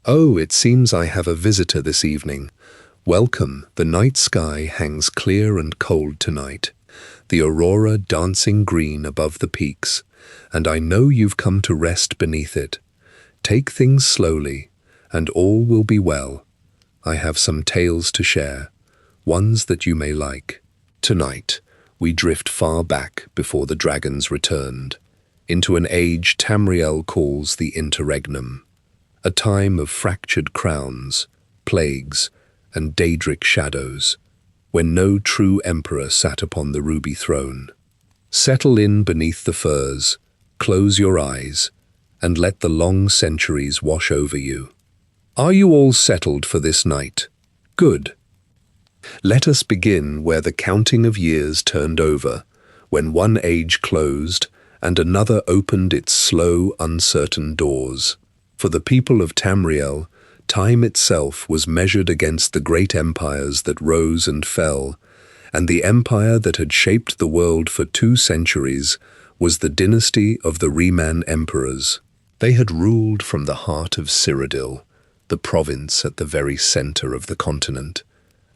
Oh, it seems I have a visitor this evening. Welcome, the night sky hangs clear and cold tonight, the aurora dancing green above the peaks, and I know you've come to rest beneath it. Take things slowly, and all will be well. I have some tales to share, ones that you may like. Tonight, we drift far back before the dragons returned, into an age Tamriel calls the Interregnum, a time of fractured crowns, plagues, and Daedric shadows, when no true emperor sat upon the ruby throne. Settle in beneath the firs, close your eyes, and let the long centuries wash over you. Are you all settled for this night? Good. Let us begin where the counting of years turned over, when one age closed and another opened its slow, uncertain doors. For the people of Tamriel, time itself was measured against the great empires that rose and fell, and the empire that had shaped the world for 2 centuries was the dynasty of the Reman emperors. They had ruled from the heart of Cyrodiil, the province at the very center of the continent,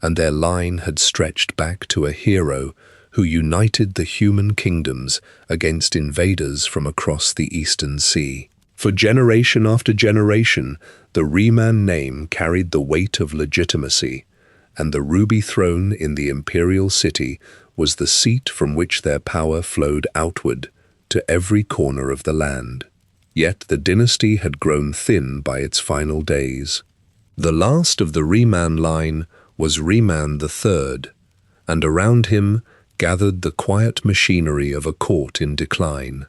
and their line had stretched back to a hero who united the human kingdoms against invaders from across the Eastern Sea. For generation after generation, the Reman name carried the weight of legitimacy, and the ruby throne in the imperial city was the seat from which their power flowed outward to every corner of the land. Yet the dynasty had grown thin by its final days. The last of the Reman line was Reman III, and around him gathered the quiet machinery of a court in decline.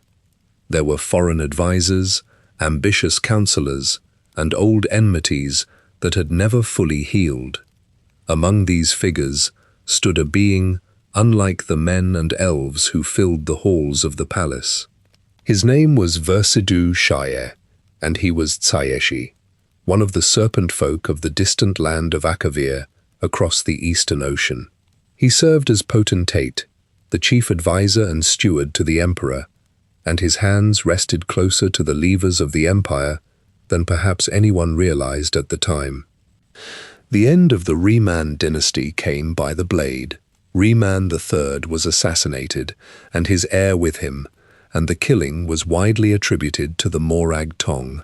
There were foreign advisors, ambitious counselors, and old enmities that had never fully healed. Among these figures stood a being unlike the men and elves who filled the halls of the palace. His name was Versidue Shaye, and he was Tsayeshi, one of the serpent folk of the distant land of Akavir across the Eastern Ocean. He served as potentate, the chief advisor and steward to the emperor, and his hands rested closer to the levers of the empire than perhaps anyone realized at the time. The end of the Reman dynasty came by the blade. Reman III was assassinated, and his heir with him, and the killing was widely attributed to the Morag Tong,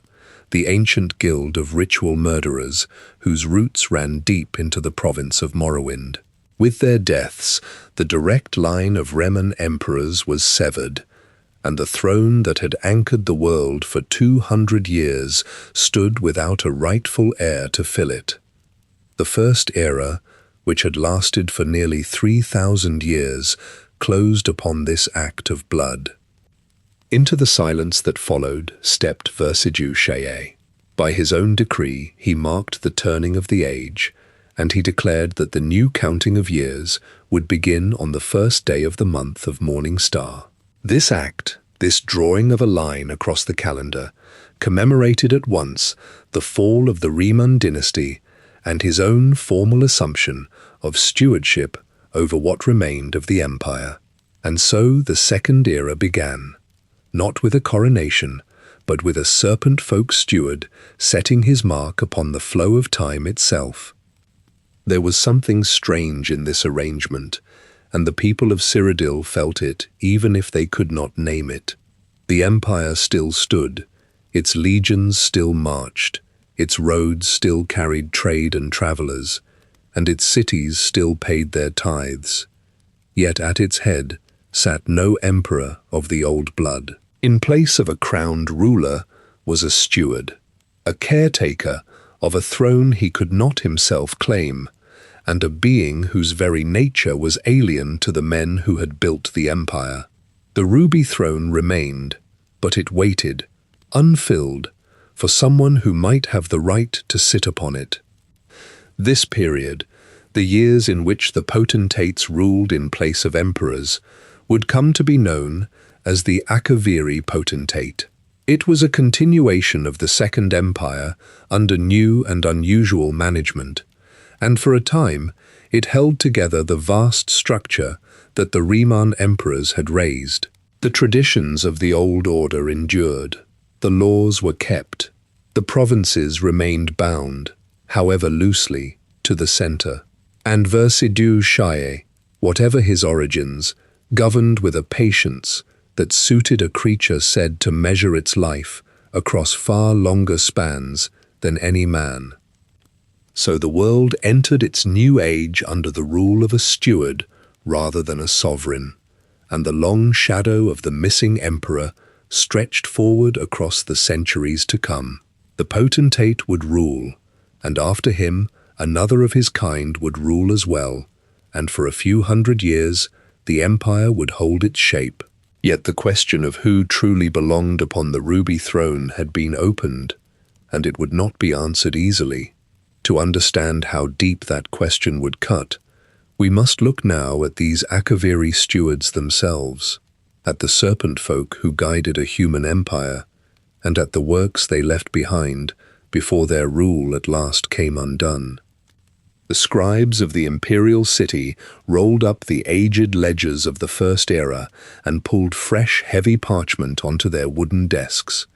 the ancient guild of ritual murderers whose roots ran deep into the province of Morrowind. With their deaths, the direct line of Reman emperors was severed, and the throne that had anchored the world for 200 years stood without a rightful heir to fill it. The first era, which had lasted for nearly 3,000 years, closed upon this act of blood. Into the silence that followed stepped Versidue Shaye. By his own decree, he marked the turning of the age, and he declared that the new counting of years would begin on the first day of the month of Morning Star. This act, this drawing of a line across the calendar, commemorated at once the fall of the Reman dynasty and his own formal assumption of stewardship over what remained of the empire. And so the second era began, not with a coronation, but with a serpent folk steward setting his mark upon the flow of time itself. There was something strange in this arrangement, and the people of Cyrodiil felt it even if they could not name it. The empire still stood, its legions still marched, its roads still carried trade and travelers, and its cities still paid their tithes. Yet at its head sat no emperor of the old blood. In place of a crowned ruler was a steward, a caretaker of a throne he could not himself claim, and a being whose very nature was alien to the men who had built the empire. The ruby throne remained, but it waited, unfilled, for someone who might have the right to sit upon it. This period, the years in which the potentates ruled in place of emperors, would come to be known as the Akaviri Potentate. It was a continuation of the Second Empire under new and unusual management, and for a time it held together the vast structure that the Reman emperors had raised. The traditions of the old order endured, the laws were kept, The provinces remained bound, however loosely, to the center. And Versidue Shaye, whatever his origins, governed with a patience that suited a creature said to measure its life across far longer spans than any man. So the world entered its new age under the rule of a steward rather than a sovereign, and the long shadow of the missing emperor stretched forward across the centuries to come. The potentate would rule, and after him another of his kind would rule as well, and for a few hundred years the empire would hold its shape. Yet the question of who truly belonged upon the ruby throne had been opened, and it would not be answered easily. To understand how deep that question would cut, we must look now at these Akaviri stewards themselves, at the serpent folk who guided a human empire, and at the works they left behind before their rule at last came undone. The scribes of the imperial city rolled up the aged ledgers of the First Era and pulled fresh, heavy parchment onto their wooden desks.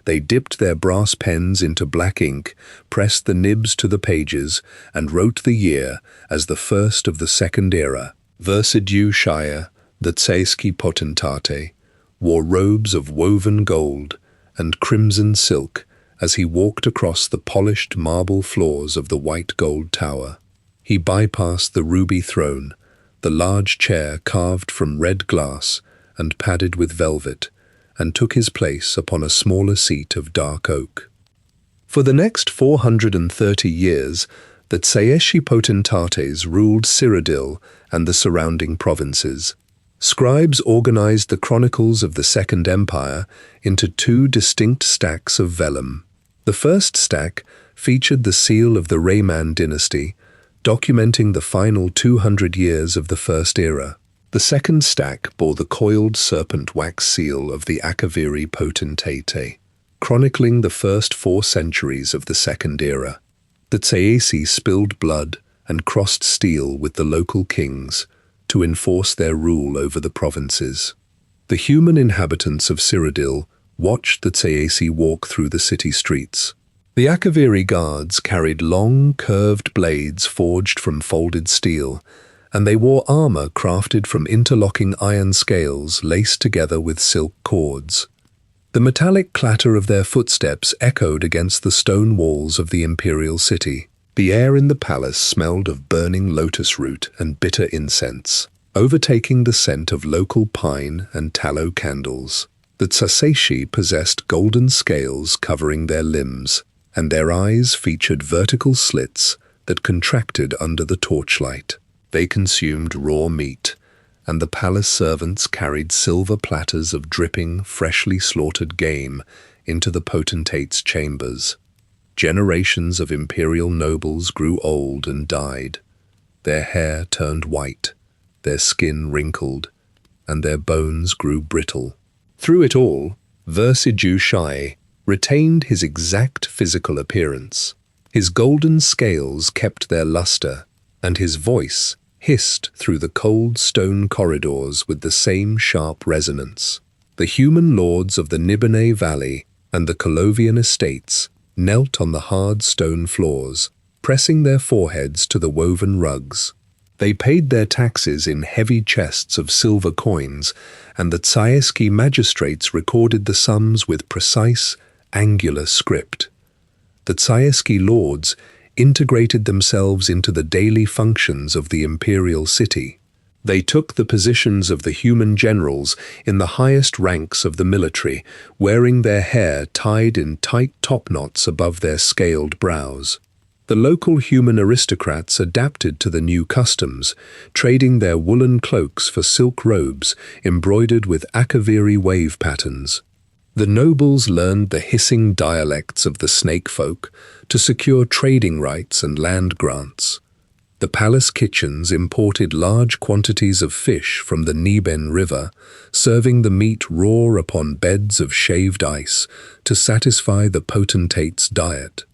They dipped their brass pens into black ink, pressed the nibs to the pages, and wrote the year as the first of the Second Era. Versidue Shaye, the Tsaisky potentate, wore robes of woven gold and crimson silk as he walked across the polished marble floors of the white gold tower. He bypassed the ruby throne, the large chair carved from red glass and padded with velvet, and took his place upon a smaller seat of dark oak. For the next 430 years, the Tsaisky potentates ruled Cyrodiil and the surrounding provinces. Scribes organized the chronicles of the Second Empire into two distinct stacks of vellum. The first stack featured the seal of the Rayman dynasty, documenting the final 200 years of the First Era. The second stack bore the coiled serpent wax seal of the Akaviri potentate, chronicling the first 4 centuries of the Second Era. The Tsaisky spilled blood and crossed steel with the local kings to enforce their rule over the provinces. The human inhabitants of Cyrodiil watched the Tsaisky walk through the city streets. The Akaviri guards carried long, curved blades forged from folded steel, and they wore armor crafted from interlocking iron scales laced together with silk cords. The metallic clatter of their footsteps echoed against the stone walls of the imperial city. The air in the palace smelled of burning lotus root and bitter incense, overtaking the scent of local pine and tallow candles. The Tsaisky possessed golden scales covering their limbs, and their eyes featured vertical slits that contracted under the torchlight. They consumed raw meat, and the palace servants carried silver platters of dripping, freshly slaughtered game into the potentate's chambers. Generations of imperial nobles grew old and died. Their hair turned white, their skin wrinkled, and their bones grew brittle. Through it all, Versidue Shaye retained his exact physical appearance. His golden scales kept their luster, and his voice hissed through the cold stone corridors with the same sharp resonance. The human lords of the Nibene Valley and the Colovian estates knelt on the hard stone floors, pressing their foreheads to the woven rugs. They paid their taxes in heavy chests of silver coins, and the Tsaisky magistrates recorded the sums with precise, angular script. The Tsaisky lords integrated themselves into the daily functions of the imperial city. They took the positions of the human generals in the highest ranks of the military, wearing their hair tied in tight topknots above their scaled brows. The local human aristocrats adapted to the new customs, trading their woolen cloaks for silk robes embroidered with Akaviri wave patterns. The nobles learned the hissing dialects of the snake folk to secure trading rights and land grants. The palace kitchens imported large quantities of fish from the Niben River, serving the meat raw upon beds of shaved ice to satisfy the potentate's diet.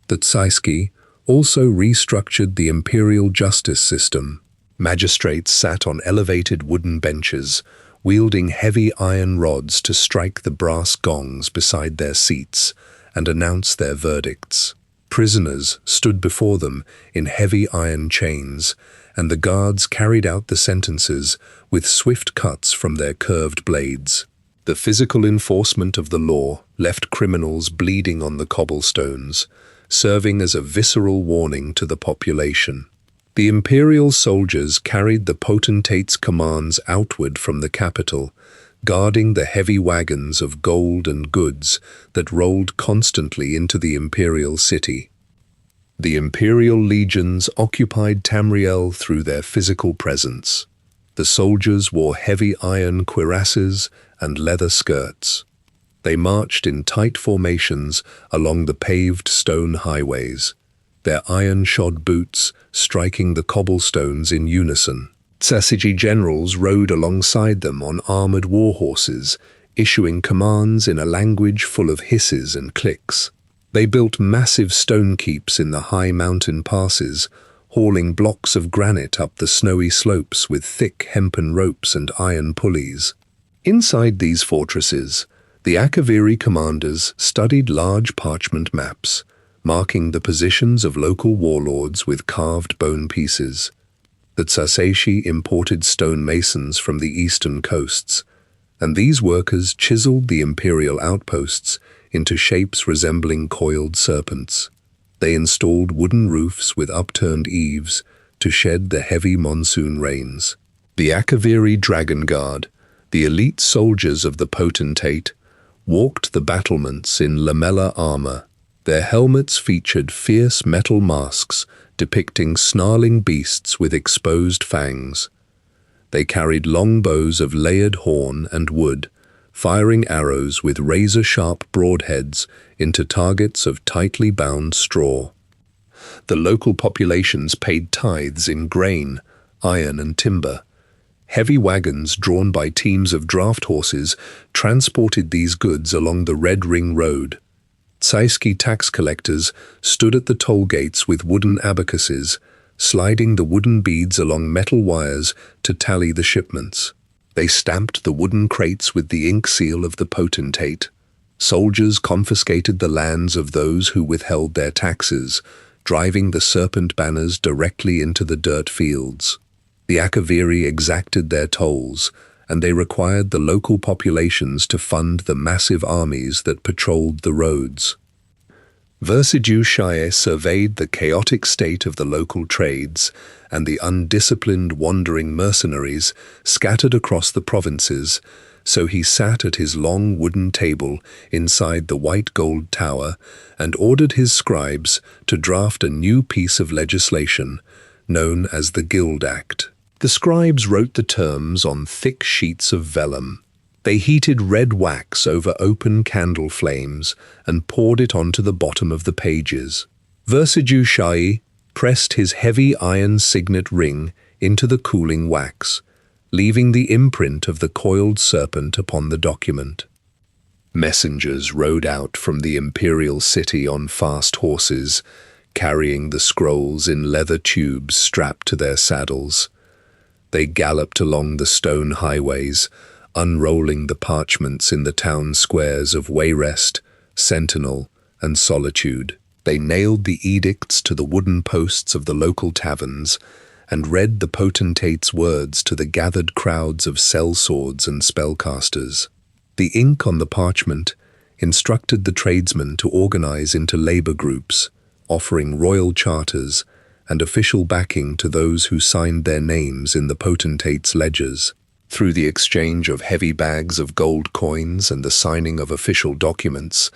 The Tsaisky also restructured the imperial justice system. Magistrates sat on elevated wooden benches, wielding heavy iron rods to strike the brass gongs beside their seats, and announce their verdicts. Prisoners stood before them in heavy iron chains, and the guards carried out the sentences with swift cuts from their curved blades. The physical enforcement of the law left criminals bleeding on the cobblestones, serving as a visceral warning to the population. The imperial soldiers carried the potentate's commands outward from the capital, guarding the heavy wagons of gold and goods that rolled constantly into the imperial city. The imperial legions occupied Tamriel through their physical presence. The soldiers wore heavy iron cuirasses and leather skirts. They marched in tight formations along the paved stone highways, their iron-shod boots striking the cobblestones in unison. Tsasiji generals rode alongside them on armored war horses, issuing commands in a language full of hisses and clicks. They built massive stone keeps in the high mountain passes, hauling blocks of granite up the snowy slopes with thick hempen ropes and iron pulleys. Inside these fortresses, the Akaviri commanders studied large parchment maps, marking the positions of local warlords with carved bone pieces. The Tsaseshi imported stonemasons from the eastern coasts, and these workers chiseled the imperial outposts into shapes resembling coiled serpents. They installed wooden roofs with upturned eaves to shed the heavy monsoon rains. The Akaviri Dragon Guard, the elite soldiers of the potentate, walked the battlements in lamella armor. Their helmets featured fierce metal masks depicting snarling beasts with exposed fangs. They carried long bows of layered horn and wood, firing arrows with razor-sharp broadheads into targets of tightly bound straw. The local populations paid tithes in grain, iron and timber. Heavy wagons drawn by teams of draft horses transported these goods along the Red Ring Road. Tsaiski tax collectors stood at the toll gates with wooden abacuses, sliding the wooden beads along metal wires to tally the shipments. They stamped the wooden crates with the ink seal of the potentate. Soldiers confiscated the lands of those who withheld their taxes, driving the serpent banners directly into the dirt fields. The Akaviri exacted their tolls, and they required the local populations to fund the massive armies that patrolled the roads. Versidue Shire surveyed the chaotic state of the local trades and the undisciplined wandering mercenaries scattered across the provinces, so he sat at his long wooden table inside the white gold tower and ordered his scribes to draft a new piece of legislation known as the Guild Act. The scribes wrote the terms on thick sheets of vellum. They heated red wax over open candle flames and poured it onto the bottom of the pages. Versidue Shai pressed his heavy iron signet ring into the cooling wax, leaving the imprint of the coiled serpent upon the document. Messengers rode out from the imperial city on fast horses, carrying the scrolls in leather tubes strapped to their saddles. They galloped along the stone highways, unrolling the parchments in the town squares of Wayrest, Sentinel, and Solitude. They nailed the edicts to the wooden posts of the local taverns and read the potentate's words to the gathered crowds of sellswords and spellcasters. The ink on the parchment instructed the tradesmen to organize into labor groups, offering royal charters and official backing to those who signed their names in the potentate's ledgers. Through the exchange of heavy bags of gold coins and the signing of official documents,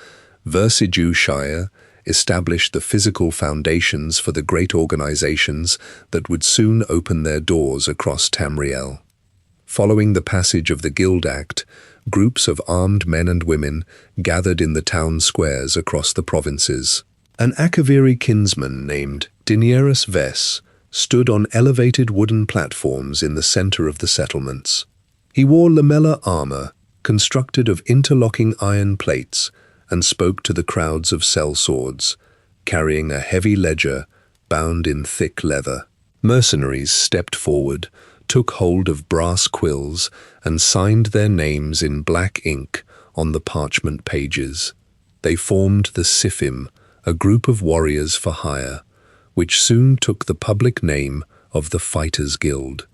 Versidue Shire established the physical foundations for the great organizations that would soon open their doors across Tamriel. Following the passage of the Guild Act, groups of armed men and women gathered in the town squares across the provinces. An Akaviri kinsman named Dineris Ves stood on elevated wooden platforms in the center of the settlements. He wore lamella armor, constructed of interlocking iron plates, and spoke to the crowds of sellswords, carrying a heavy ledger bound in thick leather. Mercenaries stepped forward, took hold of brass quills, and signed their names in black ink on the parchment pages. They formed the Sifim, a group of warriors for hire, which soon took the public name of the Fighters Guild.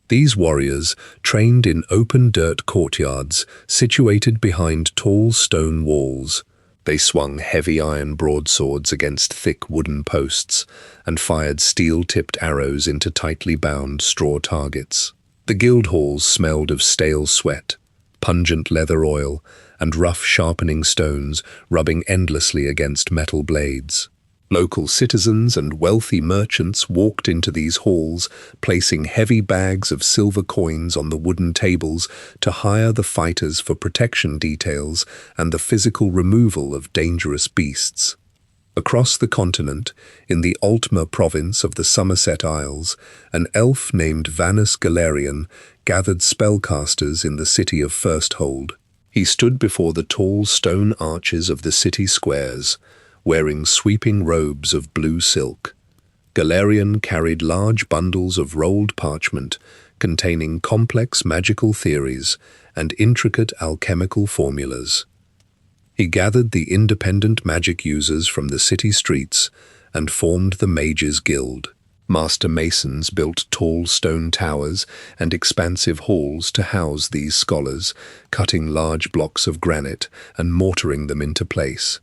These warriors trained in open dirt courtyards situated behind tall stone walls. They swung heavy iron broadswords against thick wooden posts and fired steel-tipped arrows into tightly bound straw targets. The guild halls smelled of stale sweat, pungent leather oil, and rough sharpening stones rubbing endlessly against metal blades. Local citizens and wealthy merchants walked into these halls, placing heavy bags of silver coins on the wooden tables to hire the fighters for protection details and the physical removal of dangerous beasts. Across the continent, in the Altmer province of the Somerset Isles, an elf named Vanus Galerian gathered spellcasters in the city of Firsthold. He stood before the tall stone arches of the city squares, wearing sweeping robes of blue silk. Galerian carried large bundles of rolled parchment containing complex magical theories and intricate alchemical formulas. He gathered the independent magic users from the city streets and formed the Mages Guild. Master masons built tall stone towers and expansive halls to house these scholars, cutting large blocks of granite and mortaring them into place.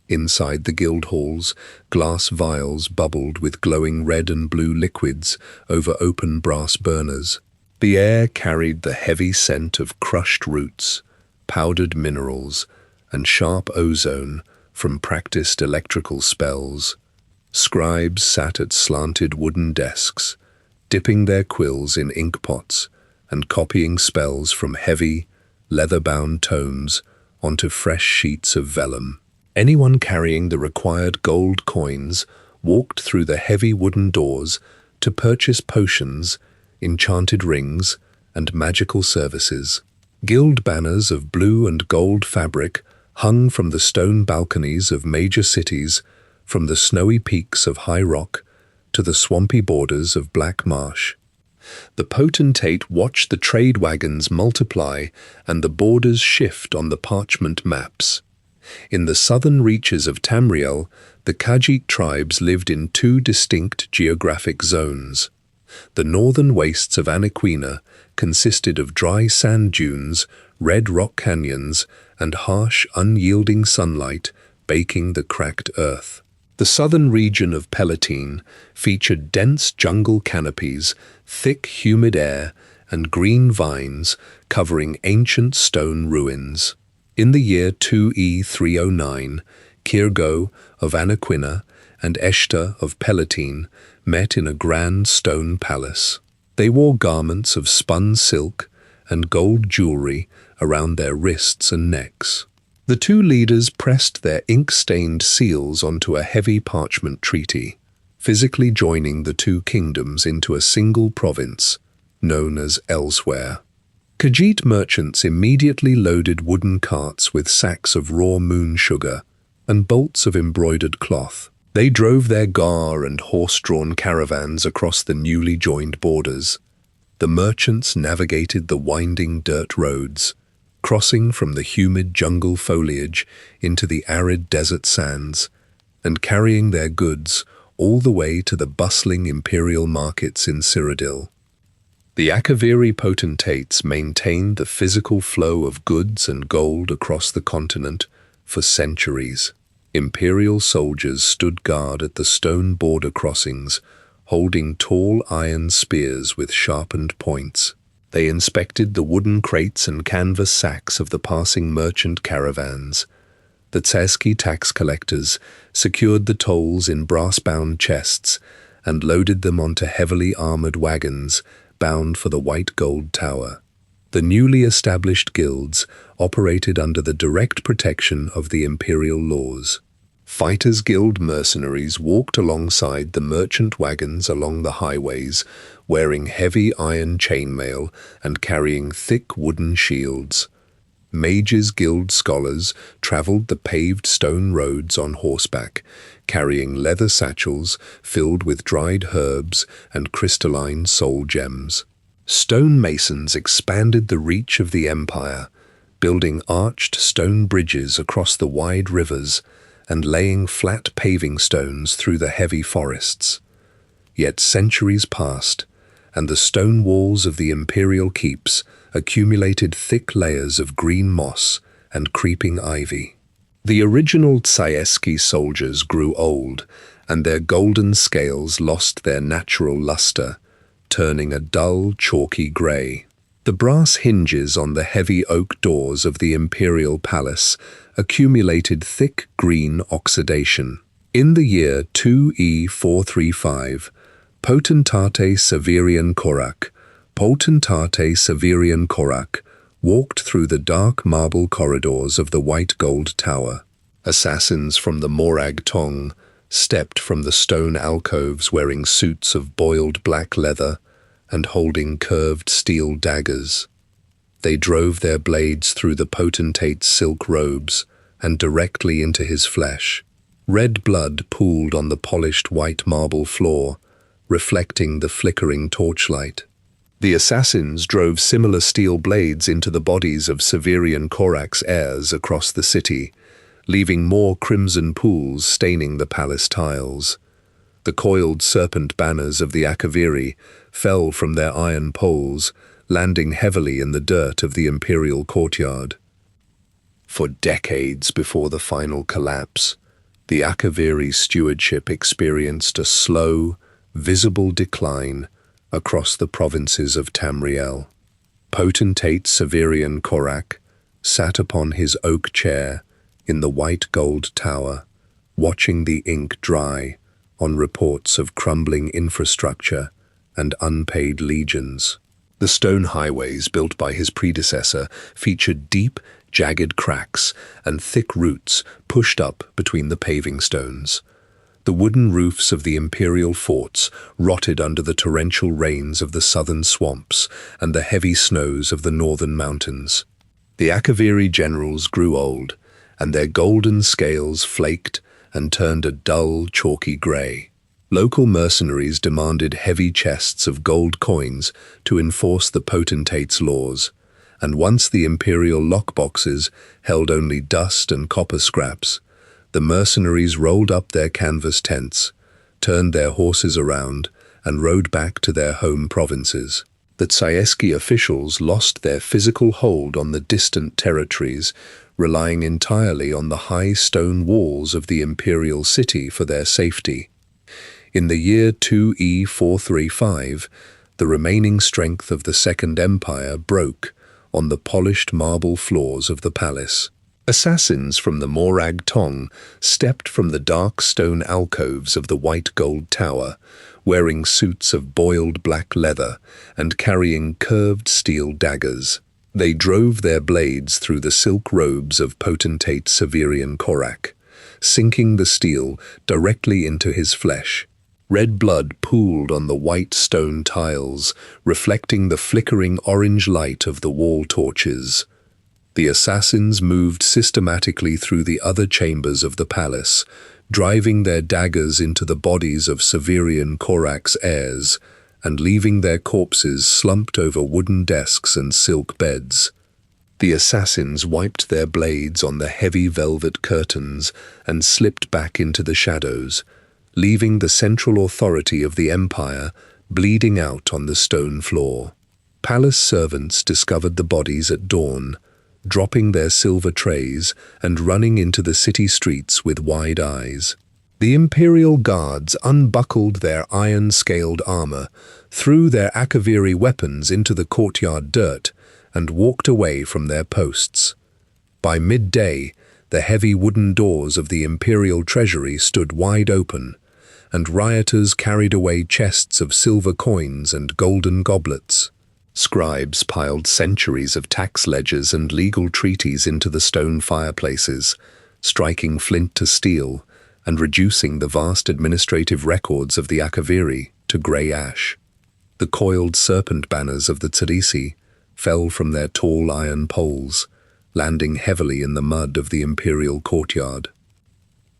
Inside the guild halls, glass vials bubbled with glowing red and blue liquids over open brass burners. The air carried the heavy scent of crushed roots, powdered minerals, and sharp ozone from practiced electrical spells. Scribes sat at slanted wooden desks, dipping their quills in ink pots and copying spells from heavy, leather-bound tomes onto fresh sheets of vellum. Anyone carrying the required gold coins walked through the heavy wooden doors to purchase potions, enchanted rings, and magical services. Guild banners of blue and gold fabric hung from the stone balconies of major cities, from the snowy peaks of High Rock to the swampy borders of Black Marsh. The potentate watched the trade wagons multiply and the borders shift on the parchment maps. In the southern reaches of Tamriel, the Khajiit tribes lived in two distinct geographic zones. The northern wastes of Anaquina consisted of dry sand dunes, red rock canyons, and harsh, unyielding sunlight baking the cracked earth. The southern region of Palatine featured dense jungle canopies, thick, humid air, and green vines covering ancient stone ruins. In the year 2E 309, Kirgo of Anaquina and Eshta of Palatine met in a grand stone palace. They wore garments of spun silk and gold jewelry around their wrists and necks. The two leaders pressed their ink-stained seals onto a heavy parchment treaty, physically joining the two kingdoms into a single province, known as Elsewhere. Khajiit merchants immediately loaded wooden carts with sacks of raw moon sugar and bolts of embroidered cloth. They drove their gar and horse-drawn caravans across the newly joined borders. The merchants navigated the winding dirt roads, crossing from the humid jungle foliage into the arid desert sands, and carrying their goods all the way to the bustling imperial markets in Cyrodiil. The Akaviri potentates maintained the physical flow of goods and gold across the continent for centuries. Imperial soldiers stood guard at the stone border crossings, holding tall iron spears with sharpened points. They inspected the wooden crates and canvas sacks of the passing merchant caravans. The Tseski tax collectors secured the tolls in brass-bound chests and loaded them onto heavily armored wagons bound for the White Gold Tower. The newly established guilds operated under the direct protection of the imperial laws. Fighters Guild mercenaries walked alongside the merchant wagons along the highways, wearing heavy iron chainmail and carrying thick wooden shields. Mages Guild scholars traveled the paved stone roads on horseback, carrying leather satchels filled with dried herbs and crystalline soul gems. Stone masons expanded the reach of the empire, building arched stone bridges across the wide rivers and laying flat paving stones through the heavy forests. Yet centuries passed, and the stone walls of the imperial keeps accumulated thick layers of green moss and creeping ivy. The original Tsaesci soldiers grew old, and their golden scales lost their natural luster, turning a dull, chalky grey. The brass hinges on the heavy oak doors of the imperial palace accumulated thick green oxidation. In the year 2E435, Potentate Severian Korak walked through the dark marble corridors of the white gold tower. Assassins from the Morag Tong stepped from the stone alcoves wearing suits of boiled black leather and holding curved steel daggers. They drove their blades through the potentate's silk robes and directly into his flesh. Red blood pooled on the polished white marble floor, reflecting the flickering torchlight. The assassins drove similar steel blades into the bodies of Severian Korak's heirs across the city, leaving more crimson pools staining the palace tiles. The coiled serpent banners of the Akaviri fell from their iron poles, landing heavily in the dirt of the imperial courtyard. For decades before the final collapse, the Akaviri stewardship experienced a slow, visible decline across the provinces of Tamriel. Potentate Severian Korak sat upon his oak chair in the white gold tower, watching the ink dry on reports of crumbling infrastructure and unpaid legions. The stone highways built by his predecessor featured deep, jagged cracks and thick roots pushed up between the paving stones. The wooden roofs of the imperial forts rotted under the torrential rains of the southern swamps and the heavy snows of the northern mountains. The Akaviri generals grew old, and their golden scales flaked and turned a dull, chalky grey. Local mercenaries demanded heavy chests of gold coins to enforce the potentate's laws, and once the imperial lockboxes held only dust and copper scraps, the mercenaries rolled up their canvas tents, turned their horses around, and rode back to their home provinces. The Tsaesci officials lost their physical hold on the distant territories, relying entirely on the high stone walls of the imperial city for their safety. In the year 2E435, the remaining strength of the Second Empire broke on the polished marble floors of the palace. Assassins from the Morag Tong stepped from the dark stone alcoves of the white gold tower, wearing suits of boiled black leather and carrying curved steel daggers. They drove their blades through the silk robes of potentate Severian Korak, sinking the steel directly into his flesh. Red blood pooled on the white stone tiles, reflecting the flickering orange light of the wall torches. The assassins moved systematically through the other chambers of the palace, driving their daggers into the bodies of Severian Korak's heirs, and leaving their corpses slumped over wooden desks and silk beds. The assassins wiped their blades on the heavy velvet curtains and slipped back into the shadows, leaving the central authority of the empire bleeding out on the stone floor. Palace servants discovered the bodies at dawn, dropping their silver trays and running into the city streets with wide eyes. The imperial guards unbuckled their iron-scaled armor, threw their Akaviri weapons into the courtyard dirt, and walked away from their posts. By midday, the heavy wooden doors of the imperial treasury stood wide open, and rioters carried away chests of silver coins and golden goblets. Scribes piled centuries of tax ledgers and legal treaties into the stone fireplaces, striking flint to steel and reducing the vast administrative records of the Akaviri to grey ash. The coiled serpent banners of the Tsaesci fell from their tall iron poles, landing heavily in the mud of the imperial courtyard.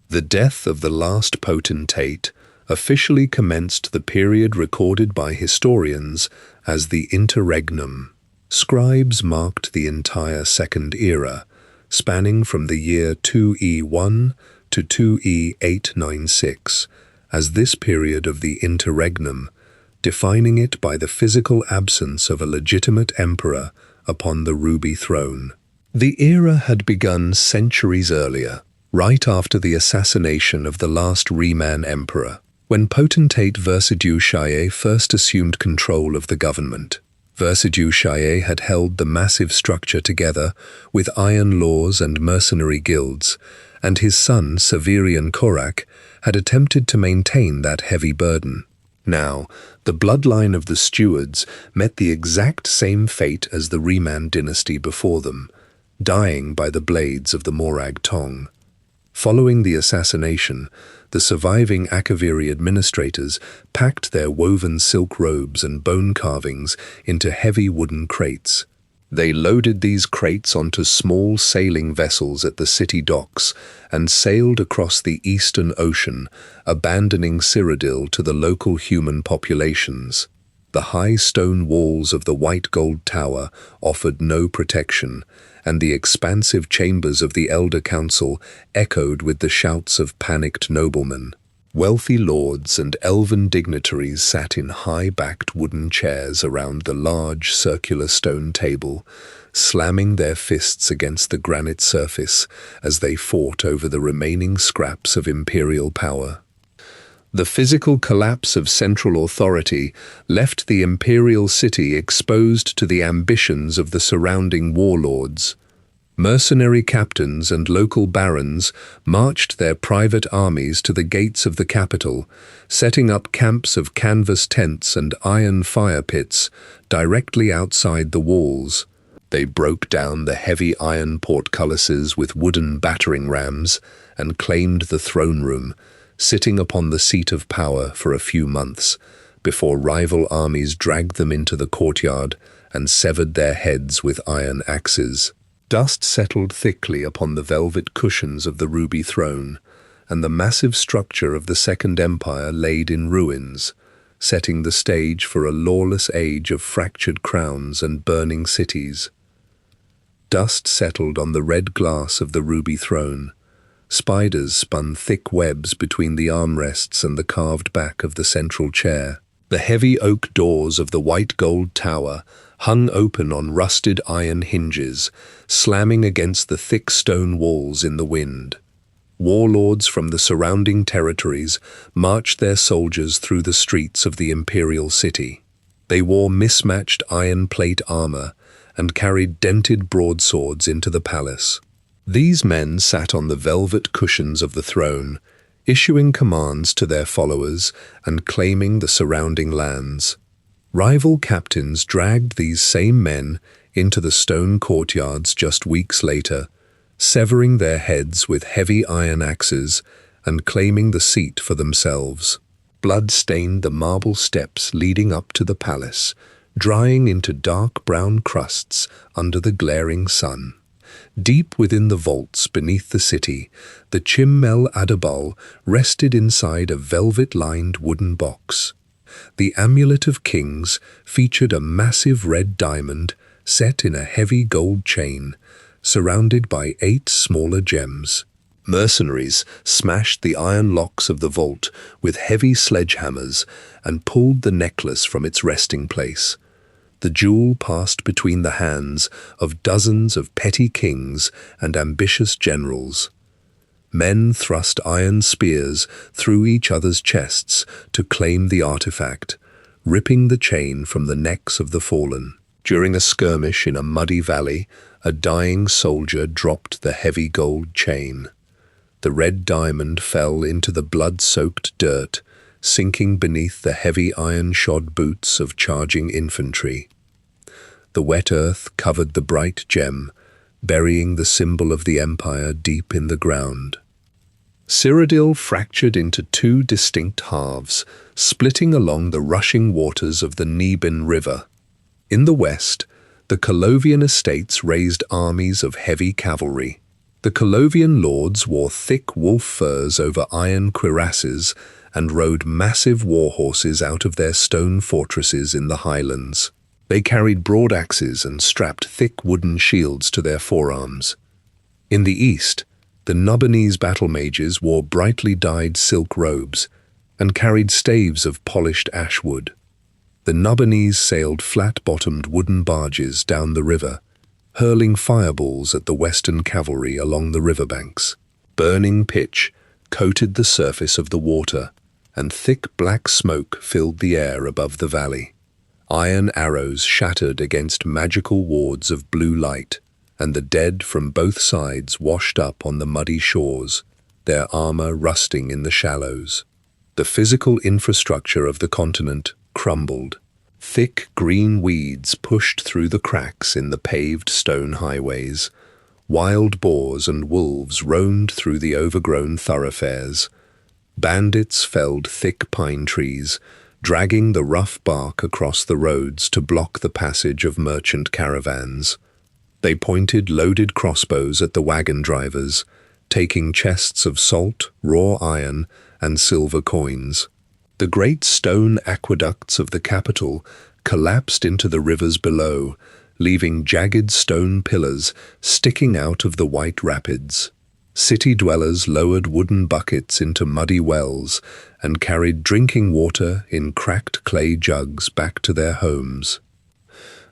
The death of the last potentate officially commenced the period recorded by historians as the Interregnum. Scribes marked the entire Second Era, spanning from the year 2E1 to 2E896, as this period of the interregnum, defining it by the physical absence of a legitimate emperor upon the ruby throne. The era had begun centuries earlier, right after the assassination of the last Riemann emperor, when potentate Versidue-Chaillet first assumed control of the government. Versidue-Chaillet had held the massive structure together with iron laws and mercenary guilds, and his son, Severian Korak, had attempted to maintain that heavy burden. Now, the bloodline of the stewards met the exact same fate as the Riemann dynasty before them, dying by the blades of the Morag Tong. Following the assassination, the surviving Akaviri administrators packed their woven silk robes and bone carvings into heavy wooden crates. They loaded these crates onto small sailing vessels at the city docks and sailed across the Eastern Ocean, abandoning Cyrodiil to the local human populations. The high stone walls of the White Gold Tower offered no protection, and the expansive chambers of the Elder Council echoed with the shouts of panicked noblemen. Wealthy lords and elven dignitaries sat in high-backed wooden chairs around the large circular stone table, slamming their fists against the granite surface as they fought over the remaining scraps of imperial power. The physical collapse of central authority left the imperial city exposed to the ambitions of the surrounding warlords. Mercenary captains and local barons marched their private armies to the gates of the capital, setting up camps of canvas tents and iron fire pits directly outside the walls. They broke down the heavy iron portcullises with wooden battering rams and claimed the throne room, sitting upon the seat of power for a few months, before rival armies dragged them into the courtyard and severed their heads with iron axes. Dust settled thickly upon the velvet cushions of the ruby throne, and the massive structure of the Second Empire laid in ruins, setting the stage for a lawless age of fractured crowns and burning cities. Dust settled on the red glass of the ruby throne. Spiders spun thick webs between the armrests and the carved back of the central chair. The heavy oak doors of the White Gold Tower hung open on rusted iron hinges, slamming against the thick stone walls in the wind. Warlords from the surrounding territories marched their soldiers through the streets of the imperial city. They wore mismatched iron plate armor and carried dented broadswords into the palace. These men sat on the velvet cushions of the throne, issuing commands to their followers and claiming the surrounding lands. Rival captains dragged these same men into the stone courtyards just weeks later, severing their heads with heavy iron axes and claiming the seat for themselves. Blood stained the marble steps leading up to the palace, drying into dark brown crusts under the glaring sun. Deep within the vaults beneath the city, the Chimmel Adabal rested inside a velvet-lined wooden box. The Amulet of Kings featured a massive red diamond set in a heavy gold chain, surrounded by 8 smaller gems. Mercenaries smashed the iron locks of the vault with heavy sledgehammers and pulled the necklace from its resting place. The jewel passed between the hands of dozens of petty kings and ambitious generals. Men thrust iron spears through each other's chests to claim the artifact, ripping the chain from the necks of the fallen. During a skirmish in a muddy valley, a dying soldier dropped the heavy gold chain. The red diamond fell into the blood-soaked dirt, sinking beneath the heavy iron-shod boots of charging infantry. The wet earth covered the bright gem, burying the symbol of the empire deep in the ground. Cyrodiil fractured into 2 distinct halves, splitting along the rushing waters of the Neben River. In the west, the Colovian estates raised armies of heavy cavalry. The Colovian lords wore thick wolf furs over iron cuirasses and rode massive war horses out of their stone fortresses in the highlands. They carried broad axes and strapped thick wooden shields to their forearms. In the east, the Nubonese battle mages wore brightly dyed silk robes and carried staves of polished ash wood. The Nubonese sailed flat-bottomed wooden barges down the river, hurling fireballs at the western cavalry along the riverbanks. Burning pitch coated the surface of the water, and thick black smoke filled the air above the valley. Iron arrows shattered against magical wards of blue light, and the dead from both sides washed up on the muddy shores, their armor rusting in the shallows. The physical infrastructure of the continent crumbled. Thick green weeds pushed through the cracks in the paved stone highways. Wild boars and wolves roamed through the overgrown thoroughfares. Bandits felled thick pine trees, dragging the rough bark across the roads to block the passage of merchant caravans. They pointed loaded crossbows at the wagon drivers, taking chests of salt, raw iron, and silver coins. The great stone aqueducts of the capital collapsed into the rivers below, leaving jagged stone pillars sticking out of the white rapids. City dwellers lowered wooden buckets into muddy wells and carried drinking water in cracked clay jugs back to their homes.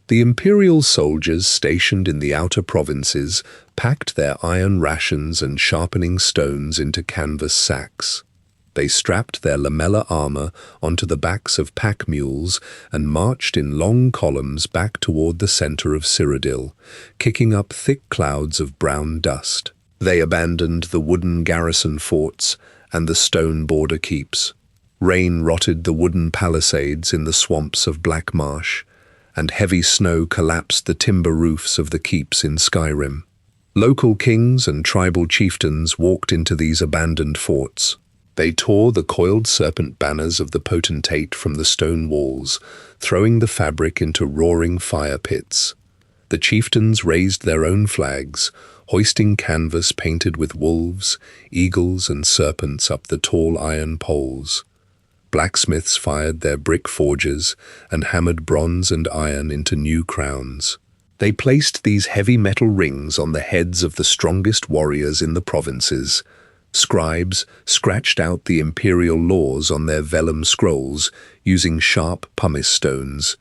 The imperial soldiers stationed in the outer provinces packed their iron rations and sharpening stones into canvas sacks. They strapped their lamella armor onto the backs of pack mules and marched in long columns back toward the center of Cyrodiil, kicking up thick clouds of brown dust. They abandoned the wooden garrison forts and the stone border keeps. Rain rotted the wooden palisades in the swamps of Black Marsh, and heavy snow collapsed the timber roofs of the keeps in Skyrim. Local kings and tribal chieftains walked into these abandoned forts. They tore the coiled serpent banners of the potentate from the stone walls, throwing the fabric into roaring fire pits. The chieftains raised their own flags, hoisting canvas painted with wolves, eagles, and serpents up the tall iron poles. Blacksmiths fired their brick forges and hammered bronze and iron into new crowns. They placed these heavy metal rings on the heads of the strongest warriors in the provinces. Scribes scratched out the imperial laws on their vellum scrolls using sharp pumice stones.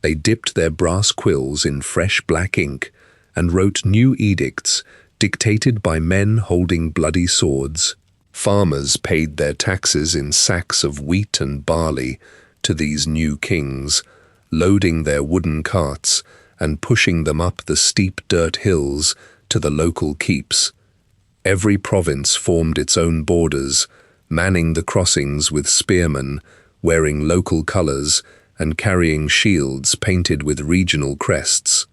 They dipped their brass quills in fresh black ink and wrote new edicts dictated by men holding bloody swords. Farmers paid their taxes in sacks of wheat and barley to these new kings, loading their wooden carts and pushing them up the steep dirt hills to the local keeps. Every province formed its own borders, manning the crossings with spearmen, wearing local colors and carrying shields painted with regional crests.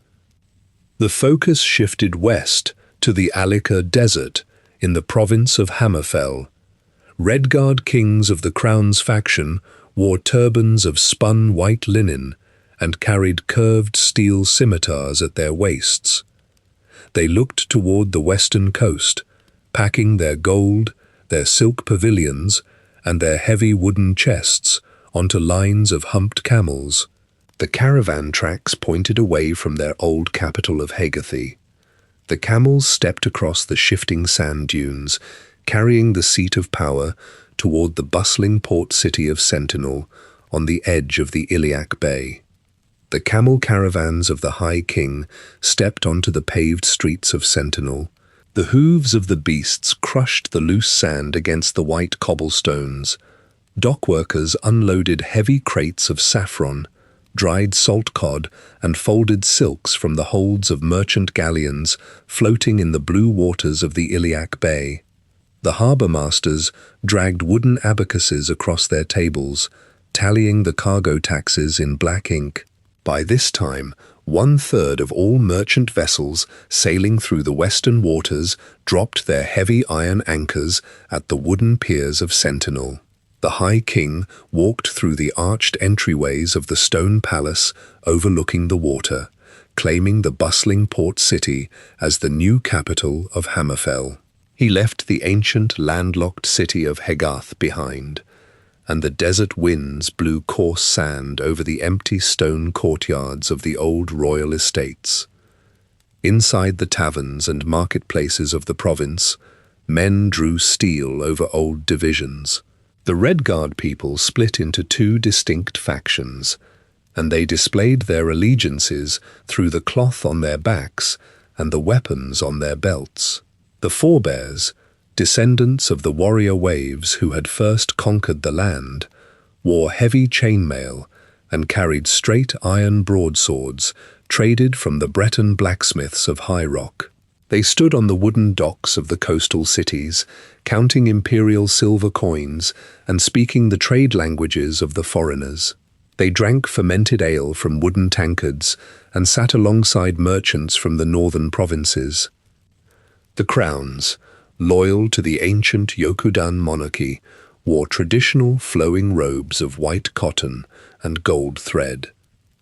The focus shifted west to the Alika Desert in the province of Hammerfell. Redguard kings of the Crown's faction wore turbans of spun white linen and carried curved steel scimitars at their waists. They looked toward the western coast, packing their gold, their silk pavilions, and their heavy wooden chests onto lines of humped camels. The caravan tracks pointed away from their old capital of Hegarthy. The camels stepped across the shifting sand dunes, carrying the seat of power toward the bustling port city of Sentinel on the edge of the Iliac Bay. The camel caravans of the High King stepped onto the paved streets of Sentinel. The hooves of the beasts crushed the loose sand against the white cobblestones. Dockworkers unloaded heavy crates of saffron, dried salt cod, and folded silks from the holds of merchant galleons floating in the blue waters of the Iliac Bay. The harbour masters dragged wooden abacuses across their tables, tallying the cargo taxes in black ink. By this time, 1/3 of all merchant vessels sailing through the western waters dropped their heavy iron anchors at the wooden piers of Sentinel. The High King walked through the arched entryways of the stone palace overlooking the water, claiming the bustling port city as the new capital of Hammerfell. He left the ancient landlocked city of Hegarth behind, and the desert winds blew coarse sand over the empty stone courtyards of the old royal estates. Inside the taverns and marketplaces of the province, men drew steel over old divisions. The Red Guard people split into two distinct factions, and they displayed their allegiances through the cloth on their backs and the weapons on their belts. The forebears, descendants of the warrior waves who had first conquered the land, wore heavy chainmail and carried straight iron broadswords traded from the Breton blacksmiths of High Rock. They stood on the wooden docks of the coastal cities, counting imperial silver coins and speaking the trade languages of the foreigners. They drank fermented ale from wooden tankards and sat alongside merchants from the northern provinces. The crowns, loyal to the ancient Yokudan monarchy, wore traditional flowing robes of white cotton and gold thread.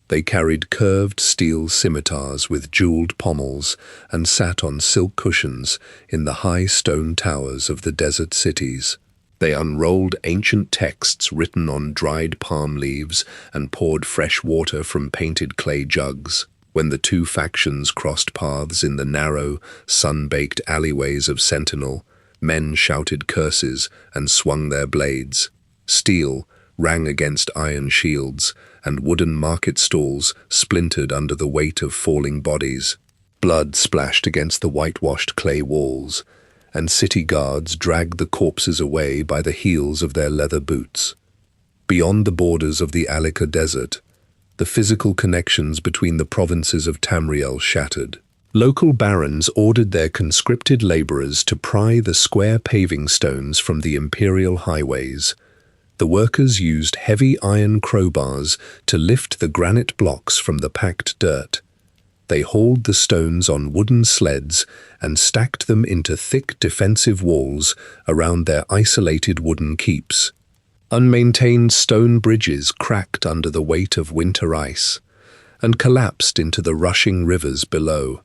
They carried curved steel scimitars with jeweled pommels and sat on silk cushions in the high stone towers of the desert cities. They unrolled ancient texts written on dried palm leaves and poured fresh water from painted clay jugs. When the two factions crossed paths in the narrow, sun-baked alleyways of Sentinel, men shouted curses and swung their blades. Steel rang against iron shields, and wooden market stalls splintered under the weight of falling bodies. Blood splashed against the whitewashed clay walls, and city guards dragged the corpses away by the heels of their leather boots. Beyond the borders of the Alika Desert, the physical connections between the provinces of Tamriel shattered. Local barons ordered their conscripted laborers to pry the square paving stones from the imperial highways. The workers used heavy iron crowbars to lift the granite blocks from the packed dirt. They hauled the stones on wooden sleds and stacked them into thick defensive walls around their isolated wooden keeps. Unmaintained stone bridges cracked under the weight of winter ice and collapsed into the rushing rivers below,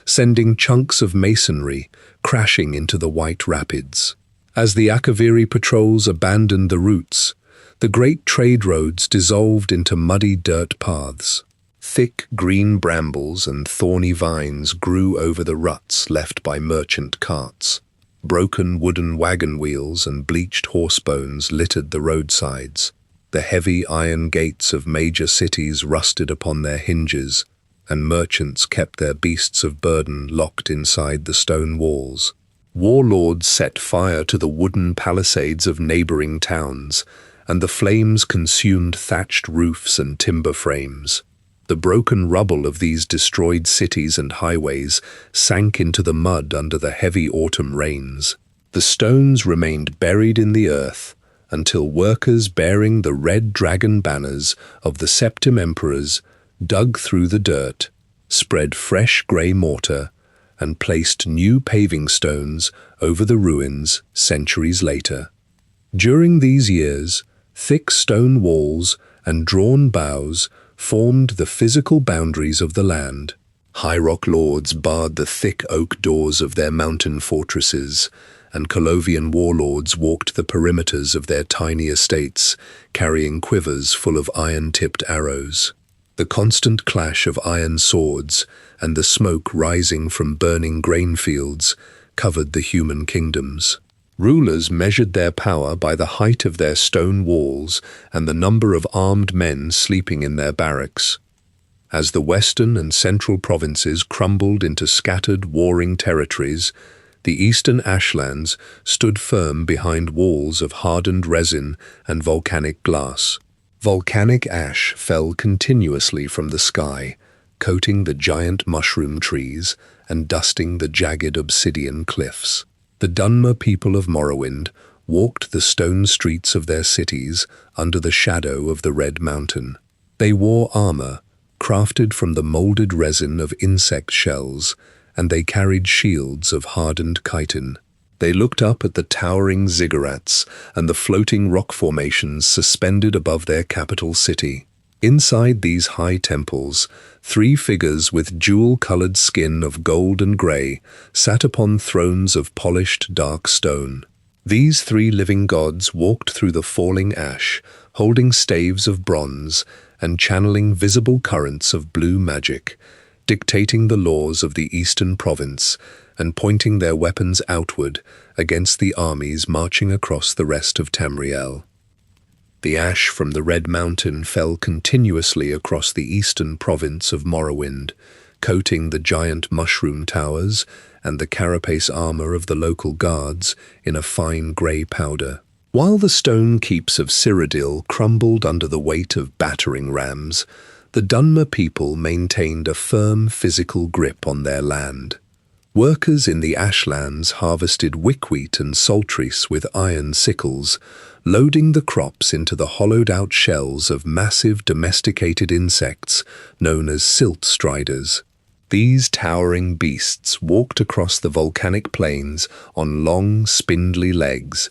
sending chunks of masonry crashing into the white rapids. As the Akaviri patrols abandoned the routes, the great trade roads dissolved into muddy dirt paths. Thick green brambles and thorny vines grew over the ruts left by merchant carts. Broken wooden wagon wheels and bleached horse bones littered the roadsides. The heavy iron gates of major cities rusted upon their hinges, and merchants kept their beasts of burden locked inside the stone walls. Warlords set fire to the wooden palisades of neighboring towns, and the flames consumed thatched roofs and timber frames. The broken rubble of these destroyed cities and highways sank into the mud under the heavy autumn rains. The stones remained buried in the earth until workers bearing the red dragon banners of the Septim Emperors dug through the dirt, spread fresh grey mortar, and placed new paving stones over the ruins centuries later. During these years, thick stone walls and drawn bows formed the physical boundaries of the land. High Rock lords barred the thick oak doors of their mountain fortresses, and Colovian warlords walked the perimeters of their tiny estates, carrying quivers full of iron-tipped arrows. The constant clash of iron swords and the smoke rising from burning grain fields covered the human kingdoms. Rulers measured their power by the height of their stone walls and the number of armed men sleeping in their barracks. As the western and central provinces crumbled into scattered, warring territories, the eastern ashlands stood firm behind walls of hardened resin and volcanic glass. Volcanic ash fell continuously from the sky, coating the giant mushroom trees and dusting the jagged obsidian cliffs. The Dunmer people of Morrowind walked the stone streets of their cities under the shadow of the Red Mountain. They wore armor, crafted from the molded resin of insect shells, and they carried shields of hardened chitin. They looked up at the towering ziggurats and the floating rock formations suspended above their capital city. Inside these high temples, 3 figures with jewel-colored skin of gold and gray sat upon thrones of polished dark stone. These three living gods walked through the falling ash, holding staves of bronze and channeling visible currents of blue magic, dictating the laws of the eastern province and pointing their weapons outward against the armies marching across the rest of Tamriel. The ash from the Red Mountain fell continuously across the eastern province of Morrowind, coating the giant mushroom towers and the carapace armor of the local guards in a fine grey powder. While the stone keeps of Cyrodiil crumbled under the weight of battering rams, the Dunmer people maintained a firm physical grip on their land. Workers in the ashlands harvested wickwheat and saltrees with iron sickles, loading the crops into the hollowed-out shells of massive domesticated insects known as silt striders. These towering beasts walked across the volcanic plains on long, spindly legs,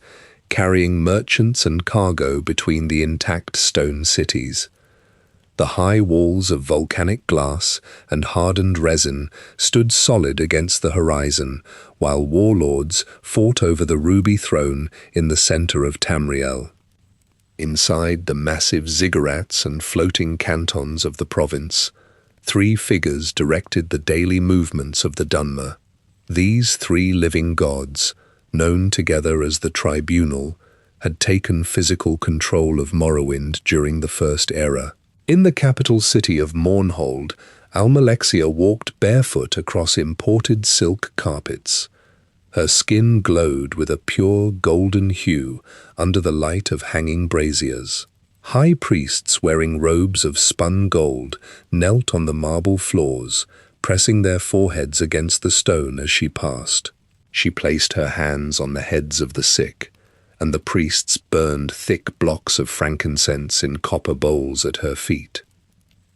carrying merchants and cargo between the intact stone cities. The high walls of volcanic glass and hardened resin stood solid against the horizon, while warlords fought over the ruby throne in the center of Tamriel. Inside the massive ziggurats and floating cantons of the province, three figures directed the daily movements of the Dunmer. These three living gods, known together as the Tribunal, had taken physical control of Morrowind during the First Era. In the capital city of Mournhold, Almalexia walked barefoot across imported silk carpets. Her skin glowed with a pure golden hue under the light of hanging braziers. High priests wearing robes of spun gold knelt on the marble floors, pressing their foreheads against the stone as she passed. She placed her hands on the heads of the sick, and the priests burned thick blocks of frankincense in copper bowls at her feet.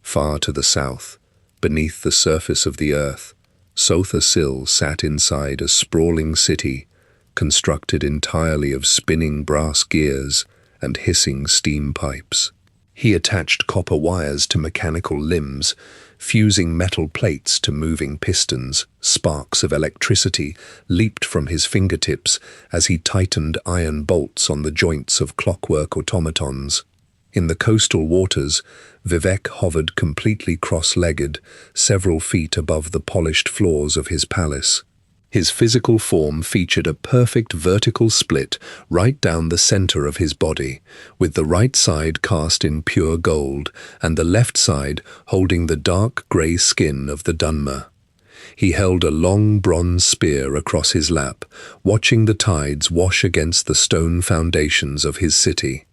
Far to the south, beneath the surface of the earth, Sotha Sil sat inside a sprawling city, constructed entirely of spinning brass gears and hissing steam pipes. He attached copper wires to mechanical limbs, fusing metal plates to moving pistons. Sparks of electricity leaped from his fingertips as he tightened iron bolts on the joints of clockwork automatons. In the coastal waters, Vivek hovered completely cross-legged, several feet above the polished floors of his palace. His physical form featured a perfect vertical split right down the center of his body, with the right side cast in pure gold and the left side holding the dark grey skin of the Dunmer. He held a long bronze spear across his lap, watching the tides wash against the stone foundations of his city.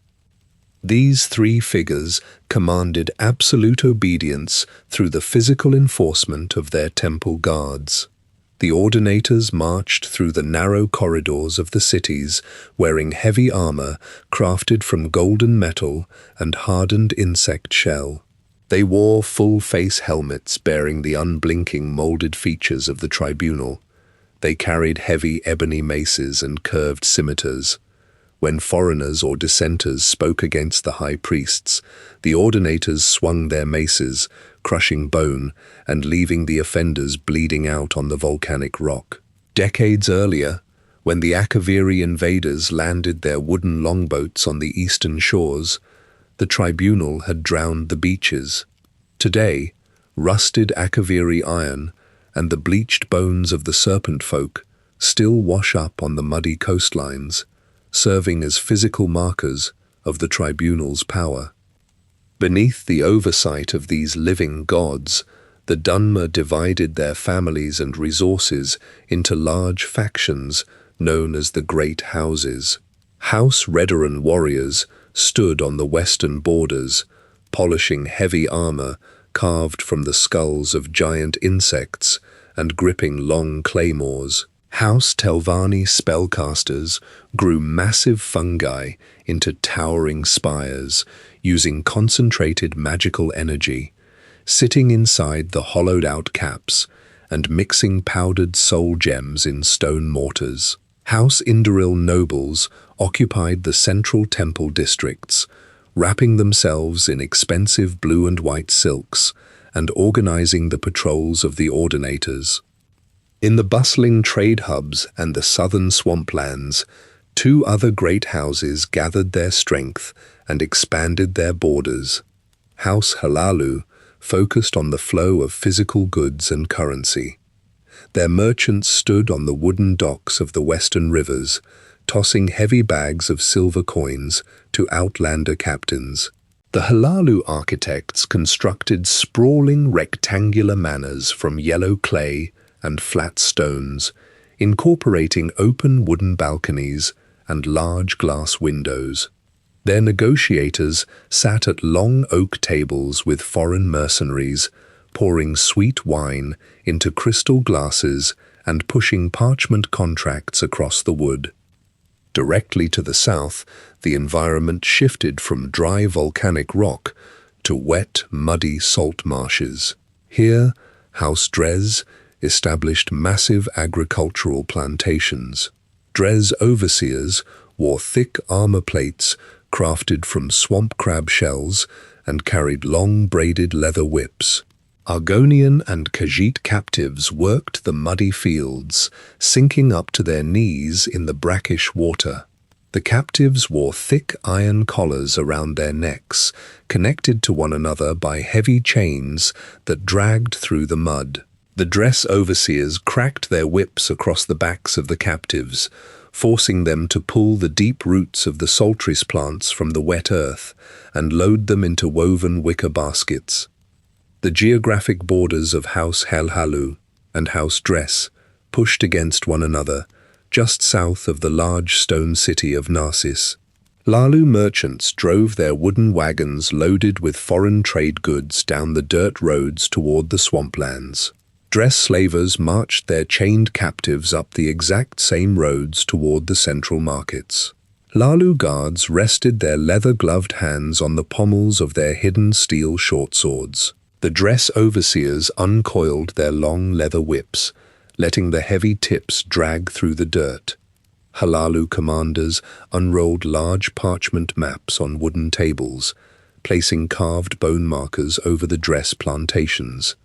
These three figures commanded absolute obedience through the physical enforcement of their temple guards. The ordinators marched through the narrow corridors of the cities, wearing heavy armor crafted from golden metal and hardened insect shell. They wore full-face helmets bearing the unblinking molded features of the tribunal. They carried heavy ebony maces and curved scimitars. When foreigners or dissenters spoke against the high priests, the ordinators swung their maces, crushing bone and leaving the offenders bleeding out on the volcanic rock. Decades earlier, when the Akaviri invaders landed their wooden longboats on the eastern shores, the tribunal had drowned the beaches. Today, rusted Akaviri iron and the bleached bones of the serpent folk still wash up on the muddy coastlines, serving as physical markers of the tribunal's power. Beneath the oversight of these living gods, the Dunmer divided their families and resources into large factions known as the Great Houses. House Redoran warriors stood on the western borders, polishing heavy armor carved from the skulls of giant insects and gripping long claymores. House Telvanni spellcasters grew massive fungi into towering spires, using concentrated magical energy, sitting inside the hollowed-out caps and mixing powdered soul gems in stone mortars. House Indoril nobles occupied the central temple districts, wrapping themselves in expensive blue and white silks and organizing the patrols of the ordinators. In the bustling trade hubs and the southern swamplands, Two other great houses gathered their strength and expanded their borders. House Halalu focused on the flow of physical goods and currency. Their merchants stood on the wooden docks of the western rivers, tossing heavy bags of silver coins to outlander captains. The Halalu architects constructed sprawling rectangular manors from yellow clay and flat stones, incorporating open wooden balconies and large glass windows. Their negotiators sat at long oak tables with foreign mercenaries, pouring sweet wine into crystal glasses and pushing parchment contracts across the wood. Directly to the south, the environment shifted from dry volcanic rock to wet, muddy salt marshes. Here, House Dres established massive agricultural plantations. Dres overseers wore thick armor plates crafted from swamp crab shells and carried long braided leather whips. Argonian and Khajiit captives worked the muddy fields, sinking up to their knees in the brackish water. The captives wore thick iron collars around their necks, connected to one another by heavy chains that dragged through the mud. The Dres overseers cracked their whips across the backs of the captives, forcing them to pull the deep roots of the saltris plants from the wet earth and load them into woven wicker baskets. The geographic borders of House Halalu and House Dres pushed against one another, just south of the large stone city of Narsis. Lalu merchants drove their wooden wagons loaded with foreign trade goods down the dirt roads toward the swamplands. Dres slavers marched their chained captives up the exact same roads toward the central markets. Lalu guards rested their leather-gloved hands on the pommels of their hidden steel short swords. The Dres overseers uncoiled their long leather whips, letting the heavy tips drag through the dirt. Halalu commanders unrolled large parchment maps on wooden tables, placing carved bone markers over the Dres plantations.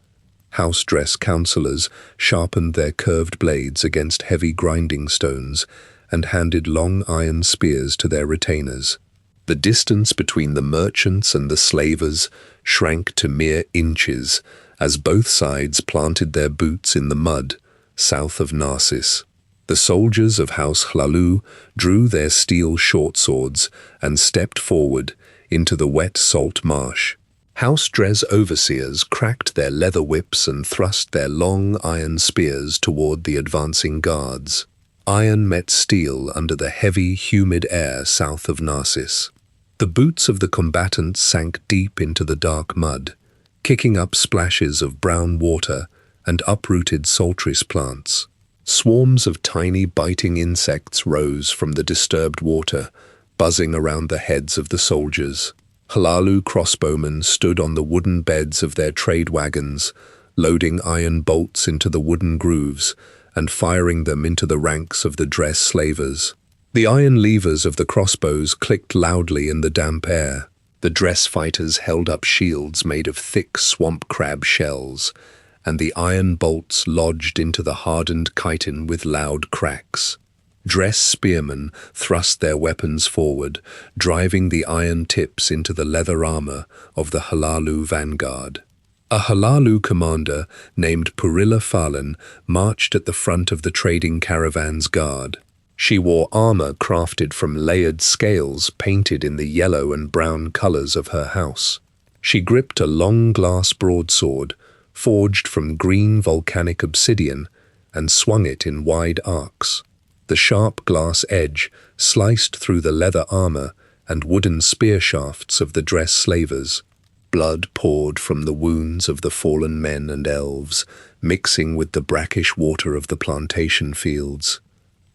House Dres counselors sharpened their curved blades against heavy grinding stones and handed long iron spears to their retainers. The distance between the merchants and the slavers shrank to mere inches as both sides planted their boots in the mud south of Narsis. The soldiers of House Halalu drew their steel short swords and stepped forward into the wet salt marsh. House Dres overseers cracked their leather whips and thrust their long iron spears toward the advancing guards. Iron met steel under the heavy, humid air south of Narsis. The boots of the combatants sank deep into the dark mud, kicking up splashes of brown water and uprooted saltris plants. Swarms of tiny biting insects rose from the disturbed water, buzzing around the heads of the soldiers. Halalu crossbowmen stood on the wooden beds of their trade wagons, loading iron bolts into the wooden grooves and firing them into the ranks of the Dres slavers. The iron levers of the crossbows clicked loudly in the damp air. The Dres fighters held up shields made of thick swamp crab shells, and the iron bolts lodged into the hardened chitin with loud cracks. Dres spearmen thrust their weapons forward, driving the iron tips into the leather armor of the Halalu vanguard. A Halalu commander named Purilla Falan marched at the front of the trading caravan's guard. She wore armor crafted from layered scales painted in the yellow and brown colors of her house. She gripped a long glass broadsword, forged from green volcanic obsidian, and swung it in wide arcs. The sharp glass edge sliced through the leather armor and wooden spear shafts of the Dres slavers. Blood poured from the wounds of the fallen men and elves, mixing with the brackish water of the plantation fields.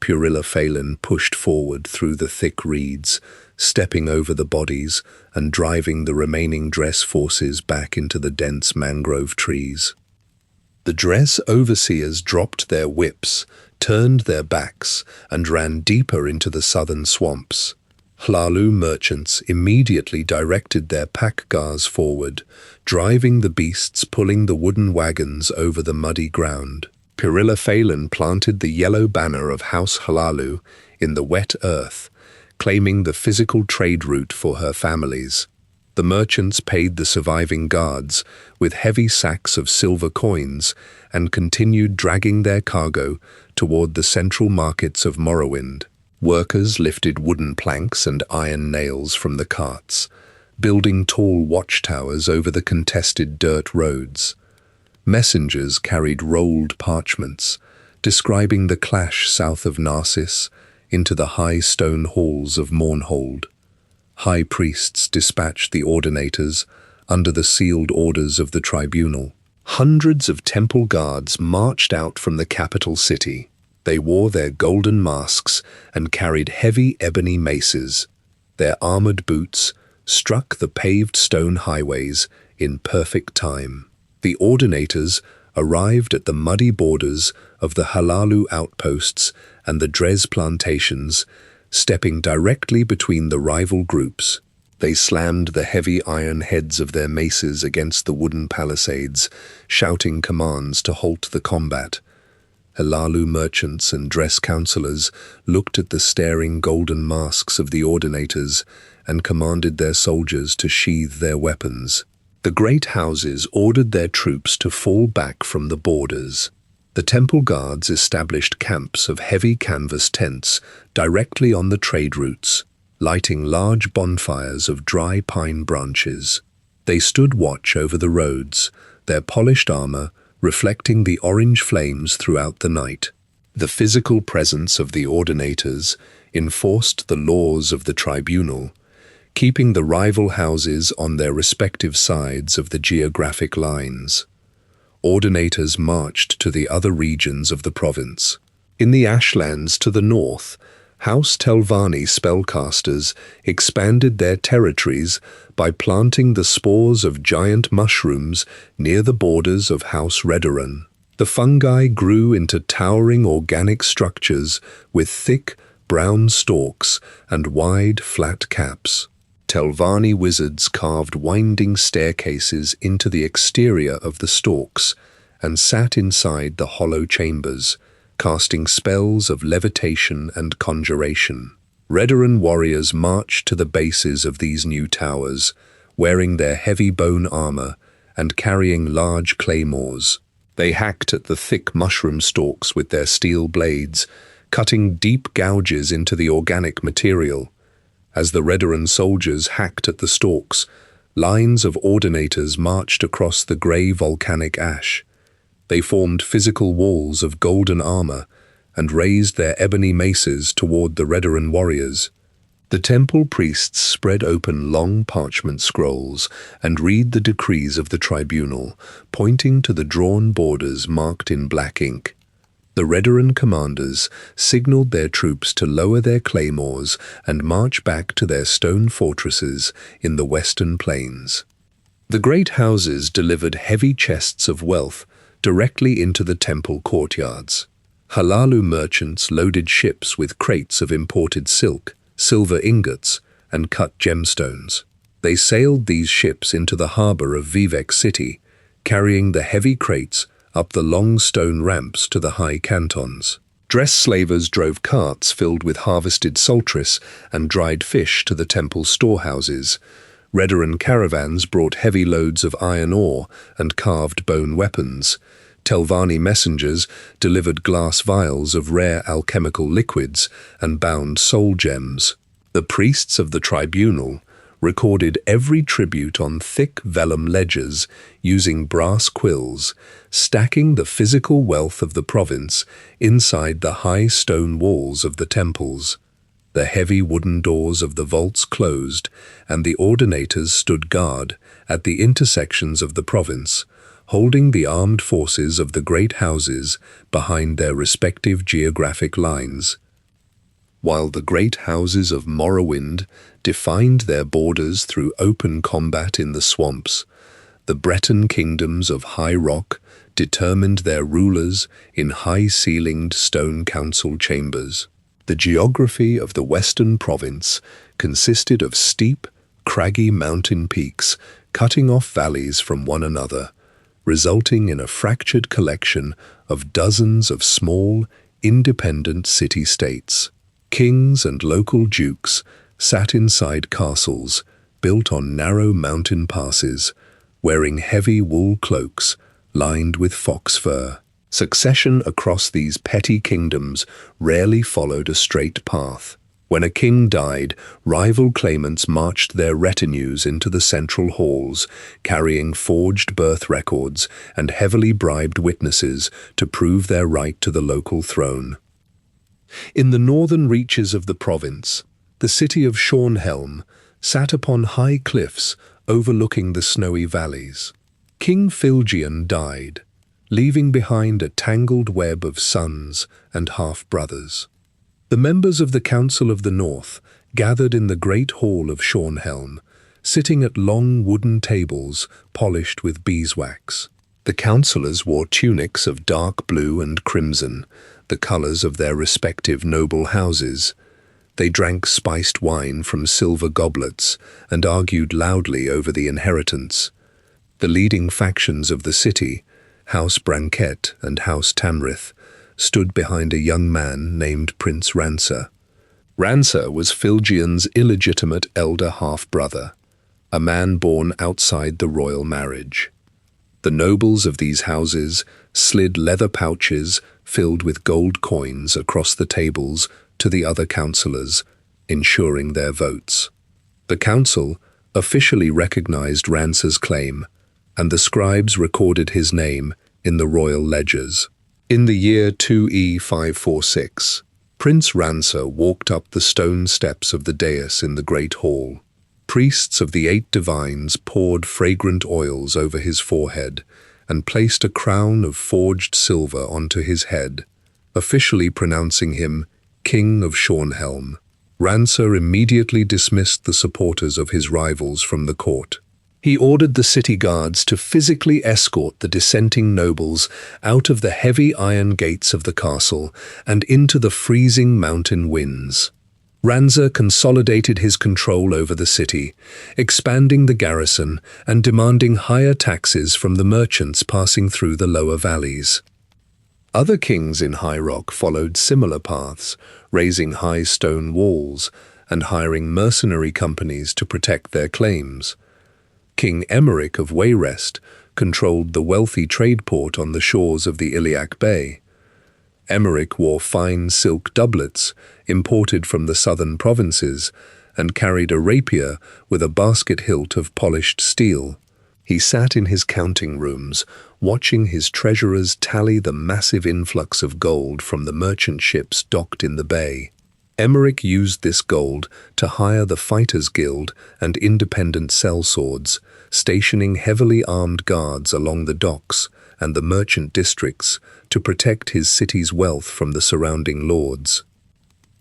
Purilla Falan pushed forward through the thick reeds, stepping over the bodies and driving the remaining Dres forces back into the dense mangrove trees. The Dres overseers dropped their whips, turned their backs, and ran deeper into the southern swamps. Halalu merchants immediately directed their pack cars forward, driving the beasts pulling the wooden wagons over the muddy ground. Purilla Falan planted the yellow banner of House Halalu in the wet earth, claiming the physical trade route for her families. The merchants paid the surviving guards with heavy sacks of silver coins and continued dragging their cargo toward the central markets of Morrowind. Workers lifted wooden planks and iron nails from the carts, building tall watchtowers over the contested dirt roads. Messengers carried rolled parchments, describing the clash south of Narsis into the high stone halls of Mournhold. High priests dispatched the ordinators under the sealed orders of the tribunal. Hundreds of temple guards marched out from the capital city. They wore their golden masks and carried heavy ebony maces. Their armored boots struck the paved stone highways in perfect time. The ordinators arrived at the muddy borders of the Hlaalu outposts and the Dres plantations, stepping directly between the rival groups. They slammed the heavy iron heads of their maces against the wooden palisades, shouting commands to halt the combat. Hlaalu merchants and Dres councillors looked at the staring golden masks of the ordinators and commanded their soldiers to sheathe their weapons. The great houses ordered their troops to fall back from the borders. The temple guards established camps of heavy canvas tents directly on the trade routes, lighting large bonfires of dry pine branches. They stood watch over the roads, their polished armor reflecting the orange flames throughout the night. The physical presence of the ordinators enforced the laws of the tribunal, keeping the rival houses on their respective sides of the geographic lines. Ordinators marched to the other regions of the province. In the Ashlands to the north, House Telvanni spellcasters expanded their territories by planting the spores of giant mushrooms near the borders of House Redoran. The fungi grew into towering organic structures with thick, brown stalks and wide, flat caps. Telvanni wizards carved winding staircases into the exterior of the stalks and sat inside the hollow chambers, casting spells of levitation and conjuration. Redoran warriors marched to the bases of these new towers, wearing their heavy bone armor and carrying large claymores. They hacked at the thick mushroom stalks with their steel blades, cutting deep gouges into the organic material. As the Redoran soldiers hacked at the stalks, lines of ordinators marched across the grey volcanic ash. They formed physical walls of golden armor and raised their ebony maces toward the Redoran warriors. The temple priests spread open long parchment scrolls and read the decrees of the tribunal, pointing to the drawn borders marked in black ink. The Redoran commanders signaled their troops to lower their claymores and march back to their stone fortresses in the western plains. The great houses delivered heavy chests of wealth directly into the temple courtyards. Hlaalu merchants loaded ships with crates of imported silk, silver ingots, and cut gemstones. They sailed these ships into the harbor of Vivec City, carrying the heavy crates up the long stone ramps to the high cantons. Dres slavers drove carts filled with harvested saltris and dried fish to the temple storehouses. Redoran caravans brought heavy loads of iron ore and carved bone weapons. Telvanni messengers delivered glass vials of rare alchemical liquids and bound soul gems. The priests of the tribunal recorded every tribute on thick vellum ledgers using brass quills, stacking the physical wealth of the province inside the high stone walls of the temples. The heavy wooden doors of the vaults closed, and the ordinators stood guard at the intersections of the province, holding the armed forces of the great houses behind their respective geographic lines. While the great houses of Morrowind defined their borders through open combat in the swamps, the Breton kingdoms of High Rock determined their rulers in high-ceilinged stone council chambers. The geography of the western province consisted of steep, craggy mountain peaks cutting off valleys from one another, resulting in a fractured collection of dozens of small, independent city-states. Kings and local dukes sat inside castles built on narrow mountain passes, wearing heavy wool cloaks lined with fox fur. Succession across these petty kingdoms rarely followed a straight path. When a king died, rival claimants marched their retinues into the central halls, carrying forged birth records and heavily bribed witnesses to prove their right to the local throne. In the northern reaches of the province, the city of Shornhelm sat upon high cliffs overlooking the snowy valleys. King Filgian died, leaving behind a tangled web of sons and half-brothers. The members of the Council of the North gathered in the great hall of Shornhelm, sitting at long wooden tables polished with beeswax. The councillors wore tunics of dark blue and crimson, the colours of their respective noble houses. They drank spiced wine from silver goblets and argued loudly over the inheritance. The leading factions of the city, House Branket and House Tamrith, stood behind a young man named Prince Rancer. Rancer was Filgian's illegitimate elder half-brother, a man born outside the royal marriage. The nobles of these houses slid leather pouches filled with gold coins across the tables to the other councillors, ensuring their votes. The council officially recognized Rancer's claim, and the scribes recorded his name in the royal ledgers. In the year 2E 546, Prince Rancer walked up the stone steps of the dais in the great hall. Priests of the 8 divines poured fragrant oils over his forehead and placed a crown of forged silver onto his head, officially pronouncing him King of Shornhelm. Rancer immediately dismissed the supporters of his rivals from the court. He ordered the city guards to physically escort the dissenting nobles out of the heavy iron gates of the castle and into the freezing mountain winds. Rancer consolidated his control over the city, expanding the garrison and demanding higher taxes from the merchants passing through the lower valleys. Other kings in High Rock followed similar paths, raising high stone walls and hiring mercenary companies to protect their claims. King Emeric of Wayrest controlled the wealthy trade port on the shores of the Iliac Bay. Emeric wore fine silk doublets imported from the southern provinces and carried a rapier with a basket hilt of polished steel. He sat in his counting rooms, watching his treasurers tally the massive influx of gold from the merchant ships docked in the bay. Emeric used this gold to hire the Fighters Guild and independent sellswords, stationing heavily armed guards along the docks and the merchant districts to protect his city's wealth from the surrounding lords.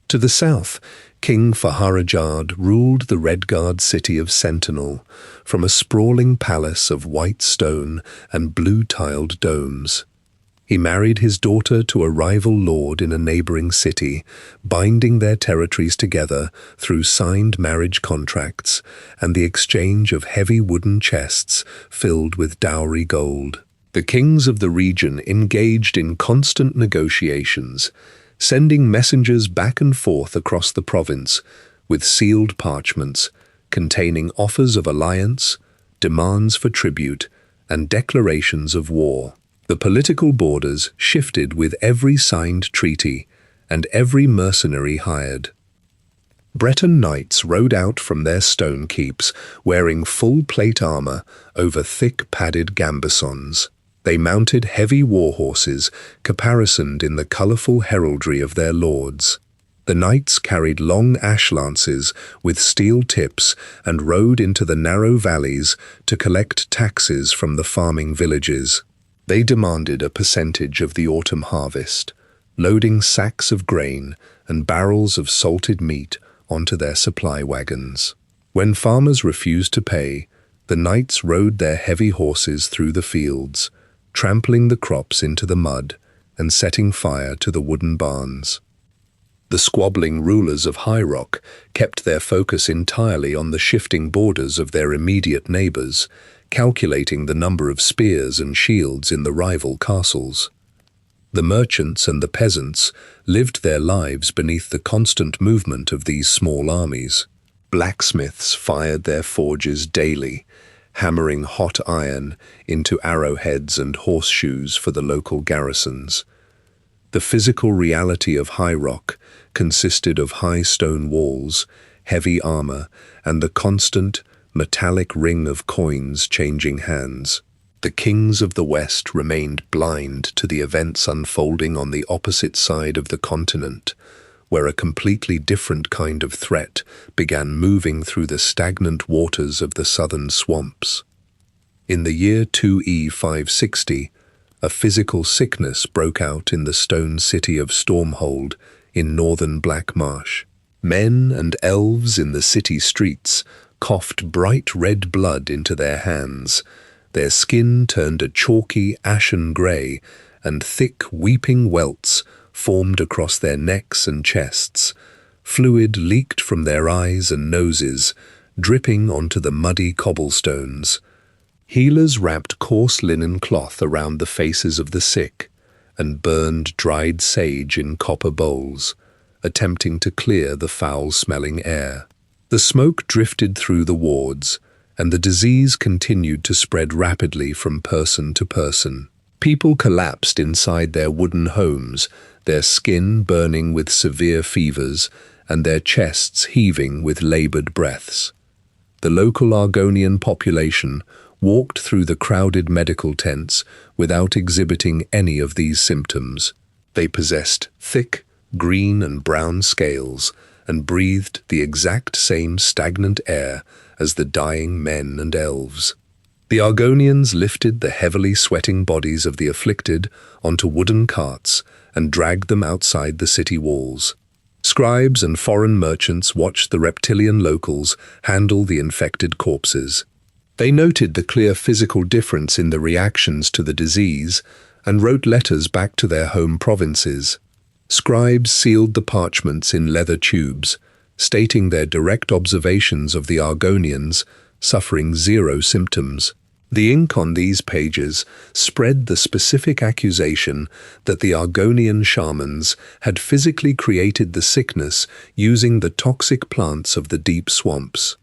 To the south, King Faharajard ruled the Redguard city of Sentinel from a sprawling palace of white stone and blue-tiled domes. He married his daughter to a rival lord in a neighboring city, binding their territories together through signed marriage contracts and the exchange of heavy wooden chests filled with dowry gold. The kings of the region engaged in constant negotiations, sending messengers back and forth across the province with sealed parchments containing offers of alliance, demands for tribute, and declarations of war. The political borders shifted with every signed treaty and every mercenary hired. Breton knights rode out from their stone keeps wearing full plate armor over thick padded gambesons. They mounted heavy war horses caparisoned in the colorful heraldry of their lords. The knights carried long ash lances with steel tips and rode into the narrow valleys to collect taxes from the farming villages. They demanded a percentage of the autumn harvest, loading sacks of grain and barrels of salted meat onto their supply wagons. When farmers refused to pay, the knights rode their heavy horses through the fields, trampling the crops into the mud and setting fire to the wooden barns. The squabbling rulers of High Rock kept their focus entirely on the shifting borders of their immediate neighbors, calculating the number of spears and shields in the rival castles. The merchants and the peasants lived their lives beneath the constant movement of these small armies. Blacksmiths fired their forges daily, hammering hot iron into arrowheads and horseshoes for the local garrisons. The physical reality of High Rock consisted of high stone walls, heavy armor, and the constant, metallic ring of coins changing hands. The kings of the West remained blind to the events unfolding on the opposite side of the continent, where a completely different kind of threat began moving through the stagnant waters of the southern swamps. In the year 2E 560, a physical sickness broke out in the stone city of Stormhold in northern Black Marsh. Men and elves in the city streets coughed bright red blood into their hands. Their skin turned a chalky, ashen grey, and thick, weeping welts formed across their necks and chests. Fluid leaked from their eyes and noses, dripping onto the muddy cobblestones. Healers wrapped coarse linen cloth around the faces of the sick and burned dried sage in copper bowls, attempting to clear the foul-smelling air. The smoke drifted through the wards, and the disease continued to spread rapidly from person to person. People collapsed inside their wooden homes, their skin burning with severe fevers and their chests heaving with labored breaths. The local Argonian population walked through the crowded medical tents without exhibiting any of these symptoms. They possessed thick, green and brown scales and breathed the exact same stagnant air as the dying men and elves. The Argonians lifted the heavily sweating bodies of the afflicted onto wooden carts and dragged them outside the city walls. Scribes and foreign merchants watched the reptilian locals handle the infected corpses. They noted the clear physical difference in the reactions to the disease and wrote letters back to their home provinces. Scribes sealed the parchments in leather tubes, stating their direct observations of the Argonians suffering 0 symptoms. The ink on these pages spread the specific accusation that the Argonian shamans had physically created the sickness using the toxic plants of the deep swamps.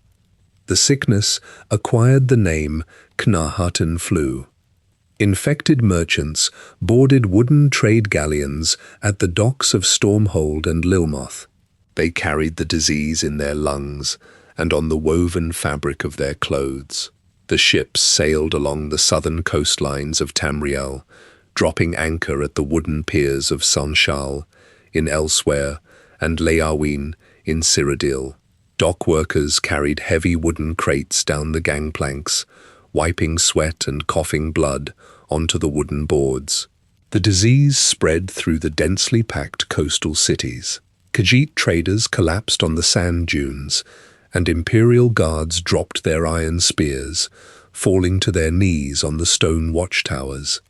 The sickness acquired the name Knahaten flu. Infected merchants boarded wooden trade galleons at the docks of Stormhold and Lilmoth. They carried the disease in their lungs and on the woven fabric of their clothes. The ships sailed along the southern coastlines of Tamriel, dropping anchor at the wooden piers of Sanshal in Elsewhere and Leawin in Cyrodiil. Dock workers carried heavy wooden crates down the gangplanks, wiping sweat and coughing blood onto the wooden boards. The disease spread through the densely packed coastal cities. Khajiit traders collapsed on the sand dunes, and imperial guards dropped their iron spears, falling to their knees on the stone watchtowers.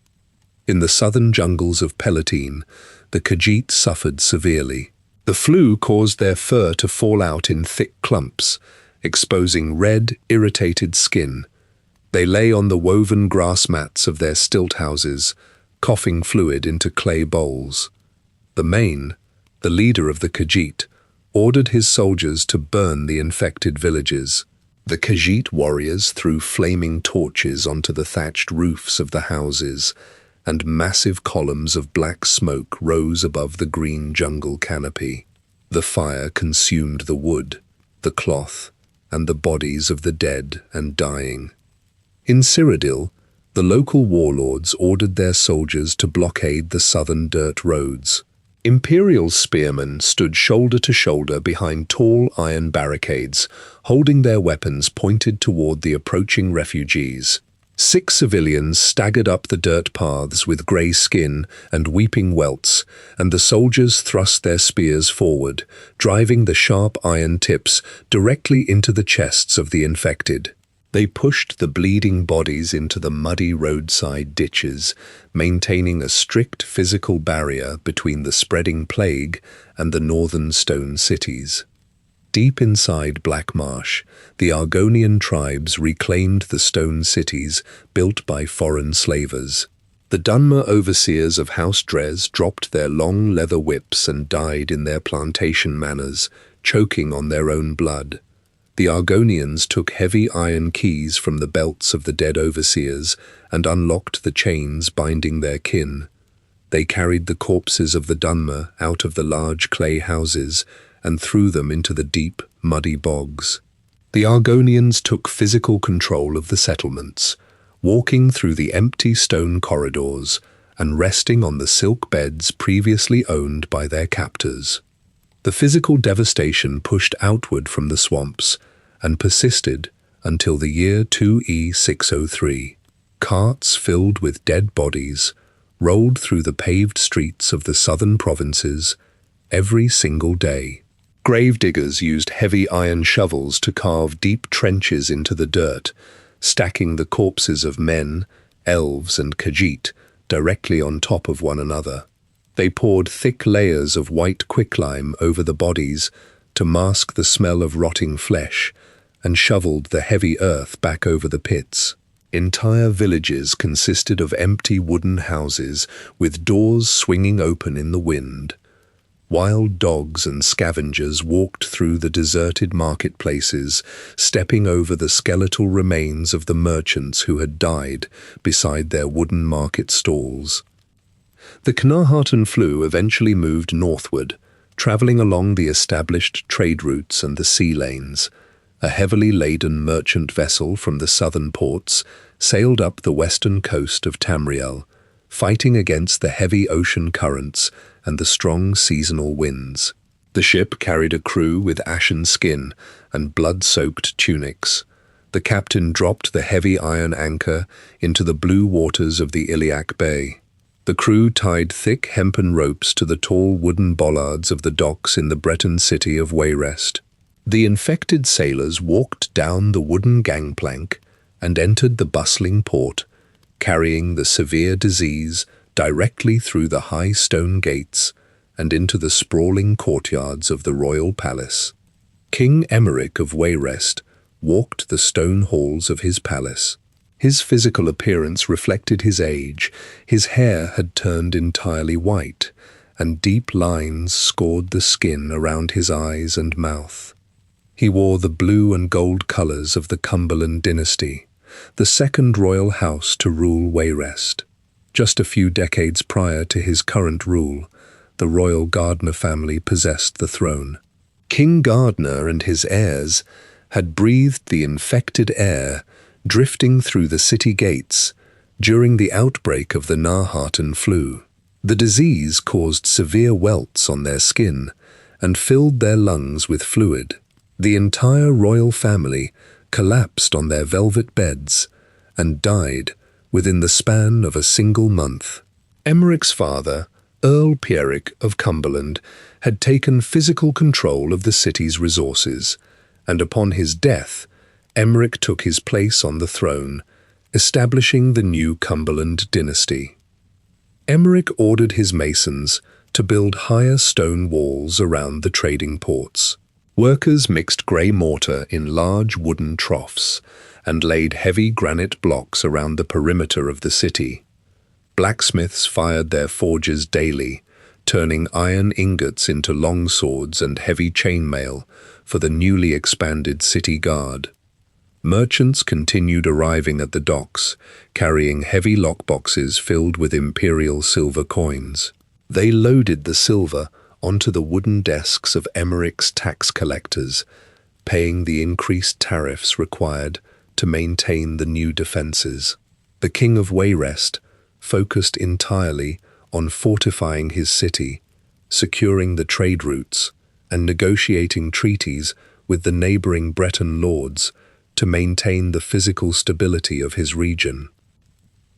In the southern jungles of Palatine, the Khajiit suffered severely. The flu caused their fur to fall out in thick clumps, exposing red, irritated skin. They lay on the woven grass mats of their stilt houses, coughing fluid into clay bowls. The Main, the leader of the Khajiit, ordered his soldiers to burn the infected villages. The Khajiit warriors threw flaming torches onto the thatched roofs of the houses, and massive columns of black smoke rose above the green jungle canopy. The fire consumed the wood, the cloth, and the bodies of the dead and dying. In Cyrodiil, the local warlords ordered their soldiers to blockade the southern dirt roads. Imperial spearmen stood shoulder to shoulder behind tall iron barricades, holding their weapons pointed toward the approaching refugees. 6 civilians staggered up the dirt paths with grey skin and weeping welts, and the soldiers thrust their spears forward, driving the sharp iron tips directly into the chests of the infected. They pushed the bleeding bodies into the muddy roadside ditches, maintaining a strict physical barrier between the spreading plague and the northern stone cities. Deep inside Black Marsh, the Argonian tribes reclaimed the stone cities built by foreign slavers. The Dunmer overseers of House Dres dropped their long leather whips and died in their plantation manors, choking on their own blood. The Argonians took heavy iron keys from the belts of the dead overseers and unlocked the chains binding their kin. They carried the corpses of the Dunmer out of the large clay houses and threw them into the deep, muddy bogs. The Argonians took physical control of the settlements, walking through the empty stone corridors and resting on the silk beds previously owned by their captors. The physical devastation pushed outward from the swamps and persisted until the year 2E603. Carts filled with dead bodies rolled through the paved streets of the southern provinces every single day. Gravediggers used heavy iron shovels to carve deep trenches into the dirt, stacking the corpses of men, elves, and Khajiit directly on top of one another. They poured thick layers of white quicklime over the bodies to mask the smell of rotting flesh, and shoveled the heavy earth back over the pits. Entire villages consisted of empty wooden houses with doors swinging open in the wind. Wild dogs and scavengers walked through the deserted marketplaces, stepping over the skeletal remains of the merchants who had died beside their wooden market stalls. The Knahaten Flu eventually moved northward, traveling along the established trade routes and the sea lanes. A heavily laden merchant vessel from the southern ports sailed up the western coast of Tamriel, fighting against the heavy ocean currents and the strong seasonal winds. The ship carried a crew with ashen skin and blood-soaked tunics. The captain dropped the heavy iron anchor into the blue waters of the Iliac Bay. The crew tied thick hempen ropes to the tall wooden bollards of the docks in the Breton city of Wayrest. The infected sailors walked down the wooden gangplank and entered the bustling port, carrying the severe disease directly through the high stone gates and into the sprawling courtyards of the royal palace. King Emeric of Wayrest walked the stone halls of his palace. His physical appearance reflected his age. His hair had turned entirely white, and deep lines scored the skin around his eyes and mouth. He wore the blue and gold colours of the Cumberland dynasty, the second royal house to rule Wayrest. Just a few decades prior to his current rule, the royal Gardner family possessed the throne. King Gardner and his heirs had breathed the infected air drifting through the city gates during the outbreak of the Knahaten Flu. The disease caused severe welts on their skin and filled their lungs with fluid. The entire royal family collapsed on their velvet beds and died within the span of a single month. Emeric's father, Earl Pierick of Cumberland, had taken physical control of the city's resources, and upon his death, Emeric took his place on the throne, establishing the new Cumberland dynasty. Emeric ordered his masons to build higher stone walls around the trading ports. Workers mixed grey mortar in large wooden troughs and laid heavy granite blocks around the perimeter of the city. Blacksmiths fired their forges daily, turning iron ingots into long swords and heavy chainmail for the newly expanded city guard. Merchants continued arriving at the docks, carrying heavy lockboxes filled with imperial silver coins. They loaded the silver onto the wooden desks of Emeric's tax collectors, paying the increased tariffs required to maintain the new defences. The King of Wayrest focused entirely on fortifying his city, securing the trade routes, and negotiating treaties with the neighbouring Breton lords to maintain the physical stability of his region.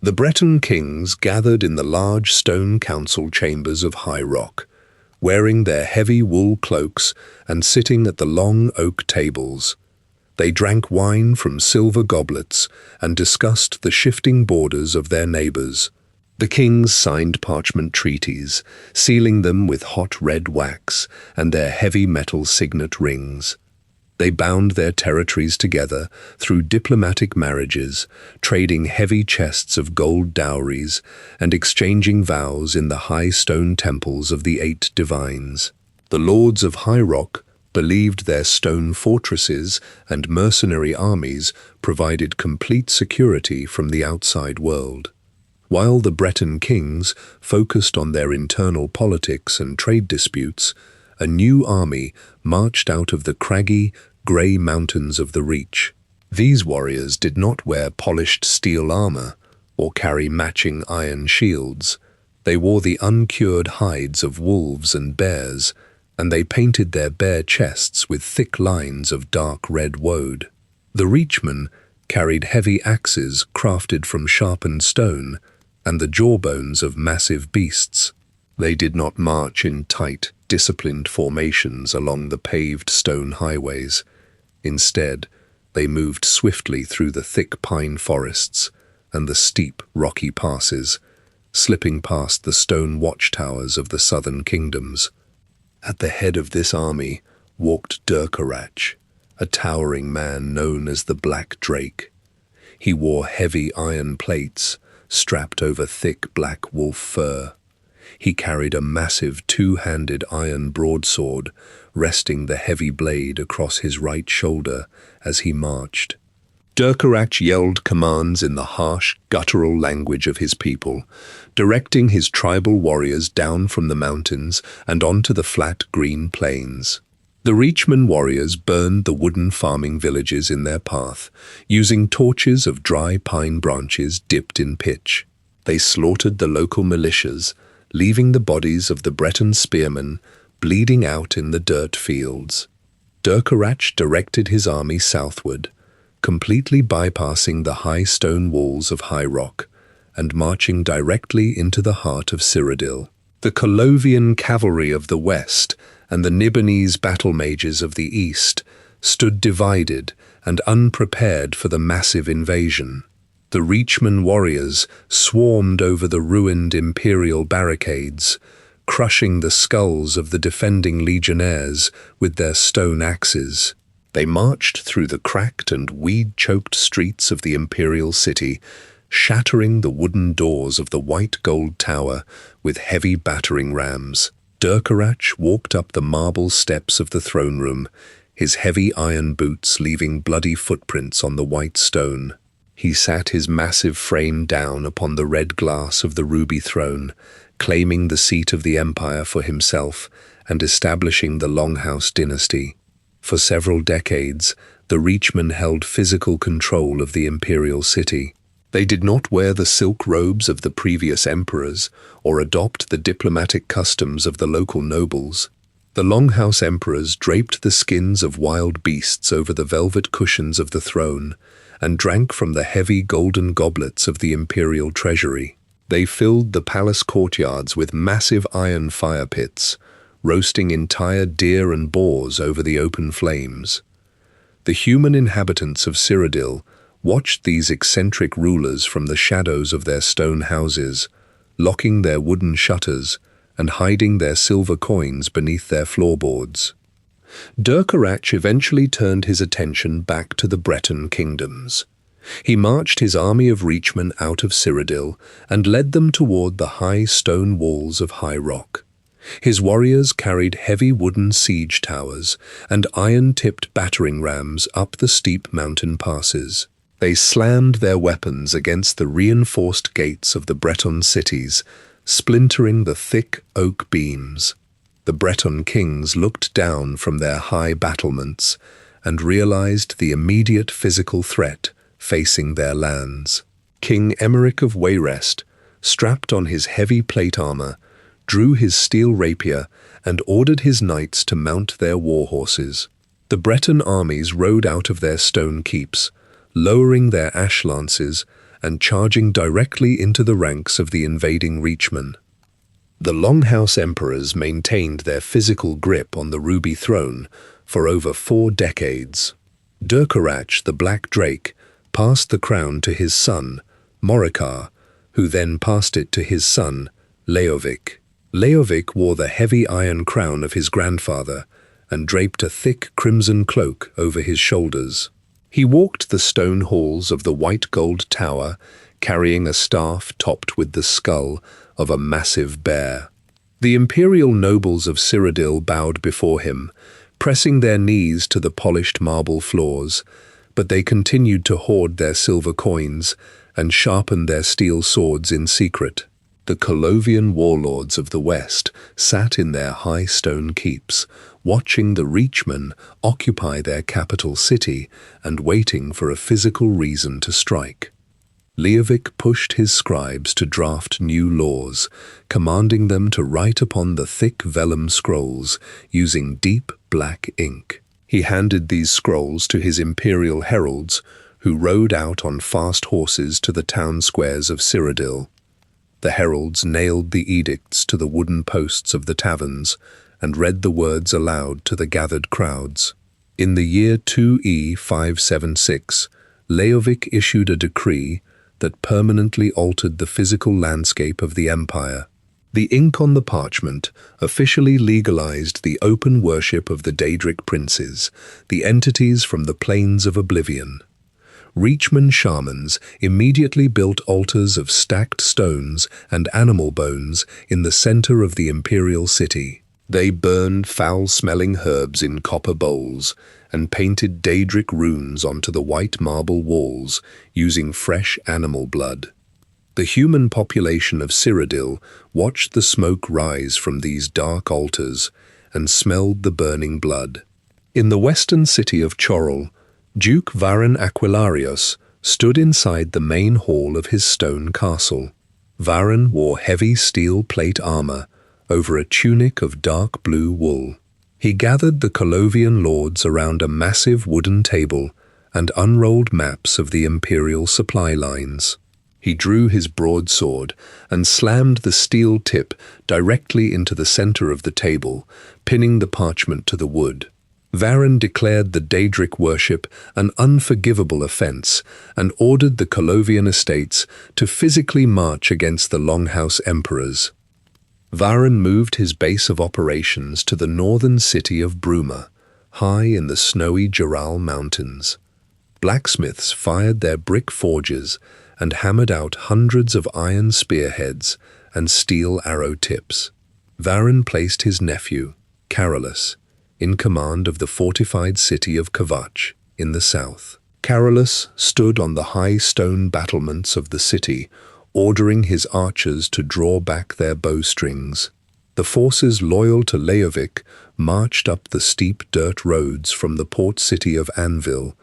The Breton kings gathered in the large stone council chambers of High Rock, wearing their heavy wool cloaks and sitting at the long oak tables. They drank wine from silver goblets and discussed the shifting borders of their neighbours. The kings signed parchment treaties, sealing them with hot red wax and their heavy metal signet rings. They bound their territories together through diplomatic marriages, trading heavy chests of gold dowries and exchanging vows in the high stone temples of the 8 divines. The lords of High Rock believed their stone fortresses and mercenary armies provided complete security from the outside world. While the Breton kings focused on their internal politics and trade disputes, a new army marched out of the craggy, grey mountains of the Reach. These warriors did not wear polished steel armor or carry matching iron shields. They wore the uncured hides of wolves and bears, and they painted their bare chests with thick lines of dark red woad. The Reachmen carried heavy axes crafted from sharpened stone and the jawbones of massive beasts. They did not march in tight, disciplined formations along the paved stone highways. Instead, they moved swiftly through the thick pine forests and the steep, rocky passes, slipping past the stone watchtowers of the southern kingdoms. At the head of this army walked Derkarach, a towering man known as the Black Drake. He wore heavy iron plates strapped over thick black wolf fur. He carried a massive two-handed iron broadsword, resting the heavy blade across his right shoulder as he marched. Derkarach yelled commands in the harsh, guttural language of his people, directing his tribal warriors down from the mountains and onto the flat green plains. The Reachman warriors burned the wooden farming villages in their path, using torches of dry pine branches dipped in pitch. They slaughtered the local militias, leaving the bodies of the Breton spearmen bleeding out in the dirt fields. Derkarach directed his army southward, completely bypassing the high stone walls of High Rock and marching directly into the heart of Cyrodiil. The Colovian cavalry of the west and the Nibonese battle mages of the east stood divided and unprepared for the massive invasion. The Reachman warriors swarmed over the ruined imperial barricades, crushing the skulls of the defending legionnaires with their stone axes. They marched through the cracked and weed-choked streets of the imperial city, shattering the wooden doors of the white gold tower with heavy battering rams. Derkarach walked up the marble steps of the throne room, his heavy iron boots leaving bloody footprints on the white stone. He sat his massive frame down upon the red glass of the ruby throne, claiming the seat of the empire for himself and establishing the Longhouse dynasty. For several decades, the Reachmen held physical control of the imperial city. They did not wear the silk robes of the previous emperors or adopt the diplomatic customs of the local nobles. The Longhouse emperors draped the skins of wild beasts over the velvet cushions of the throne and drank from the heavy golden goblets of the imperial treasury. They filled the palace courtyards with massive iron fire pits, roasting entire deer and boars over the open flames. The human inhabitants of Cyrodiil watched these eccentric rulers from the shadows of their stone houses, locking their wooden shutters and hiding their silver coins beneath their floorboards. Derkarach eventually turned his attention back to the Breton kingdoms. He marched his army of Reachmen out of Cyrodiil and led them toward the high stone walls of High Rock. His warriors carried heavy wooden siege towers and iron-tipped battering rams up the steep mountain passes. They slammed their weapons against the reinforced gates of the Breton cities, splintering the thick oak beams. The Breton kings looked down from their high battlements and realized the immediate physical threat facing their lands. King Emeric of Wayrest, strapped on his heavy plate armor, drew his steel rapier and ordered his knights to mount their war horses. The Breton armies rode out of their stone keeps, lowering their ash lances and charging directly into the ranks of the invading Reachmen. The Longhouse emperors maintained their physical grip on the ruby throne for over 4 decades. Derkarach, the Black Drake, passed the crown to his son, Morikar, who then passed it to his son, Leovic. Leovic wore the heavy iron crown of his grandfather and draped a thick crimson cloak over his shoulders. He walked the stone halls of the white gold tower, carrying a staff topped with the skull of a massive bear. The imperial nobles of Cyrodiil bowed before him, pressing their knees to the polished marble floors, but they continued to hoard their silver coins and sharpen their steel swords in secret. The Colovian warlords of the West sat in their high stone keeps, watching the Reachmen occupy their capital city and waiting for a physical reason to strike. Leovic pushed his scribes to draft new laws, commanding them to write upon the thick vellum scrolls using deep black ink. He handed these scrolls to his imperial heralds, who rode out on fast horses to the town squares of Cyrodiil. The heralds nailed the edicts to the wooden posts of the taverns and read the words aloud to the gathered crowds. In the year 2E 576, Leovic issued a decree that permanently altered the physical landscape of the empire. The ink on the parchment officially legalized the open worship of the Daedric princes, the entities from the plains of oblivion. Reachmen shamans immediately built altars of stacked stones and animal bones in the center of the imperial city. They burned foul-smelling herbs in copper bowls and painted Daedric runes onto the white marble walls using fresh animal blood. The human population of Cyrodiil watched the smoke rise from these dark altars and smelled the burning blood. In the western city of Chorrol, Duke Varan Aquilarius stood inside the main hall of his stone castle. Varan wore heavy steel plate armor over a tunic of dark blue wool. He gathered the Colovian lords around a massive wooden table and unrolled maps of the imperial supply lines. He drew his broadsword and slammed the steel tip directly into the center of the table, pinning the parchment to the wood. Varan declared the Daedric worship an unforgivable offense and ordered the Colovian estates to physically march against the Longhouse emperors. Varan moved his base of operations to the northern city of Bruma, high in the snowy Jural Mountains. Blacksmiths fired their brick forges and hammered out hundreds of iron spearheads and steel arrow tips. Varan placed his nephew, Carolus, in command of the fortified city of Kvatch in the south. Carolus stood on the high stone battlements of the city, ordering his archers to draw back their bowstrings. The forces loyal to Leovic marched up the steep dirt roads from the port city of Anvil,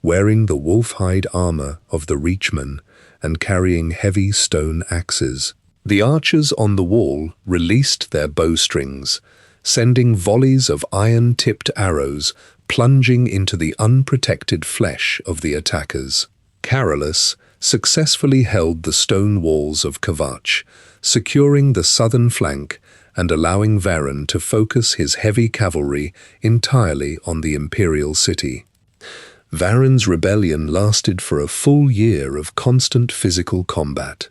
wearing the wolf-hide armor of the Reachmen and carrying heavy stone axes. The archers on the wall released their bowstrings, sending volleys of iron-tipped arrows plunging into the unprotected flesh of the attackers. Carolus successfully held the stone walls of Kvatch, securing the southern flank and allowing Varan to focus his heavy cavalry entirely on the imperial city. Varan's rebellion lasted for a full year of constant physical combat.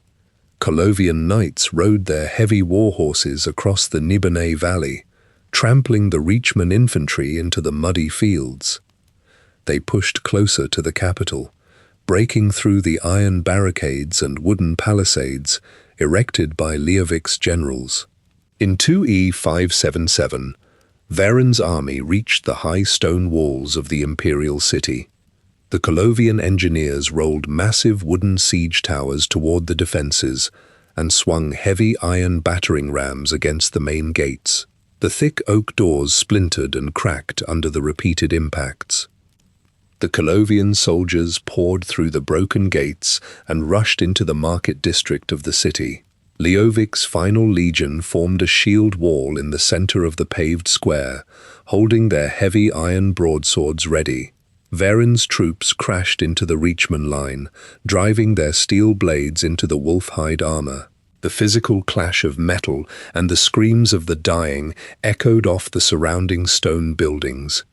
Colovian knights rode their heavy war horses across the Nibelheim Valley, trampling the Reachman infantry into the muddy fields. They pushed closer to the capital, breaking through the iron barricades and wooden palisades erected by Leovic's generals. In 2E 577, Varan's army reached the high stone walls of the imperial city. The Colovian engineers rolled massive wooden siege towers toward the defenses and swung heavy iron battering rams against the main gates. The thick oak doors splintered and cracked under the repeated impacts. The Colovian soldiers poured through the broken gates and rushed into the market district of the city. Leovic's final legion formed a shield wall in the center of the paved square, holding their heavy iron broadswords ready. Varan's troops crashed into the Reachman line, driving their steel blades into the wolf-hide armor. The physical clash of metal and the screams of the dying echoed off the surrounding stone buildings.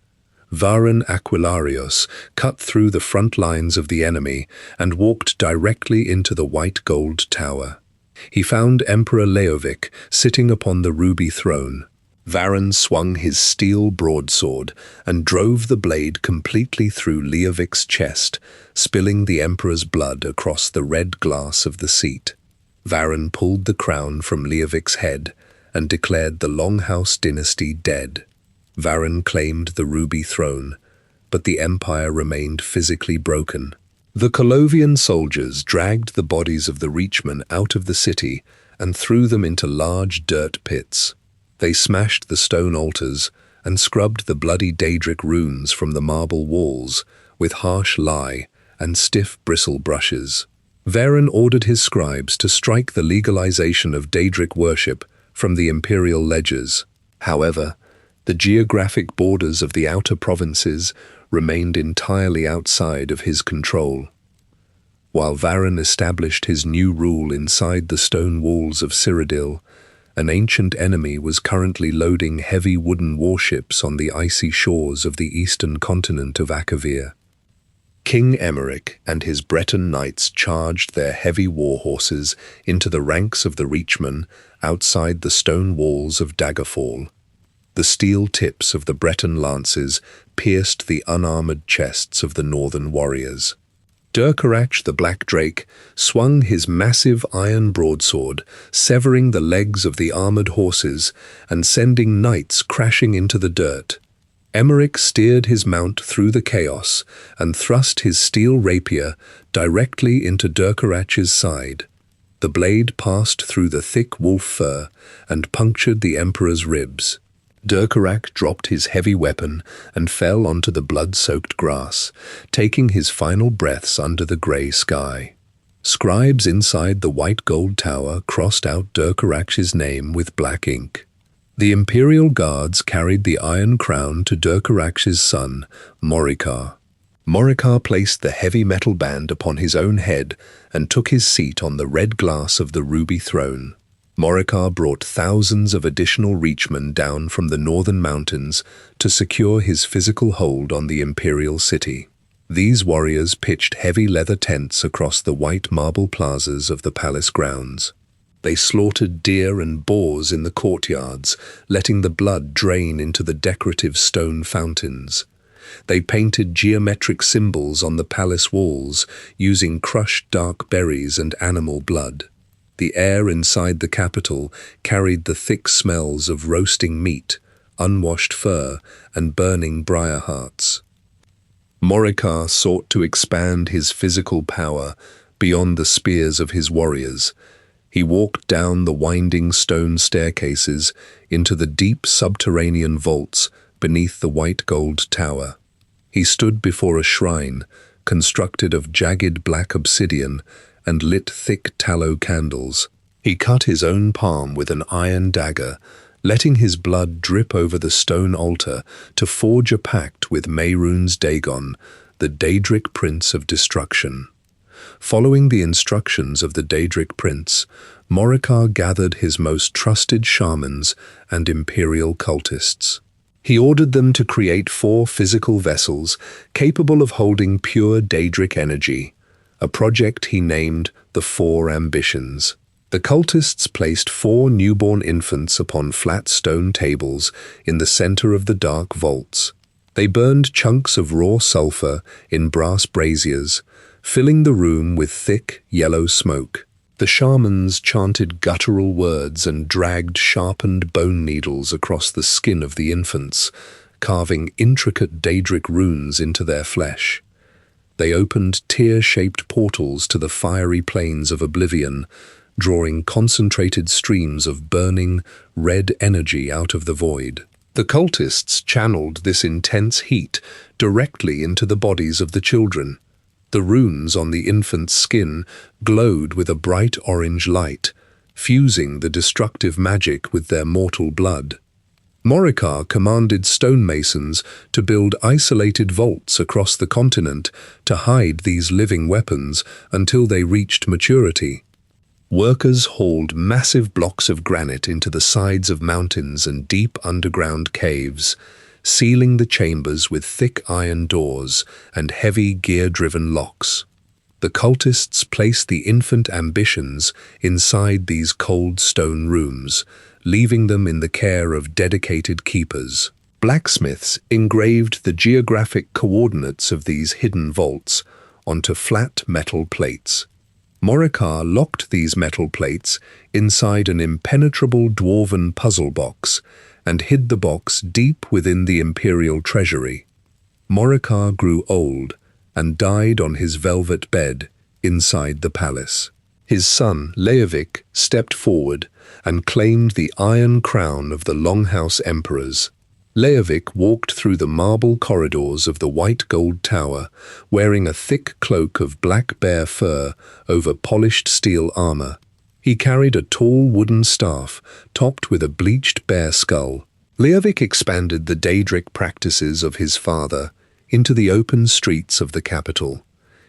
Varan Aquilarius cut through the front lines of the enemy and walked directly into the white gold tower. He found Emperor Leovic sitting upon the ruby throne. Varan swung his steel broadsword and drove the blade completely through Leovic's chest, spilling the Emperor's blood across the red glass of the seat. Varan pulled the crown from Leovic's head and declared the Longhouse dynasty dead. Varan claimed the ruby throne, but the empire remained physically broken. The Colovian soldiers dragged the bodies of the Reachmen out of the city and threw them into large dirt pits. They smashed the stone altars and scrubbed the bloody Daedric runes from the marble walls with harsh lye and stiff bristle brushes. Varan ordered his scribes to strike the legalization of Daedric worship from the imperial ledgers. However, the geographic borders of the outer provinces remained entirely outside of his control. While Varan established his new rule inside the stone walls of Cyrodiil, an ancient enemy was currently loading heavy wooden warships on the icy shores of the eastern continent of Akavir. King Emeric and his Breton knights charged their heavy war horses into the ranks of the Reachmen outside the stone walls of Daggerfall. The steel tips of the Breton lances pierced the unarmored chests of the northern warriors. Durkarach the Black Drake swung his massive iron broadsword, severing the legs of the armored horses and sending knights crashing into the dirt. Emeric steered his mount through the chaos and thrust his steel rapier directly into Durkarach's side. The blade passed through the thick wolf fur and punctured the Emperor's ribs. Durkarach dropped his heavy weapon and fell onto the blood-soaked grass, taking his final breaths under the grey sky. Scribes inside the white gold tower crossed out Durkarach's name with black ink. The Imperial Guards carried the Iron Crown to Durkarach's son, Morikar. Morikar placed the heavy metal band upon his own head and took his seat on the red glass of the ruby throne. Morikar brought thousands of additional Reachmen down from the northern mountains to secure his physical hold on the imperial city. These warriors pitched heavy leather tents across the white marble plazas of the palace grounds. They slaughtered deer and boars in the courtyards, letting the blood drain into the decorative stone fountains. They painted geometric symbols on the palace walls, using crushed dark berries and animal blood. The air inside the capital carried the thick smells of roasting meat, unwashed fur, and burning briar hearts. Morikar sought to expand his physical power beyond the spears of his warriors. He walked down the winding stone staircases into the deep subterranean vaults beneath the white gold tower. He stood before a shrine constructed of jagged black obsidian and lit thick tallow candles. He cut his own palm with an iron dagger, letting his blood drip over the stone altar to forge a pact with Mehrunes Dagon, the Daedric Prince of Destruction. Following the instructions of the Daedric Prince, Morikar gathered his most trusted shamans and imperial cultists. He ordered them to create 4 physical vessels capable of holding pure Daedric energy, a project he named the 4 Ambitions. The cultists placed 4 newborn infants upon flat stone tables in the center of the dark vaults. They burned chunks of raw sulfur in brass braziers, filling the room with thick, yellow smoke. The shamans chanted guttural words and dragged sharpened bone needles across the skin of the infants, carving intricate Daedric runes into their flesh. They opened tear-shaped portals to the fiery plains of oblivion, drawing concentrated streams of burning, red energy out of the void. The cultists channeled this intense heat directly into the bodies of the children. The runes on the infant's skin glowed with a bright orange light, fusing the destructive magic with their mortal blood. Morikar commanded stonemasons to build isolated vaults across the continent to hide these living weapons until they reached maturity. Workers hauled massive blocks of granite into the sides of mountains and deep underground caves, sealing the chambers with thick iron doors and heavy gear-driven locks. The cultists placed the infant ambitions inside these cold stone rooms, leaving them in the care of dedicated keepers. Blacksmiths engraved the geographic coordinates of these hidden vaults onto flat metal plates. Morikar locked these metal plates inside an impenetrable dwarven puzzle box and hid the box deep within the imperial treasury. Morikar grew old and died on his velvet bed inside the palace. His son, Leovic, stepped forward and claimed the iron crown of the Longhouse Emperors. Leovic walked through the marble corridors of the white gold tower, wearing a thick cloak of black bear fur over polished steel armor. He carried a tall wooden staff topped with a bleached bear skull. Leovic expanded the Daedric practices of his father into the open streets of the capital.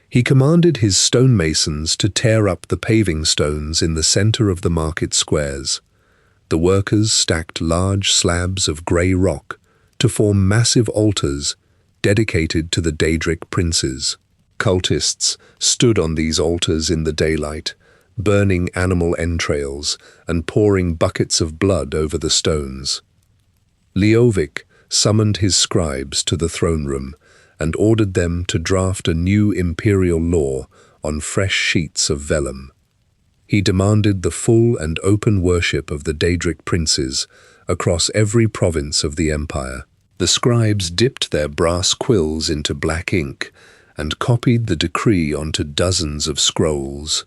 He commanded his stonemasons to tear up the paving stones in the center of the market squares. The workers stacked large slabs of grey rock to form massive altars dedicated to the Daedric princes. Cultists stood on these altars in the daylight, burning animal entrails and pouring buckets of blood over the stones. Leovic summoned his scribes to the throne room and ordered them to draft a new imperial law on fresh sheets of vellum. He demanded the full and open worship of the Daedric princes across every province of the empire. The scribes dipped their brass quills into black ink and copied the decree onto dozens of scrolls.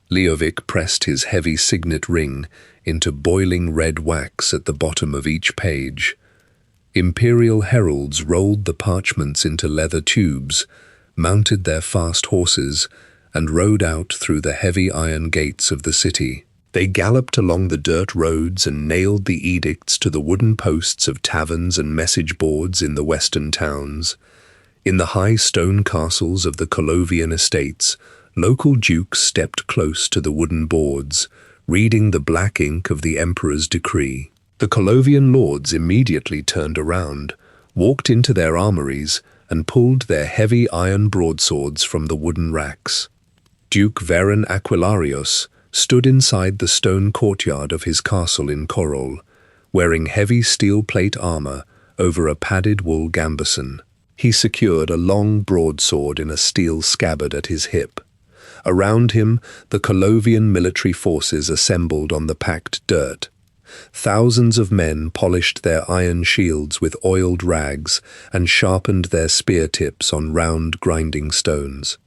Leovic pressed his heavy signet ring into boiling red wax at the bottom of each page. Imperial heralds rolled the parchments into leather tubes, mounted their fast horses, and rode out through the heavy iron gates of the city. They galloped along the dirt roads and nailed the edicts to the wooden posts of taverns and message boards in the western towns. In the high stone castles of the Colovian estates, local dukes stepped close to the wooden boards, reading the black ink of the emperor's decree. The Colovian lords immediately turned around, walked into their armories, and pulled their heavy iron broadswords from the wooden racks. Duke Varen Aquilarius stood inside the stone courtyard of his castle in Korol, wearing heavy steel plate armor over a padded wool gambeson. He secured a long broadsword in a steel scabbard at his hip. Around him, the Colovian military forces assembled on the packed dirt. Thousands of men polished their iron shields with oiled rags and sharpened their spear tips on round grinding stones.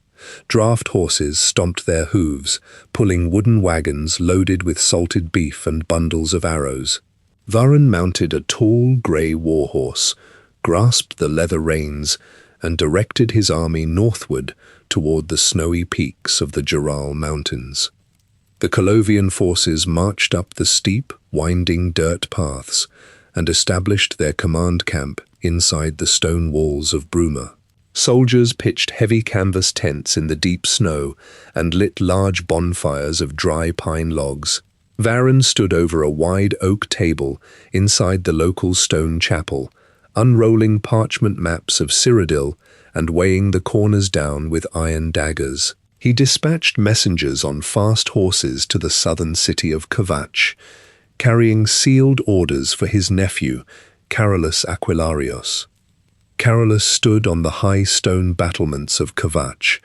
Draft horses stomped their hooves, pulling wooden wagons loaded with salted beef and bundles of arrows. Varen mounted a tall grey warhorse, grasped the leather reins, and directed his army northward toward the snowy peaks of the Jural Mountains. The Colovian forces marched up the steep, winding dirt paths and established their command camp inside the stone walls of Bruma. Soldiers pitched heavy canvas tents in the deep snow and lit large bonfires of dry pine logs. Varen stood over a wide oak table inside the local stone chapel, unrolling parchment maps of Cyrodiil and weighing the corners down with iron daggers. He dispatched messengers on fast horses to the southern city of Kvatch, carrying sealed orders for his nephew, Carolus Aquilarius. Carolus stood on the high stone battlements of Kvatch,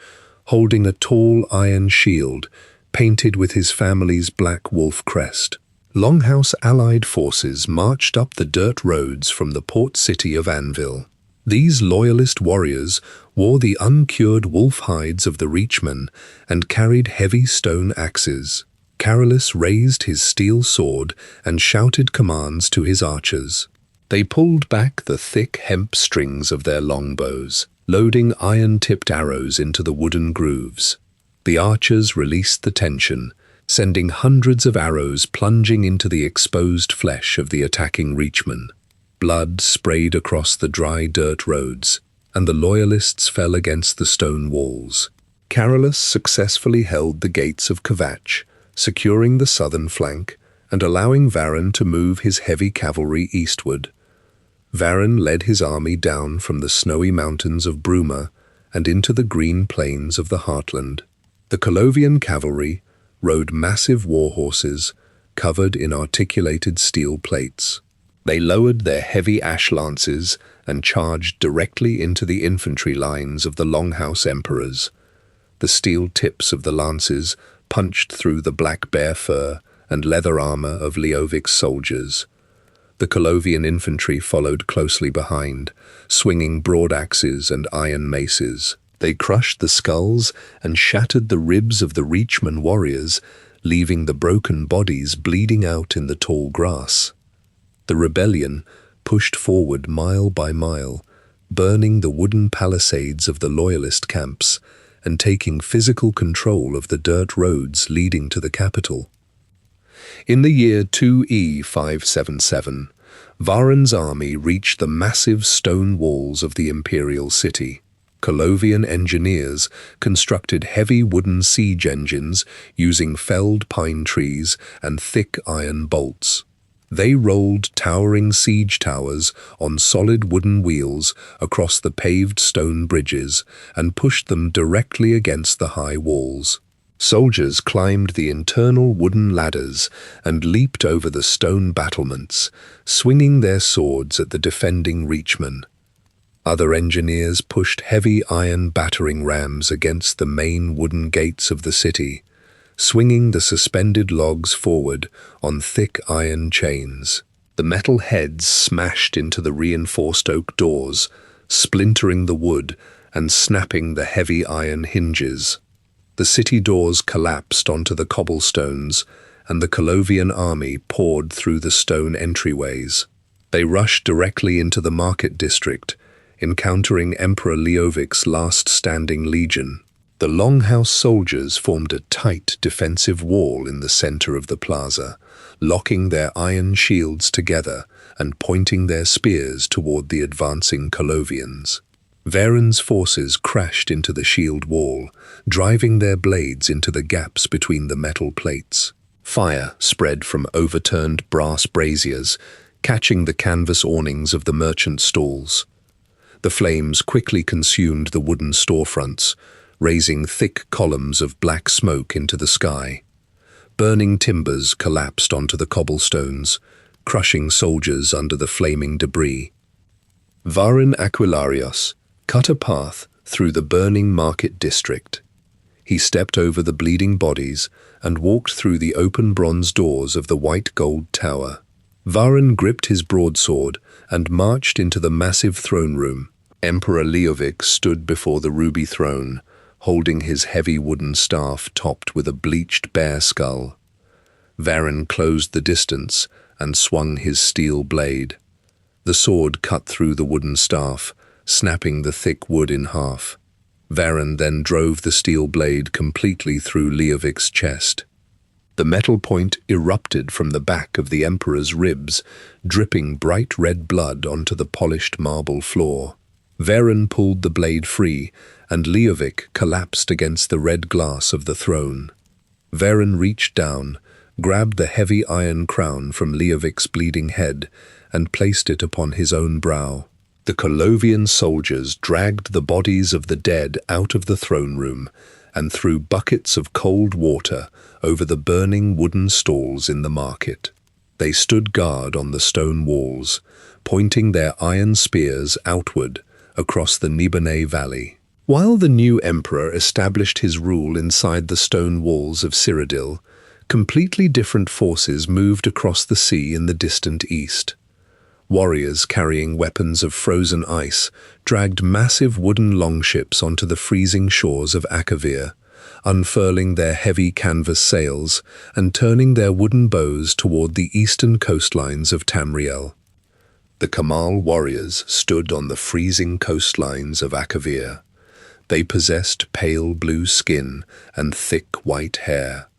holding a tall iron shield painted with his family's black wolf crest. Longhouse allied forces marched up the dirt roads from the port city of Anvil. These loyalist warriors wore the uncured wolf hides of the Reachmen and carried heavy stone axes. Carolus raised his steel sword and shouted commands to his archers. They pulled back the thick hemp strings of their longbows, loading iron-tipped arrows into the wooden grooves. The archers released the tension, sending hundreds of arrows plunging into the exposed flesh of the attacking Reachmen. Blood sprayed across the dry dirt roads, and the loyalists fell against the stone walls. Carolus successfully held the gates of Kvatch, securing the southern flank and allowing Varen to move his heavy cavalry eastward. Varen led his army down from the snowy mountains of Bruma and into the green plains of the heartland. The Colovian cavalry rode massive war horses, covered in articulated steel plates. They lowered their heavy ash lances and charged directly into the infantry lines of the Longhouse Emperors. The steel tips of the lances punched through the black bear fur and leather armor of Leovic's soldiers. The Colovian infantry followed closely behind, swinging broad axes and iron maces. They crushed the skulls and shattered the ribs of the Reachman warriors, leaving the broken bodies bleeding out in the tall grass. The rebellion pushed forward mile by mile, burning the wooden palisades of the loyalist camps and taking physical control of the dirt roads leading to the capital. In the year 2E 577, Varen's army reached the massive stone walls of the imperial city. Colovian engineers constructed heavy wooden siege engines using felled pine trees and thick iron bolts. They rolled towering siege towers on solid wooden wheels across the paved stone bridges and pushed them directly against the high walls. Soldiers climbed the internal wooden ladders and leaped over the stone battlements, swinging their swords at the defending Reachmen. Other engineers pushed heavy iron battering rams against the main wooden gates of the city, swinging the suspended logs forward on thick iron chains. The metal heads smashed into the reinforced oak doors, splintering the wood and snapping the heavy iron hinges. The city doors collapsed onto the cobblestones, and the Colovian army poured through the stone entryways. They rushed directly into the market district, encountering Emperor Leovic's last standing legion. The Longhouse soldiers formed a tight defensive wall in the center of the plaza, locking their iron shields together and pointing their spears toward the advancing Colovians. Varen's forces crashed into the shield wall, driving their blades into the gaps between the metal plates. Fire spread from overturned brass braziers, catching the canvas awnings of the merchant stalls. The flames quickly consumed the wooden storefronts, raising thick columns of black smoke into the sky. Burning timbers collapsed onto the cobblestones, crushing soldiers under the flaming debris. Varen Aquilarius cut a path through the burning market district. He stepped over the bleeding bodies and walked through the open bronze doors of the white gold tower. Varen gripped his broadsword and marched into the massive throne room. Emperor Leovic stood before the ruby throne, holding his heavy wooden staff topped with a bleached bear skull. Varen closed the distance and swung his steel blade. The sword cut through the wooden staff, snapping the thick wood in half. Varen then drove the steel blade completely through Leovic's chest. The metal point erupted from the back of the Emperor's ribs, dripping bright red blood onto the polished marble floor. Varen pulled the blade free, and Leovic collapsed against the red glass of the throne. Varen reached down, grabbed the heavy iron crown from Leovic's bleeding head, and placed it upon his own brow. The Colovian soldiers dragged the bodies of the dead out of the throne room and threw buckets of cold water over the burning wooden stalls in the market. They stood guard on the stone walls, pointing their iron spears outward across the Nibene Valley. While the new emperor established his rule inside the stone walls of Cyrodiil, completely different forces moved across the sea in the distant east. Warriors carrying weapons of frozen ice dragged massive wooden longships onto the freezing shores of Akavir, unfurling their heavy canvas sails and turning their wooden bows toward the eastern coastlines of Tamriel. The Kamal warriors stood on the freezing coastlines of Akavir. They possessed pale blue skin and thick white hair.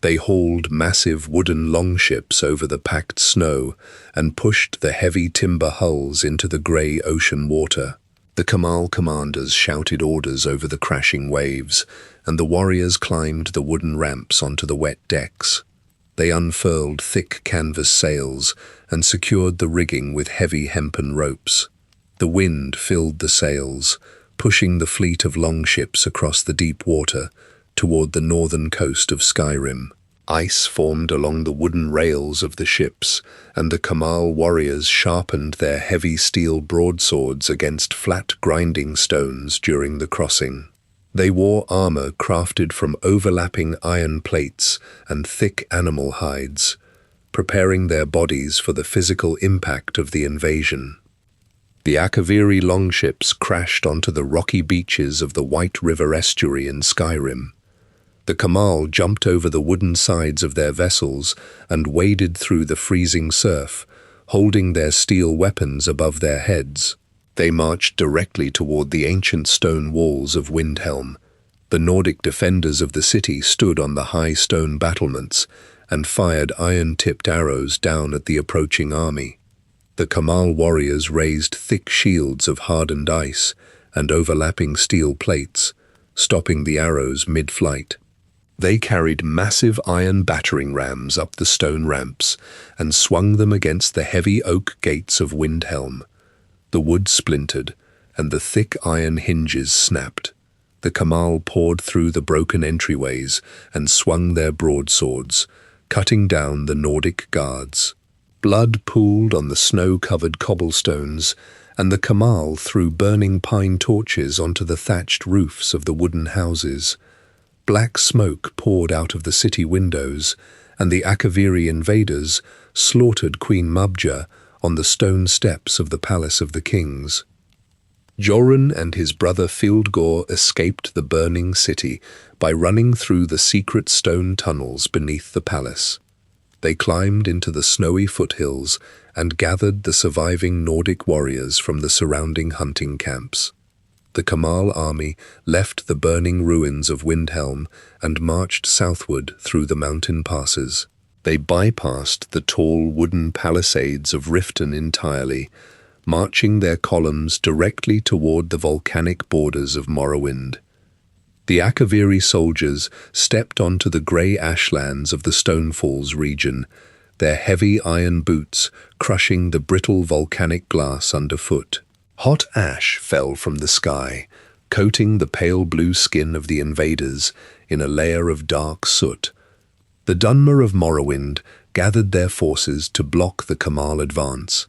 They hauled massive wooden longships over the packed snow and pushed the heavy timber hulls into the grey ocean water. The Kamal commanders shouted orders over the crashing waves, and the warriors climbed the wooden ramps onto the wet decks. They unfurled thick canvas sails and secured the rigging with heavy hempen ropes. The wind filled the sails, pushing the fleet of longships across the deep water toward the northern coast of Skyrim. Ice formed along the wooden rails of the ships, and the Kamal warriors sharpened their heavy steel broadswords against flat grinding stones during the crossing. They wore armor crafted from overlapping iron plates and thick animal hides, preparing their bodies for the physical impact of the invasion. The Akaviri longships crashed onto the rocky beaches of the White River estuary in Skyrim. The Kamal jumped over the wooden sides of their vessels and waded through the freezing surf, holding their steel weapons above their heads. They marched directly toward the ancient stone walls of Windhelm. The Nordic defenders of the city stood on the high stone battlements and fired iron-tipped arrows down at the approaching army. The Kamal warriors raised thick shields of hardened ice and overlapping steel plates, stopping the arrows mid-flight. They carried massive iron battering rams up the stone ramps and swung them against the heavy oak gates of Windhelm. The wood splintered, and the thick iron hinges snapped. The Kamal poured through the broken entryways and swung their broadswords, cutting down the Nordic guards. Blood pooled on the snow-covered cobblestones, and the Kamal threw burning pine torches onto the thatched roofs of the wooden houses. Black smoke poured out of the city windows, and the Akaviri invaders slaughtered Queen Mabja on the stone steps of the Palace of the Kings. Jorun and his brother Fildgor escaped the burning city by running through the secret stone tunnels beneath the palace. They climbed into the snowy foothills and gathered the surviving Nordic warriors from the surrounding hunting camps. The Kamal army left the burning ruins of Windhelm and marched southward through the mountain passes. They bypassed the tall wooden palisades of Riften entirely, marching their columns directly toward the volcanic borders of Morrowind. The Akaviri soldiers stepped onto the grey ashlands of the Stonefalls region, their heavy iron boots crushing the brittle volcanic glass underfoot. Hot ash fell from the sky, coating the pale blue skin of the invaders in a layer of dark soot. The Dunmer of Morrowind gathered their forces to block the Kamal advance.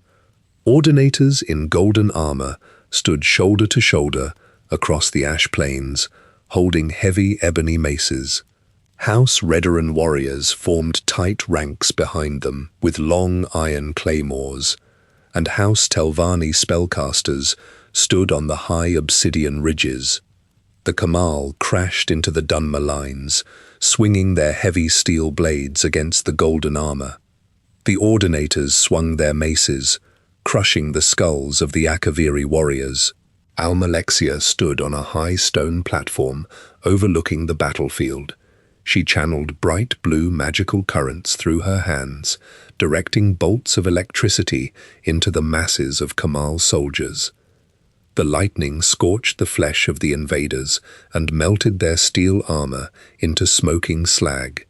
Ordinators in golden armor stood shoulder to shoulder across the ash plains, holding heavy ebony maces. House Redoran warriors formed tight ranks behind them with long iron claymores, and House Telvanni spellcasters stood on the high obsidian ridges. The Kamal crashed into the Dunmer lines, swinging their heavy steel blades against the golden armor. The Ordinators swung their maces, crushing the skulls of the Akaviri warriors. Almalexia stood on a high stone platform overlooking the battlefield. She channeled bright blue magical currents through her hands, directing bolts of electricity into the masses of Kamal soldiers. The lightning scorched the flesh of the invaders and melted their steel armor into smoking slag.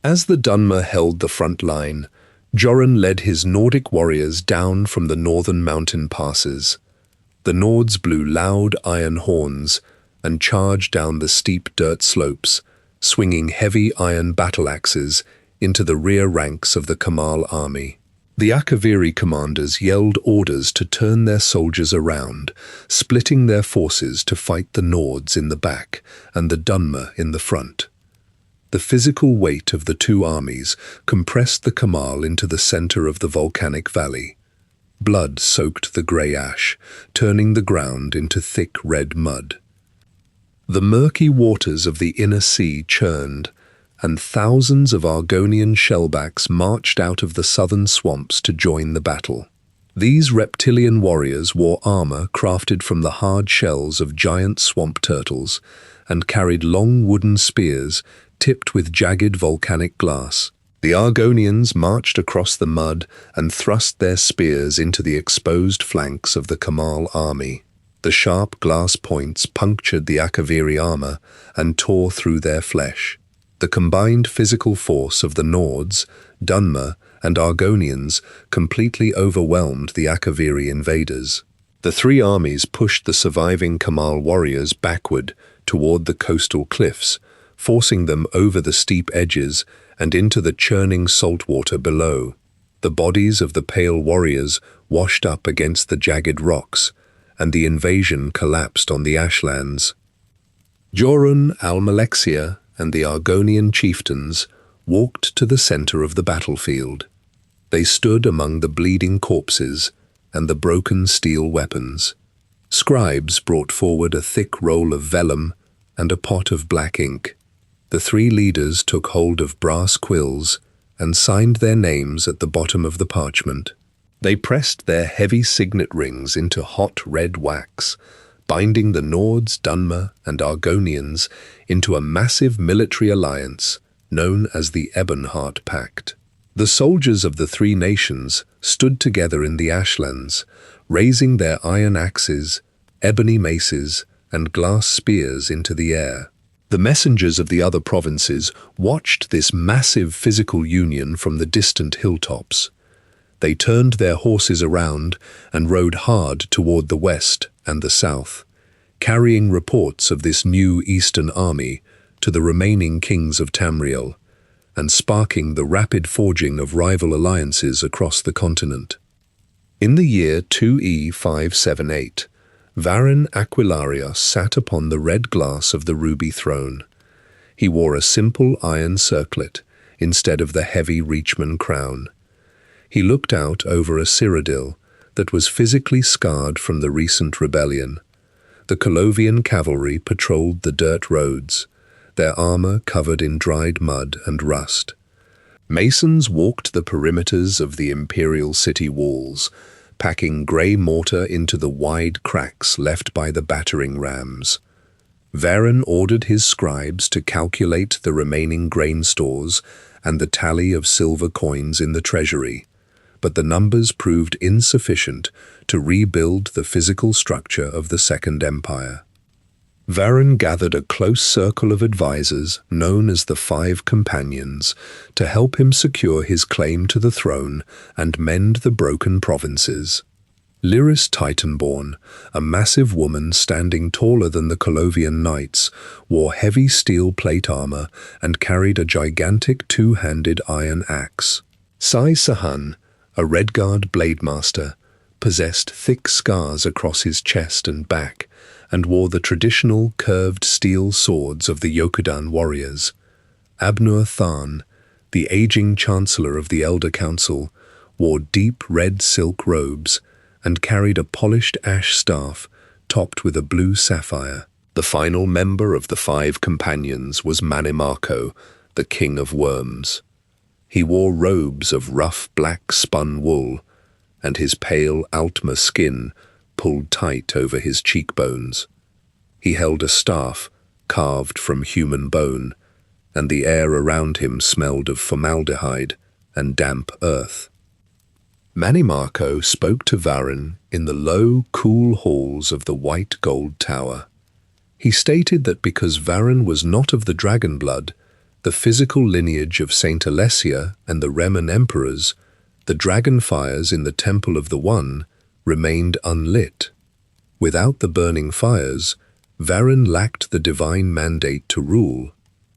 As the Dunmer held the front line, Jorun led his Nordic warriors down from the northern mountain passes. The Nords blew loud iron horns and charged down the steep dirt slopes, swinging heavy iron battle axes into the rear ranks of the Kamal army. The Akaviri commanders yelled orders to turn their soldiers around, splitting their forces to fight the Nords in the back and the Dunmer in the front. The physical weight of the two armies compressed the Kamal into the center of the volcanic valley. Blood soaked the grey ash, turning the ground into thick red mud. The murky waters of the inner sea churned, and thousands of Argonian shellbacks marched out of the southern swamps to join the battle. These reptilian warriors wore armor crafted from the hard shells of giant swamp turtles and carried long wooden spears tipped with jagged volcanic glass. The Argonians marched across the mud and thrust their spears into the exposed flanks of the Kamal army. The sharp glass points punctured the Akaviri armor and tore through their flesh. The combined physical force of the Nords, Dunmer, and Argonians completely overwhelmed the Akaviri invaders. The three armies pushed the surviving Kamal warriors backward toward the coastal cliffs, forcing them over the steep edges and into the churning salt water below. The bodies of the pale warriors washed up against the jagged rocks, and the invasion collapsed on the ashlands. Jorun, Almalexia, and the Argonian chieftains walked to the center of the battlefield. They stood among the bleeding corpses and the broken steel weapons. Scribes brought forward a thick roll of vellum and a pot of black ink. The three leaders took hold of brass quills and signed their names at the bottom of the parchment. They pressed their heavy signet rings into hot red wax, binding the Nords, Dunmer, and Argonians into a massive military alliance known as the Ebonheart Pact. The soldiers of the three nations stood together in the ashlands, raising their iron axes, ebony maces, and glass spears into the air. The messengers of the other provinces watched this massive physical union from the distant hilltops. They turned their horses around and rode hard toward the west and the south, carrying reports of this new eastern army to the remaining kings of Tamriel, and sparking the rapid forging of rival alliances across the continent. In the year 2E 578, Varin Aquilarios sat upon the red glass of the ruby throne. He wore a simple iron circlet instead of the heavy Reachman crown. He looked out over a cyrodiil that was physically scarred from the recent rebellion. The Colovian cavalry patrolled the dirt roads, their armor covered in dried mud and rust. Masons walked the perimeters of the imperial city walls, packing grey mortar into the wide cracks left by the battering rams. Varin ordered his scribes to calculate the remaining grain stores and the tally of silver coins in the treasury, but the numbers proved insufficient to rebuild the physical structure of the Second Empire. Varin gathered a close circle of advisors known as the Five Companions to help him secure his claim to the throne and mend the broken provinces. Lyris Titanborn, a massive woman standing taller than the Colovian knights, wore heavy steel plate armor and carried a gigantic two-handed iron axe. Sai Sahan, a Redguard blademaster, possessed thick scars across his chest and back, and wore the traditional curved steel swords of the Yokudan warriors. Abnur Tharn, the aging chancellor of the Elder Council, wore deep red silk robes and carried a polished ash staff topped with a blue sapphire. The final member of the Five Companions was Manimarco, the King of Worms. He wore robes of rough black spun wool, and his pale Altmer skin pulled tight over his cheekbones. He held a staff carved from human bone, and the air around him smelled of formaldehyde and damp earth. Manimarco spoke to Varin in the low, cool halls of the white gold tower. He stated that because Varin was not of the dragon blood, the physical lineage of Saint Alessia and the Reman emperors, the dragon fires in the Temple of the One remained unlit. Without the burning fires, Varin lacked the divine mandate to rule.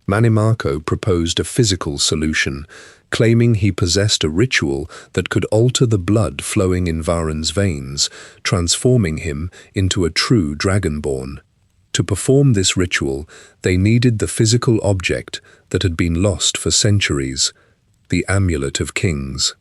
Manimarco proposed a physical solution, claiming he possessed a ritual that could alter the blood flowing in Varin's veins, transforming him into a true dragonborn. To perform this ritual, they needed the physical object that had been lost for centuries, the Amulet of Kings.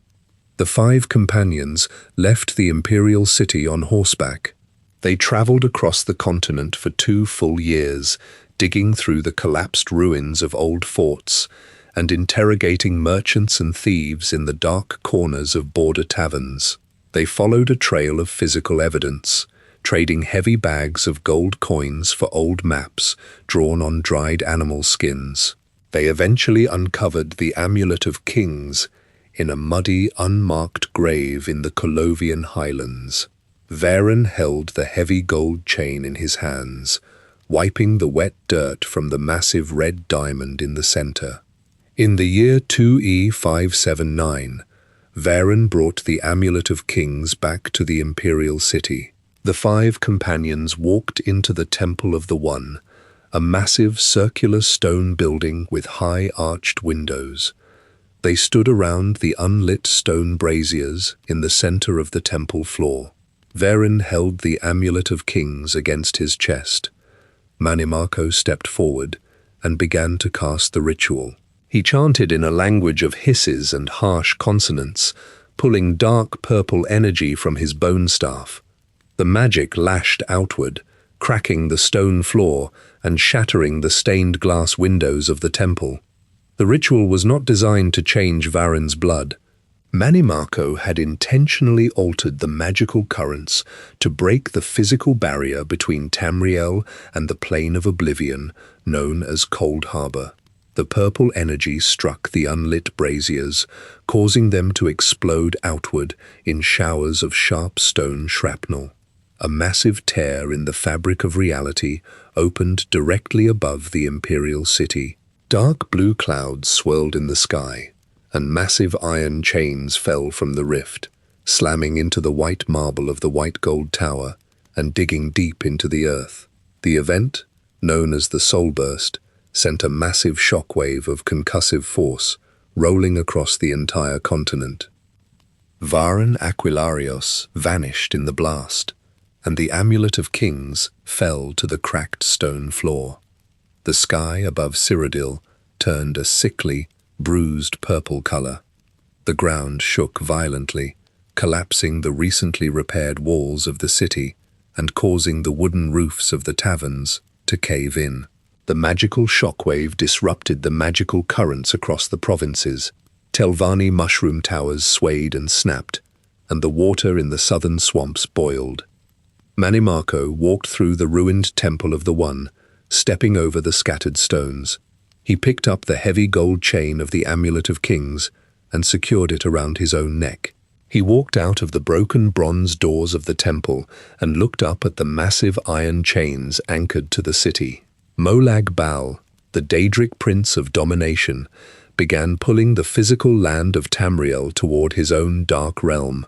The Five Companions left the imperial city on horseback. They traveled across the continent for 2 full years, digging through the collapsed ruins of old forts and interrogating merchants and thieves in the dark corners of border taverns. They followed a trail of physical evidence, trading heavy bags of gold coins for old maps drawn on dried animal skins. They eventually uncovered the Amulet of Kings in a muddy, unmarked grave in the Colovian highlands. Varin held the heavy gold chain in his hands, wiping the wet dirt from the massive red diamond in the center. In the year 2E 579, Varin brought the Amulet of Kings back to the imperial city. The Five Companions walked into the Temple of the One, a massive circular stone building with high arched windows. They stood around the unlit stone braziers in the center of the temple floor. Varen held the Amulet of Kings against his chest. Manimarco stepped forward and began to cast the ritual. He chanted in a language of hisses and harsh consonants, pulling dark purple energy from his bone staff. The magic lashed outward, cracking the stone floor and shattering the stained glass windows of the temple. The ritual was not designed to change Varen's blood. Manimarco had intentionally altered the magical currents to break the physical barrier between Tamriel and the Plane of Oblivion, known as Cold Harbor. The purple energy struck the unlit braziers, causing them to explode outward in showers of sharp stone shrapnel. A massive tear in the fabric of reality opened directly above the Imperial City. Dark blue clouds swirled in the sky, and massive iron chains fell from the rift, slamming into the white marble of the white gold tower and digging deep into the earth. The event, known as the Soul Burst, sent a massive shockwave of concussive force rolling across the entire continent. Varen Aquilarios vanished in the blast, and the Amulet of Kings fell to the cracked stone floor. The sky above Cyrodiil turned a sickly, bruised purple color. The ground shook violently, collapsing the recently repaired walls of the city and causing the wooden roofs of the taverns to cave in. The magical shockwave disrupted the magical currents across the provinces. Telvanni mushroom towers swayed and snapped, and the water in the southern swamps boiled. Manimarco walked through the ruined Temple of the One, stepping over the scattered stones. He picked up the heavy gold chain of the Amulet of Kings and secured it around his own neck. He walked out of the broken bronze doors of the temple and looked up at the massive iron chains anchored to the city. Molag Bal, the Daedric Prince of Domination, began pulling the physical land of Tamriel toward his own dark realm,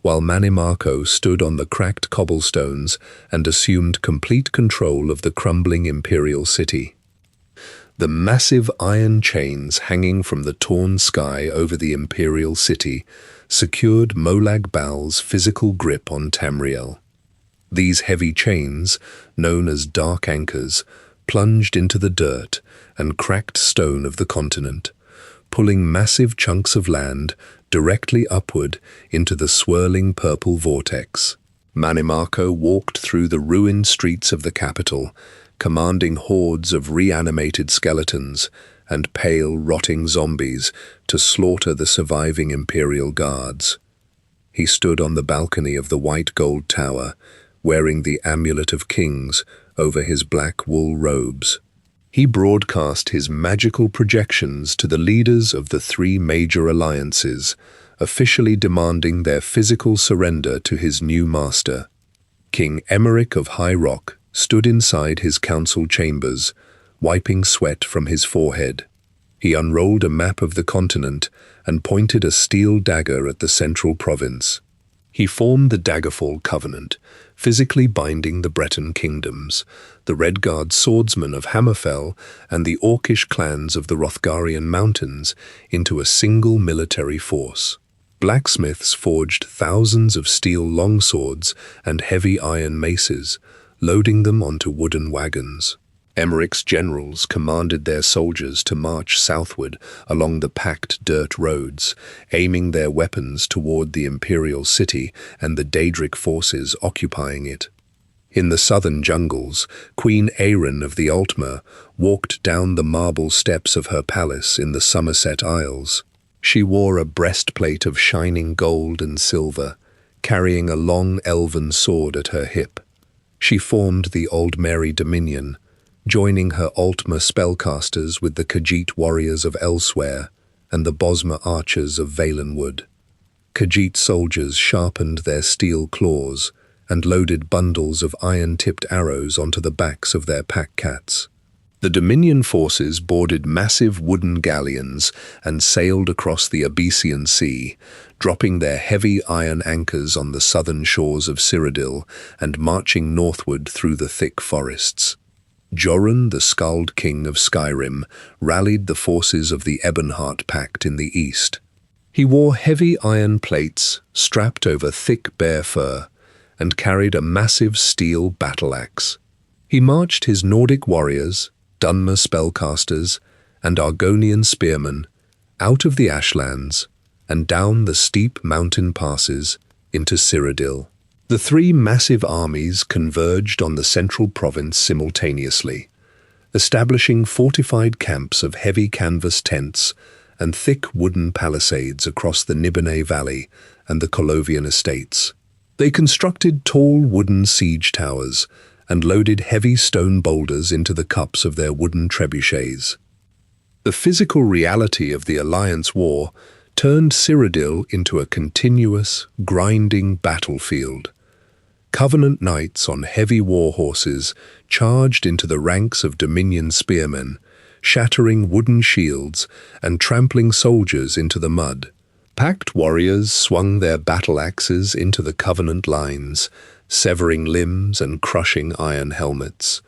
while Manimarco stood on the cracked cobblestones and assumed complete control of the crumbling imperial city. The massive iron chains hanging from the torn sky over the imperial city secured Molag Bal's physical grip on Tamriel. These heavy chains, known as dark anchors, plunged into the dirt and cracked stone of the continent, pulling massive chunks of land directly upward into the swirling purple vortex. Manimarco walked through the ruined streets of the capital, commanding hordes of reanimated skeletons and pale, rotting zombies to slaughter the surviving Imperial guards. He stood on the balcony of the white gold tower, wearing the Amulet of Kings over his black wool robes. He broadcast his magical projections to the leaders of the three major alliances, officially demanding their physical surrender to his new master. King Emeric of High Rock stood inside his council chambers, wiping sweat from his forehead. He unrolled a map of the continent and pointed a steel dagger at the central province. He formed the Daggerfall Covenant, physically binding the Breton kingdoms, the Redguard swordsmen of Hammerfell, and the Orcish clans of the Hrothgarian mountains into a single military force. Blacksmiths forged thousands of steel longswords and heavy iron maces, loading them onto wooden wagons. Emeric's generals commanded their soldiers to march southward along the packed dirt roads, aiming their weapons toward the imperial city and the Daedric forces occupying it. In the southern jungles, Queen Aerin of the Altmer walked down the marble steps of her palace in the Somerset Isles. She wore a breastplate of shining gold and silver, carrying a long elven sword at her hip. She formed the Aldmeri Dominion, joining her Altmer spellcasters with the Khajiit warriors of Elsewhere and the Bosmer archers of Valenwood. Khajiit soldiers sharpened their steel claws and loaded bundles of iron-tipped arrows onto the backs of their pack-cats. The Dominion forces boarded massive wooden galleons and sailed across the Abyssian Sea, dropping their heavy iron anchors on the southern shores of Cyrodiil and marching northward through the thick forests. Jorun, the Skald King of Skyrim, rallied the forces of the Ebonheart Pact in the east. He wore heavy iron plates strapped over thick bear fur and carried a massive steel battle-axe. He marched his Nordic warriors, Dunmer spellcasters, and Argonian spearmen out of the Ashlands and down the steep mountain passes into Cyrodiil. The three massive armies converged on the central province simultaneously, establishing fortified camps of heavy canvas tents and thick wooden palisades across the Nibene Valley and the Colovian estates. They constructed tall wooden siege towers and loaded heavy stone boulders into the cups of their wooden trebuchets. The physical reality of the Alliance War turned Cyrodiil into a continuous, grinding battlefield. Covenant knights on heavy war horses charged into the ranks of Dominion spearmen, shattering wooden shields and trampling soldiers into the mud. Pact warriors swung their battle axes into the Covenant lines, severing limbs and crushing iron helmets.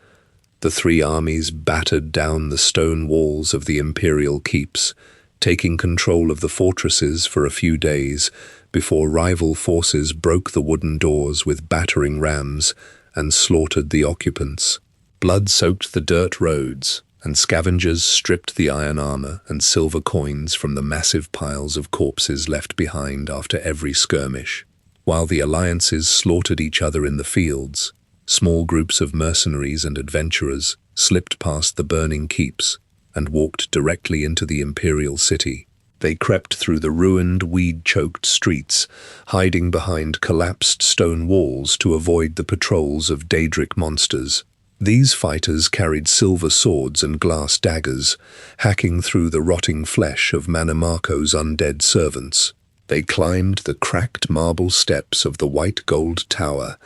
The three armies battered down the stone walls of the imperial keeps, taking control of the fortresses for a few days before rival forces broke the wooden doors with battering rams and slaughtered the occupants. Blood soaked the dirt roads, and scavengers stripped the iron armor and silver coins from the massive piles of corpses left behind after every skirmish. While the alliances slaughtered each other in the fields, small groups of mercenaries and adventurers slipped past the burning keeps and walked directly into the imperial city. They crept through the ruined, weed-choked streets, hiding behind collapsed stone walls to avoid the patrols of Daedric monsters. These fighters carried silver swords and glass daggers, hacking through the rotting flesh of Mannimarco's undead servants. They climbed the cracked marble steps of the white gold tower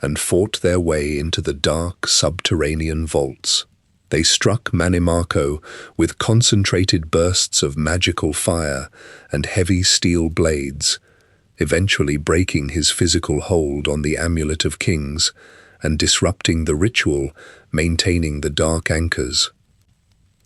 and fought their way into the dark subterranean vaults. They struck Mannimarco with concentrated bursts of magical fire and heavy steel blades, eventually breaking his physical hold on the Amulet of Kings and disrupting the ritual maintaining the dark anchors.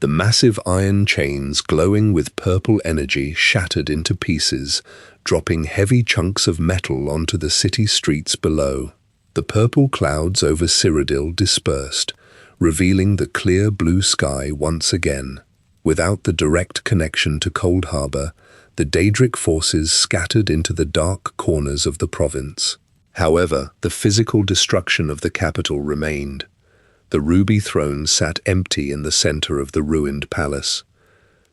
The massive iron chains glowing with purple energy shattered into pieces, dropping heavy chunks of metal onto the city streets below. The purple clouds over Cyrodiil dispersed, revealing the clear blue sky once again. Without the direct connection to Coldharbour, the Daedric forces scattered into the dark corners of the province. However, the physical destruction of the capital remained. The ruby throne sat empty in the center of the ruined palace.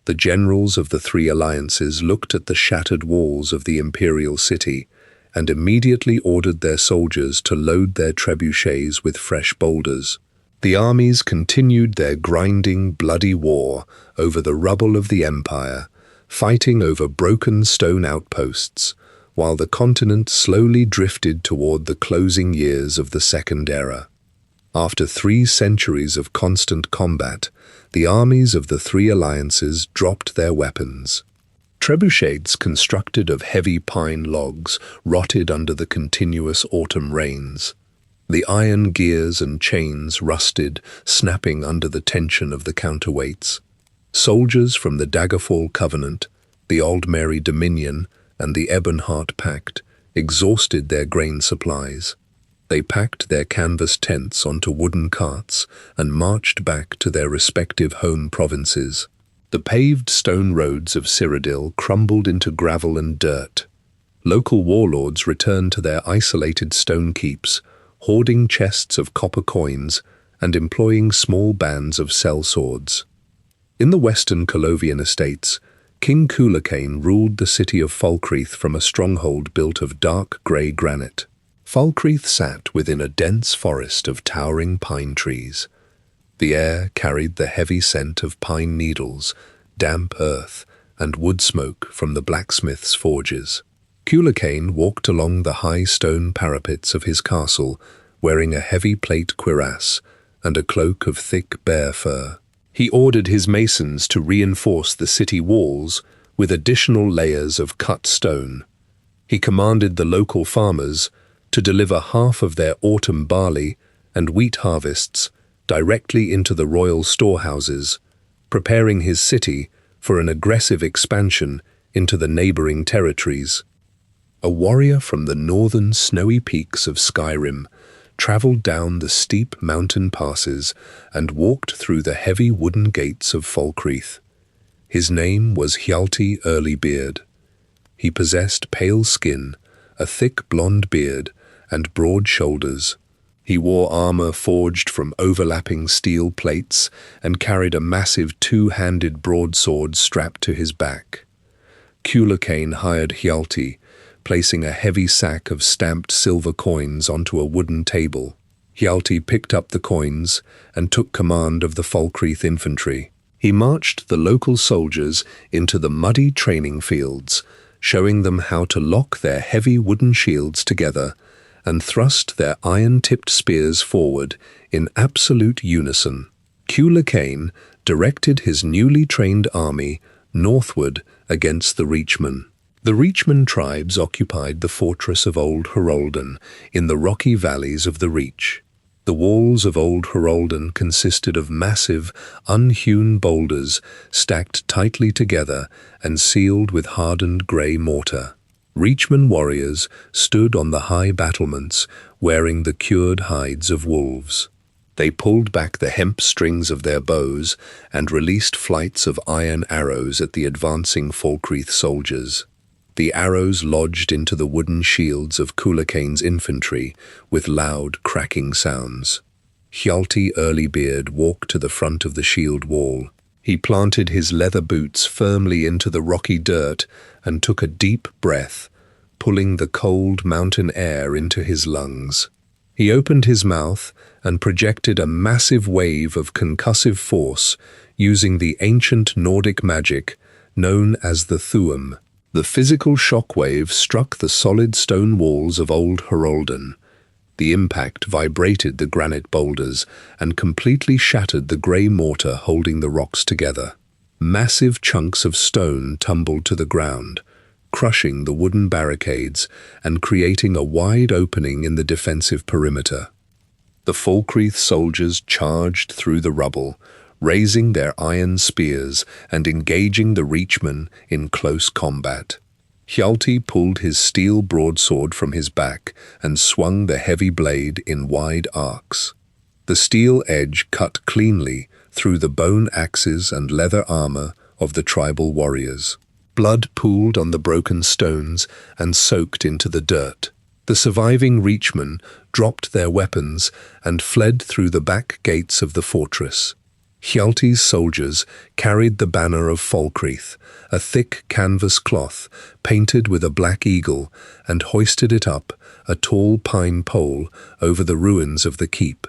The generals of the three alliances looked at the shattered walls of the imperial city and immediately ordered their soldiers to load their trebuchets with fresh boulders. The armies continued their grinding, bloody war over the rubble of the empire, fighting over broken stone outposts, while the continent slowly drifted toward the closing years of the Second Era. After 3 centuries of constant combat, the armies of the three alliances dropped their weapons. Trebuchets constructed of heavy pine logs rotted under the continuous autumn rains. The iron gears and chains rusted, snapping under the tension of the counterweights. Soldiers from the Daggerfall Covenant, the Aldmeri Dominion, and the Ebonheart Pact exhausted their grain supplies. They packed their canvas tents onto wooden carts and marched back to their respective home provinces. The paved stone roads of Cyrodiil crumbled into gravel and dirt. Local warlords returned to their isolated stone keeps, hoarding chests of copper coins and employing small bands of sellswords. In the western Colovian estates, King Cuchulainn ruled the city of Falkreath from a stronghold built of dark grey granite. Falkreath sat within a dense forest of towering pine trees. The air carried the heavy scent of pine needles, damp earth, and wood smoke from the blacksmith's forges. Cuchulainn walked along the high stone parapets of his castle, wearing a heavy plate cuirass and a cloak of thick bear fur. He ordered his masons to reinforce the city walls with additional layers of cut stone. He commanded the local farmers to deliver half of their autumn barley and wheat harvests directly into the royal storehouses, preparing his city for an aggressive expansion into the neighboring territories. A warrior from the northern snowy peaks of Skyrim traveled down the steep mountain passes and walked through the heavy wooden gates of Falkreath. His name was Hjalti Earlybeard. He possessed pale skin, a thick blonde beard, and broad shoulders. He wore armor forged from overlapping steel plates and carried a massive two-handed broadsword strapped to his back. Cuchulainn hired Hjalti, placing a heavy sack of stamped silver coins onto a wooden table. Hjalti picked up the coins and took command of the Falkreath infantry. He marched the local soldiers into the muddy training fields, showing them how to lock their heavy wooden shields together and thrust their iron-tipped spears forward in absolute unison. Cuchulainn directed his newly trained army northward against the Reachmen. The Reachmen tribes occupied the fortress of Old Harolden in the rocky valleys of the Reach. The walls of Old Harolden consisted of massive, unhewn boulders stacked tightly together and sealed with hardened grey mortar. Reachmen warriors stood on the high battlements, wearing the cured hides of wolves. They pulled back the hemp strings of their bows and released flights of iron arrows at the advancing Falkreath soldiers. The arrows lodged into the wooden shields of Cuchulainn's infantry with loud, cracking sounds. Hjalti Earlybeard walked to the front of the shield wall. He planted his leather boots firmly into the rocky dirt and took a deep breath, pulling the cold mountain air into his lungs. He opened his mouth and projected a massive wave of concussive force using the ancient Nordic magic known as the Thuum. The physical shockwave struck the solid stone walls of Old Harolden. The impact vibrated the granite boulders and completely shattered the grey mortar holding the rocks together. Massive chunks of stone tumbled to the ground, crushing the wooden barricades and creating a wide opening in the defensive perimeter. The Falkreath soldiers charged through the rubble, raising their iron spears and engaging the Reachmen in close combat. Hjalti pulled his steel broadsword from his back and swung the heavy blade in wide arcs. The steel edge cut cleanly through the bone axes and leather armor of the tribal warriors. Blood pooled on the broken stones and soaked into the dirt. The surviving Reachmen dropped their weapons and fled through the back gates of the fortress. Hjalti's soldiers carried the banner of Falkreath, a thick canvas cloth painted with a black eagle, and hoisted it up, a tall pine pole, over the ruins of the keep.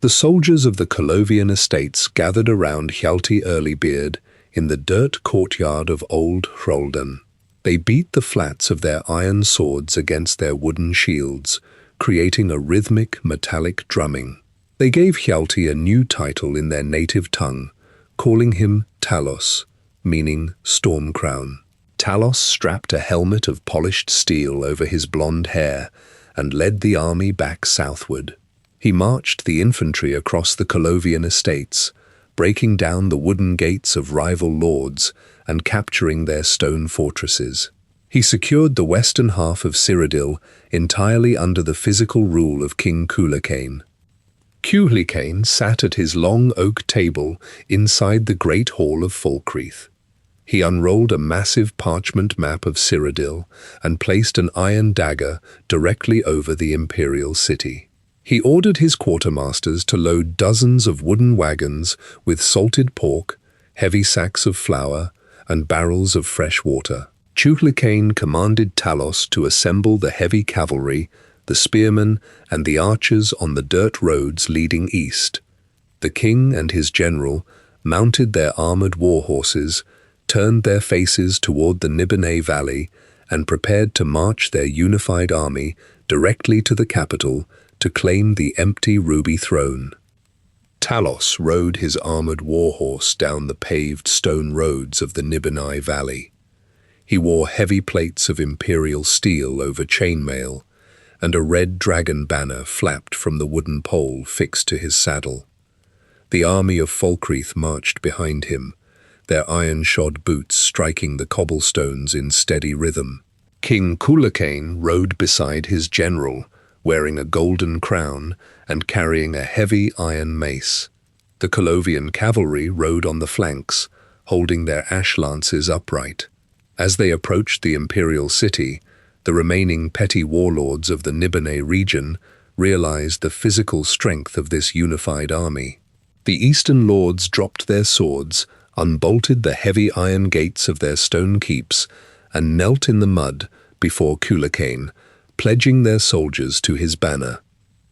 The soldiers of the Colovian estates gathered around Hjalti Earlybeard in the dirt courtyard of Old Harolden. They beat the flats of their iron swords against their wooden shields, creating a rhythmic, metallic drumming. They gave Hjalti a new title in their native tongue, calling him Talos, meaning storm crown. Talos strapped a helmet of polished steel over his blonde hair and led the army back southward. He marched the infantry across the Colovian estates, breaking down the wooden gates of rival lords and capturing their stone fortresses. He secured the western half of Cyrodiil entirely under the physical rule of King Cuchulainn. Cuchulainn sat at his long oak table inside the great hall of Falkreath. He unrolled a massive parchment map of Cyrodiil and placed an iron dagger directly over the imperial city. He ordered his quartermasters to load dozens of wooden wagons with salted pork, heavy sacks of flour, and barrels of fresh water. Cuchulainn commanded Talos to assemble the heavy cavalry, the spearmen, and the archers on the dirt roads leading east. The king and his general mounted their armored war horses, turned their faces toward the Nibelheim Valley, and prepared to march their unified army directly to the capital to claim the empty ruby throne. Talos rode his armored warhorse down the paved stone roads of the Nibelheim Valley. He wore heavy plates of imperial steel over chainmail, and a red dragon banner flapped from the wooden pole fixed to his saddle. The army of Falkreath marched behind him, their iron-shod boots striking the cobblestones in steady rhythm. King Cuchulacain rode beside his general, wearing a golden crown and carrying a heavy iron mace. The Colovian cavalry rode on the flanks, holding their ash lances upright. As they approached the imperial city, the remaining petty warlords of the Nibene region realized the physical strength of this unified army. The eastern lords dropped their swords, unbolted the heavy iron gates of their stone keeps, and knelt in the mud before Cuchulacain, pledging their soldiers to his banner.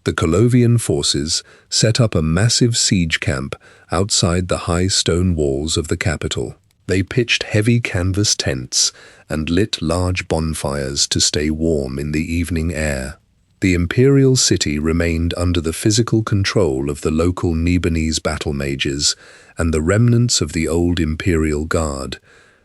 The Colovian forces set up a massive siege camp outside the high stone walls of the capital. They pitched heavy canvas tents and lit large bonfires to stay warm in the evening air. The imperial city remained under the physical control of the local Nibenese battle mages and the remnants of the old imperial guard,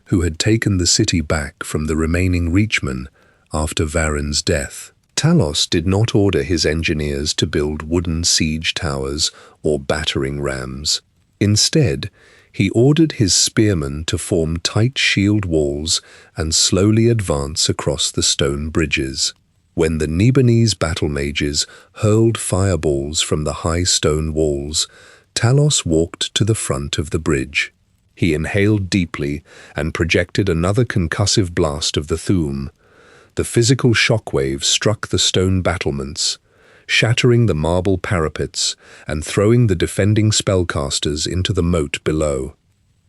who had taken the city back from the remaining Reachmen after Varin's death. Talos did not order his engineers to build wooden siege towers or battering rams. Instead, he ordered his spearmen to form tight shield walls and slowly advance across the stone bridges. When the Nibenese battle mages hurled fireballs from the high stone walls, Talos walked to the front of the bridge. He inhaled deeply and projected another concussive blast of the Thu'um. The physical shockwave struck the stone battlements, shattering the marble parapets and throwing the defending spellcasters into the moat below.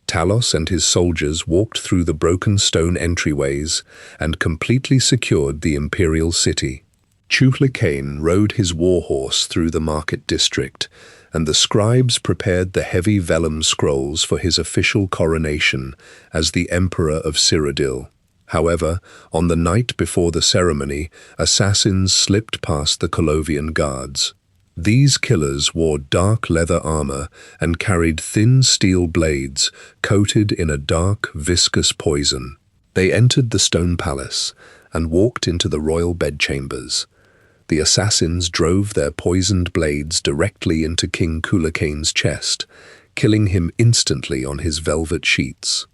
Talos and his soldiers walked through the broken stone entryways and completely secured the imperial city. Cuchulacain rode his warhorse through the market district, and the scribes prepared the heavy vellum scrolls for his official coronation as the Emperor of Cyrodiil. However, on the night before the ceremony, assassins slipped past the Colovian guards. These killers wore dark leather armor and carried thin steel blades coated in a dark, viscous poison. They entered the stone palace and walked into the royal bedchambers. The assassins drove their poisoned blades directly into King Cuchulacain's chest, killing him instantly on his velvet sheets.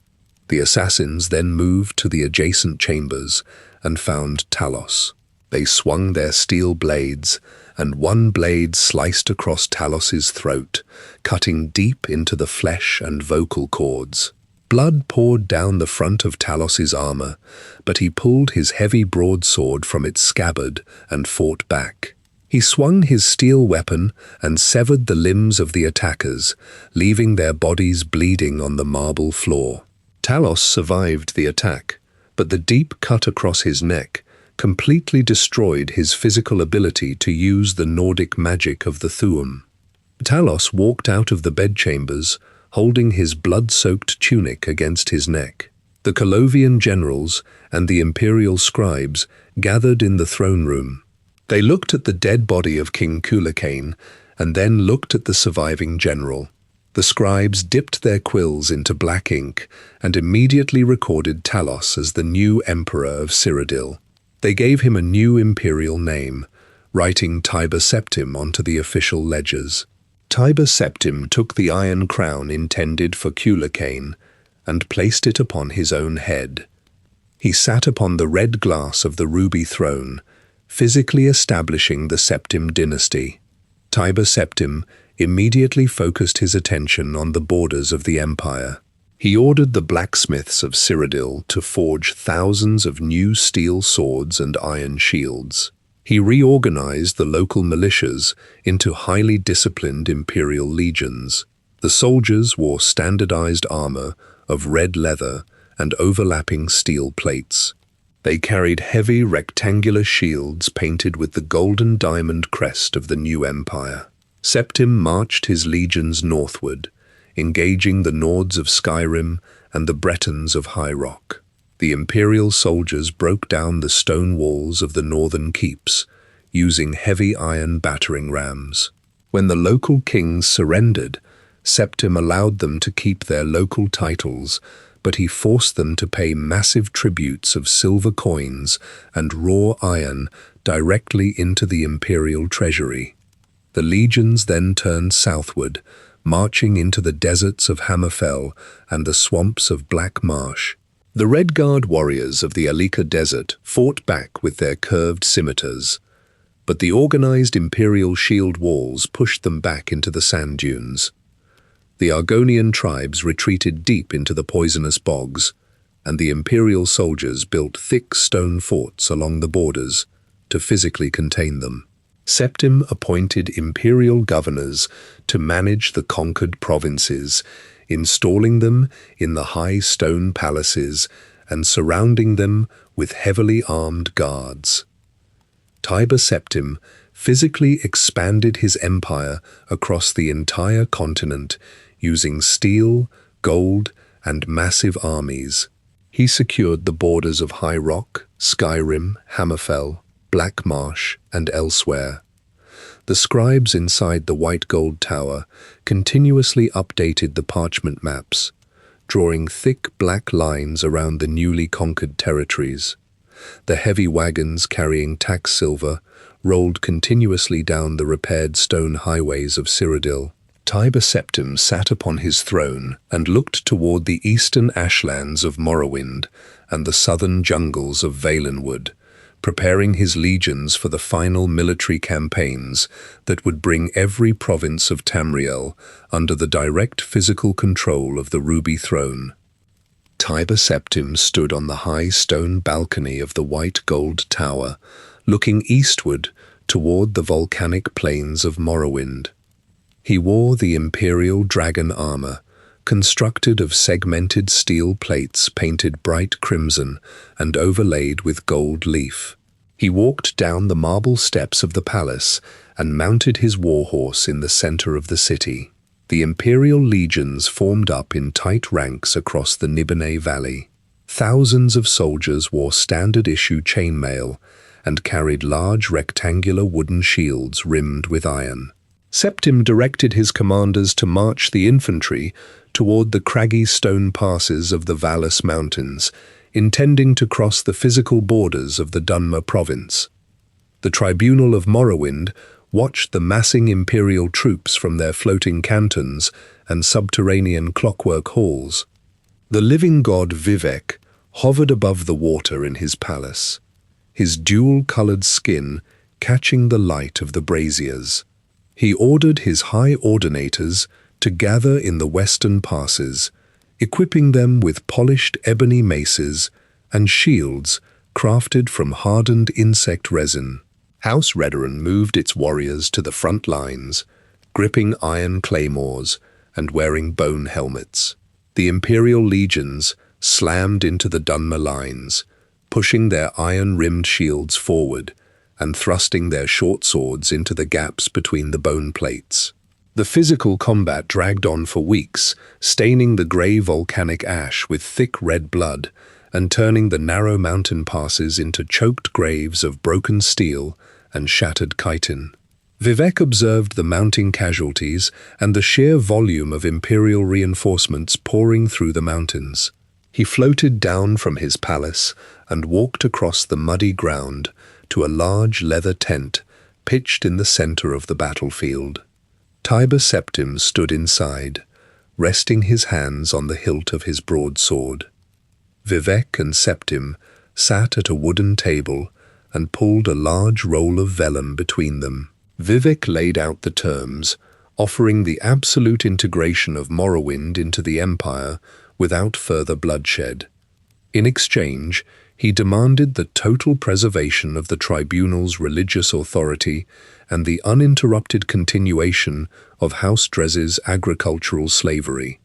The assassins then moved to the adjacent chambers and found Talos. They swung their steel blades, and one blade sliced across Talos's throat, cutting deep into the flesh and vocal cords. Blood poured down the front of Talos's armor, but he pulled his heavy broadsword from its scabbard and fought back. He swung his steel weapon and severed the limbs of the attackers, leaving their bodies bleeding on the marble floor. Talos survived the attack, but the deep cut across his neck completely destroyed his physical ability to use the Nordic magic of the Thu'um. Talos walked out of the bedchambers, holding his blood-soaked tunic against his neck. The Colovian generals and the imperial scribes gathered in the throne room. They looked at the dead body of King Cuchulacain and then looked at the surviving general. The scribes dipped their quills into black ink and immediately recorded Talos as the new emperor of Cyrodiil. They gave him a new imperial name, writing Tiber Septim onto the official ledgers. Tiber Septim took the iron crown intended for Cuchulacain and placed it upon his own head. He sat upon the red glass of the ruby throne, physically establishing the Septim dynasty. Tiber Septim immediately focused his attention on the borders of the empire. He ordered the blacksmiths of Cyrodiil to forge thousands of new steel swords and iron shields. He reorganized the local militias into highly disciplined imperial legions. The soldiers wore standardized armor of red leather and overlapping steel plates. They carried heavy rectangular shields painted with the golden diamond crest of the new empire. Septim marched his legions northward, engaging the Nords of Skyrim and the Bretons of High Rock. The imperial soldiers broke down the stone walls of the northern keeps, using heavy iron battering rams. When the local kings surrendered, Septim allowed them to keep their local titles, but he forced them to pay massive tributes of silver coins and raw iron directly into the imperial treasury. The legions then turned southward, marching into the deserts of Hammerfell and the swamps of Black Marsh. The Red Guard warriors of the Alika Desert fought back with their curved scimitars, but the organized Imperial shield walls pushed them back into the sand dunes. The Argonian tribes retreated deep into the poisonous bogs, and the Imperial soldiers built thick stone forts along the borders to physically contain them. Septim appointed imperial governors to manage the conquered provinces, installing them in the high stone palaces and surrounding them with heavily armed guards. Tiber Septim physically expanded his empire across the entire continent using steel, gold, and massive armies. He secured the borders of High Rock, Skyrim, Hammerfell, Black Marsh, and elsewhere. The scribes inside the White Gold Tower continuously updated the parchment maps, drawing thick black lines around the newly conquered territories. The heavy wagons carrying tax silver rolled continuously down the repaired stone highways of Cyrodiil. Tiber Septim sat upon his throne and looked toward the eastern ashlands of Morrowind and the southern jungles of Valenwood, preparing his legions for the final military campaigns that would bring every province of Tamriel under the direct physical control of the Ruby Throne. Tiber Septim stood on the high stone balcony of the White Gold Tower, looking eastward toward the volcanic plains of Morrowind. He wore the Imperial Dragon armor, constructed of segmented steel plates painted bright crimson and overlaid with gold leaf. He walked down the marble steps of the palace and mounted his warhorse in the center of the city. The Imperial legions formed up in tight ranks across the Nibene Valley. Thousands of soldiers wore standard-issue chainmail and carried large rectangular wooden shields rimmed with iron. Septim directed his commanders to march the infantry toward the craggy stone passes of the Valus Mountains, intending to cross the physical borders of the Dunmer province. The Tribunal of Morrowind watched the massing Imperial troops from their floating cantons and subterranean clockwork halls. The living god Vivec hovered above the water in his palace, his dual-colored skin catching the light of the braziers. He ordered his high ordinators to gather in the western passes, equipping them with polished ebony maces and shields crafted from hardened insect resin. House Redoran moved its warriors to the front lines, gripping iron claymores and wearing bone helmets. The Imperial legions slammed into the Dunmer lines, pushing their iron-rimmed shields forward and thrusting their short swords into the gaps between the bone plates. The physical combat dragged on for weeks, staining the grey volcanic ash with thick red blood and turning the narrow mountain passes into choked graves of broken steel and shattered chitin. Vivec observed the mounting casualties and the sheer volume of Imperial reinforcements pouring through the mountains. He floated down from his palace and walked across the muddy ground to a large leather tent pitched in the center of the battlefield. Tiber Septim stood inside, resting his hands on the hilt of his broadsword. Vivec and Septim sat at a wooden table and pulled a large roll of vellum between them. Vivec laid out the terms, offering the absolute integration of Morrowind into the Empire without further bloodshed. In exchange, he demanded the total preservation of the Tribunal's religious authority and the uninterrupted continuation of House Drez's agricultural slavery.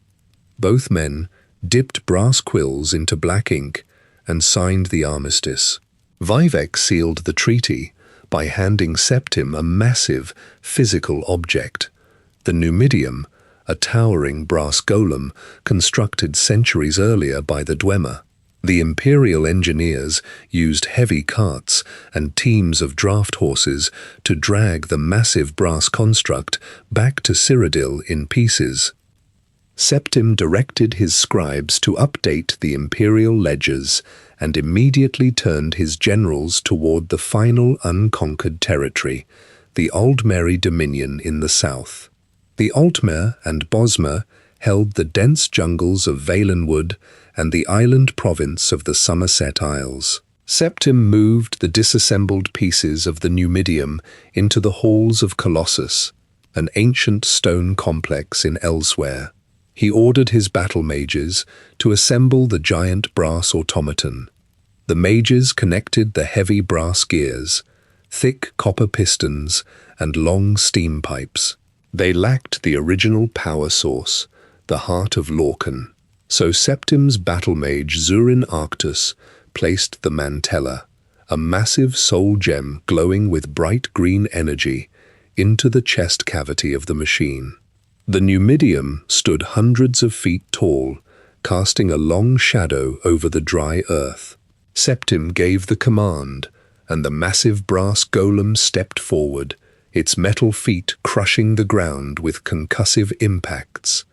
Both men dipped brass quills into black ink and signed the armistice. Vivec sealed the treaty by handing Septim a massive physical object, the Numidium, a towering brass golem constructed centuries earlier by the Dwemer. The Imperial engineers used heavy carts and teams of draft horses to drag the massive brass construct back to Cyrodiil in pieces. Septim directed his scribes to update the Imperial ledgers and immediately turned his generals toward the final unconquered territory, the Aldmeri Dominion in the south. The Altmer and Bosmer held the dense jungles of Valenwood and the island province of the Somerset Isles. Septim moved the disassembled pieces of the Numidium into the halls of Colossus, an ancient stone complex in Elsewhere. He ordered his battle mages to assemble the giant brass automaton. The mages connected the heavy brass gears, thick copper pistons, and long steam pipes. They lacked the original power source, the heart of Lorcan. So Septim's battle mage Zurin Arctus placed the Mantella, a massive soul gem glowing with bright green energy, into the chest cavity of the machine. The Numidium stood hundreds of feet tall, casting a long shadow over the dry earth. Septim gave the command, and the massive brass golem stepped forward, its metal feet crushing the ground with concussive impacts.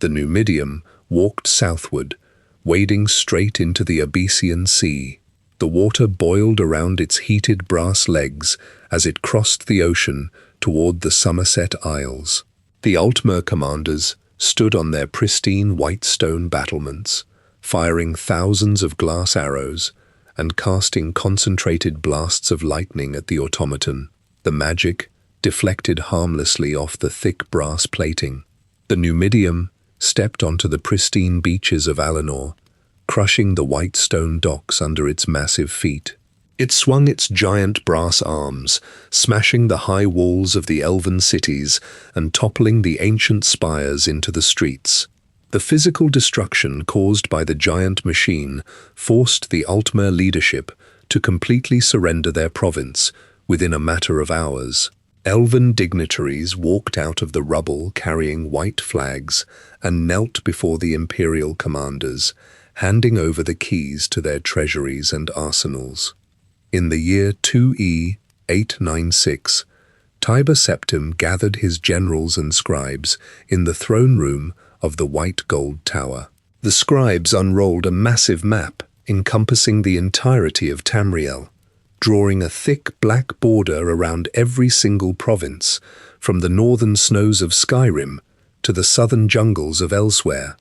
The Numidium walked southward, wading straight into the Abyssinian Sea. The water boiled around its heated brass legs as it crossed the ocean toward the Somerset Isles. The Altmer commanders stood on their pristine white stone battlements, firing thousands of glass arrows and casting concentrated blasts of lightning at the automaton. The magic deflected harmlessly off the thick brass plating. The Numidium stepped onto the pristine beaches of Alinor, crushing the white stone docks under its massive feet. It swung its giant brass arms, smashing the high walls of the elven cities and toppling the ancient spires into the streets. The physical destruction caused by the giant machine forced the Altmer leadership to completely surrender their province within a matter of hours. Elven dignitaries walked out of the rubble carrying white flags and knelt before the imperial commanders, handing over the keys to their treasuries and arsenals. In the year 2E 896, Tiber Septim gathered his generals and scribes in the throne room of the White Gold Tower. The scribes unrolled a massive map encompassing the entirety of Tamriel, drawing a thick black border around every single province, from the northern snows of Skyrim to the southern jungles of Elsewhere.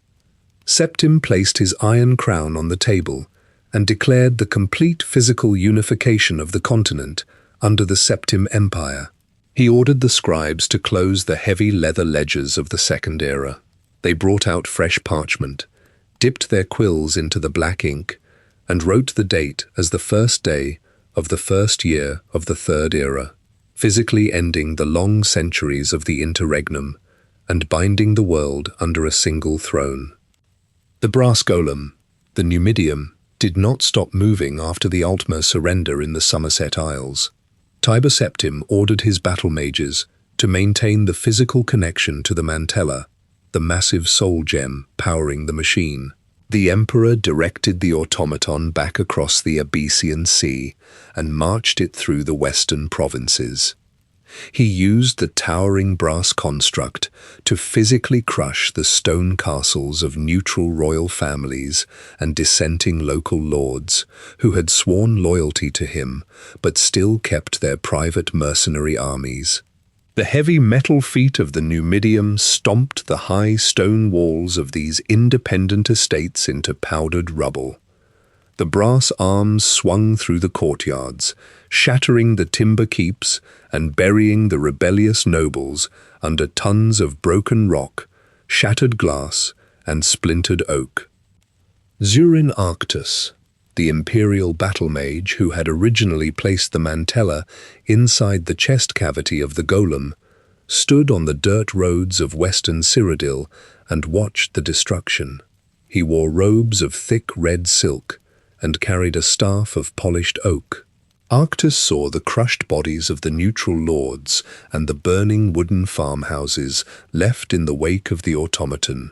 Septim placed his iron crown on the table and declared the complete physical unification of the continent under the Septim Empire. He ordered the scribes to close the heavy leather ledgers of the Second Era. They brought out fresh parchment, dipped their quills into the black ink, and wrote the date as the first day of the first year of the Third Era, physically ending the long centuries of the interregnum and binding the world under a single throne. The brass golem, the Numidium, did not stop moving after the Altmer surrender in the Somerset Isles. Tiber Septim ordered his battle mages to maintain the physical connection to the Mantella, the massive soul gem powering the machine. The Emperor directed the automaton back across the Abyssinian Sea and marched it through the western provinces. He used the towering brass construct to physically crush the stone castles of neutral royal families and dissenting local lords who had sworn loyalty to him but still kept their private mercenary armies. The heavy metal feet of the Numidium stomped the high stone walls of these independent estates into powdered rubble. The brass arms swung through the courtyards, shattering the timber keeps and burying the rebellious nobles under tons of broken rock, shattered glass, and splintered oak. Zurin Arctus, the imperial battle mage who had originally placed the Mantella inside the chest cavity of the golem, stood on the dirt roads of western Cyrodiil and watched the destruction. He wore robes of thick red silk and carried a staff of polished oak. Arctus saw the crushed bodies of the neutral lords and the burning wooden farmhouses left in the wake of the automaton.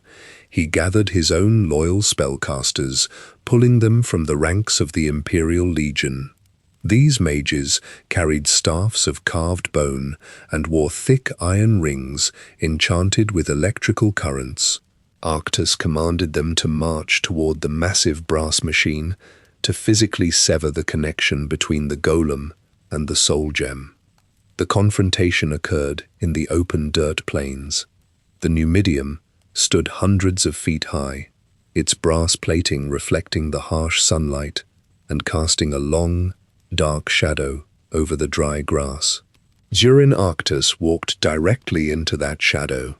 He gathered his own loyal spellcasters, pulling them from the ranks of the Imperial Legion. These mages carried staffs of carved bone and wore thick iron rings enchanted with electrical currents. Arctus commanded them to march toward the massive brass machine to physically sever the connection between the golem and the soul gem. The confrontation occurred in the open dirt plains. The Numidium stood hundreds of feet high, its brass plating reflecting the harsh sunlight and casting a long, dark shadow over the dry grass. Zurin-Arctus walked directly into that shadow.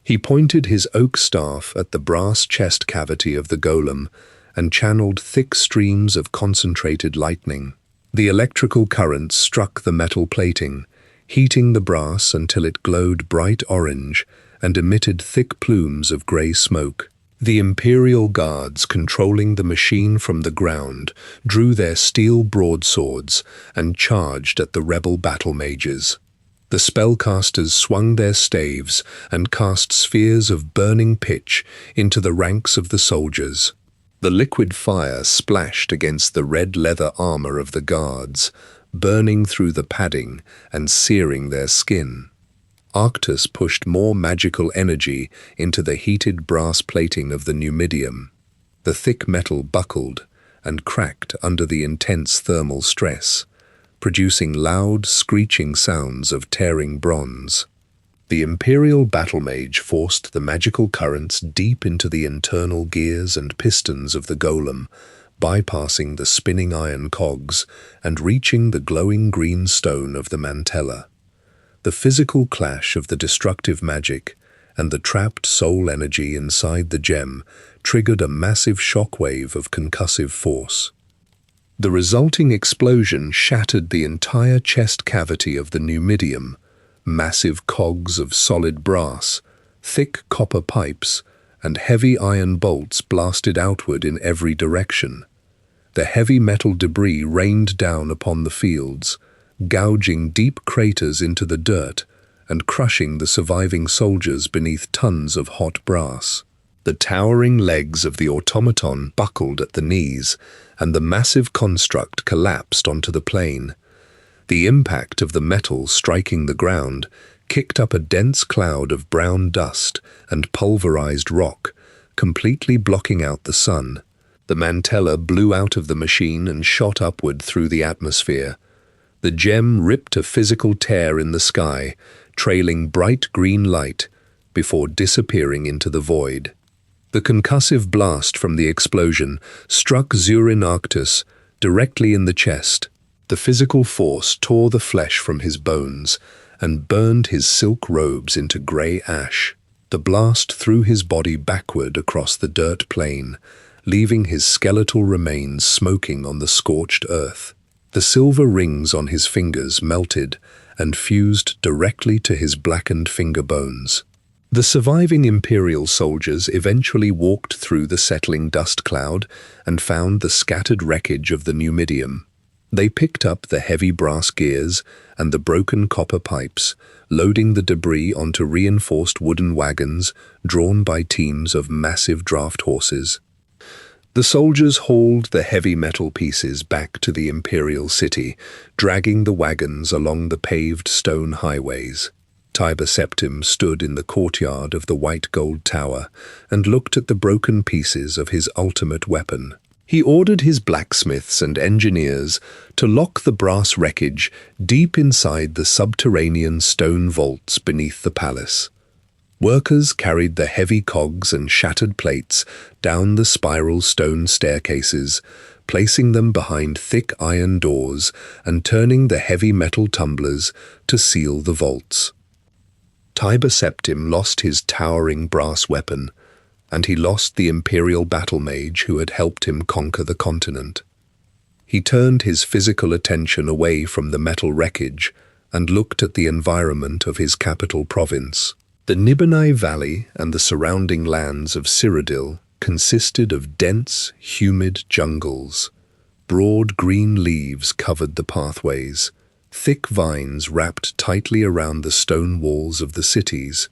He pointed his oak staff at the brass chest cavity of the golem and channeled thick streams of concentrated lightning. The electrical currents struck the metal plating, heating the brass until it glowed bright orange and emitted thick plumes of grey smoke. The Imperial guards controlling the machine from the ground drew their steel broadswords and charged at the rebel battle mages. The spellcasters swung their staves and cast spheres of burning pitch into the ranks of the soldiers. The liquid fire splashed against the red leather armor of the guards, burning through the padding and searing their skin. Arctus pushed more magical energy into the heated brass plating of the Numidium. The thick metal buckled and cracked under the intense thermal stress, producing loud, screeching sounds of tearing bronze. The Imperial battle mage forced the magical currents deep into the internal gears and pistons of the golem, bypassing the spinning iron cogs and reaching the glowing green stone of the mantella. The physical clash of the destructive magic and the trapped soul energy inside the gem triggered a massive shockwave of concussive force. The resulting explosion shattered the entire chest cavity of the Numidium, massive cogs of solid brass, thick copper pipes, and heavy iron bolts blasted outward in every direction. The heavy metal debris rained down upon the fields, gouging deep craters into the dirt and crushing the surviving soldiers beneath tons of hot brass. The towering legs of the automaton buckled at the knees, and the massive construct collapsed onto the plain. The impact of the metal striking the ground kicked up a dense cloud of brown dust and pulverized rock, completely blocking out the sun. The mantella blew out of the machine and shot upward through the atmosphere. The gem ripped a physical tear in the sky, trailing bright green light before disappearing into the void. The concussive blast from the explosion struck Zurin-Arctus directly in the chest. The physical force tore the flesh from his bones and burned his silk robes into grey ash. The blast threw his body backward across the dirt plain, leaving his skeletal remains smoking on the scorched earth. The silver rings on his fingers melted and fused directly to his blackened finger bones. The surviving Imperial soldiers eventually walked through the settling dust cloud and found the scattered wreckage of the Numidium. They picked up the heavy brass gears and the broken copper pipes, loading the debris onto reinforced wooden wagons drawn by teams of massive draft horses. The soldiers hauled the heavy metal pieces back to the Imperial city, dragging the wagons along the paved stone highways. Tiber Septim stood in the courtyard of the white gold tower and looked at the broken pieces of his ultimate weapon. He ordered his blacksmiths and engineers to lock the brass wreckage deep inside the subterranean stone vaults beneath the palace. Workers carried the heavy cogs and shattered plates down the spiral stone staircases, placing them behind thick iron doors and turning the heavy metal tumblers to seal the vaults. Tiber Septim lost his towering brass weapon, and he lost the Imperial battle mage who had helped him conquer the continent. He turned his physical attention away from the metal wreckage and looked at the environment of his capital province. The Nibonai Valley and the surrounding lands of Cyrodiil consisted of dense, humid jungles. Broad green leaves covered the pathways. Thick vines wrapped tightly around the stone walls of the cities,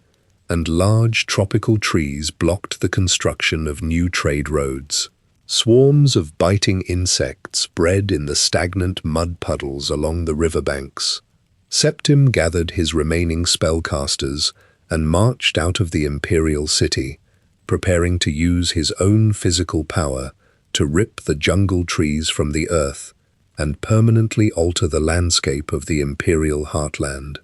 and large tropical trees blocked the construction of new trade roads. Swarms of biting insects bred in the stagnant mud puddles along the riverbanks. Septim gathered his remaining spellcasters and marched out of the Imperial city, preparing to use his own physical power to rip the jungle trees from the earth and permanently alter the landscape of the Imperial heartland.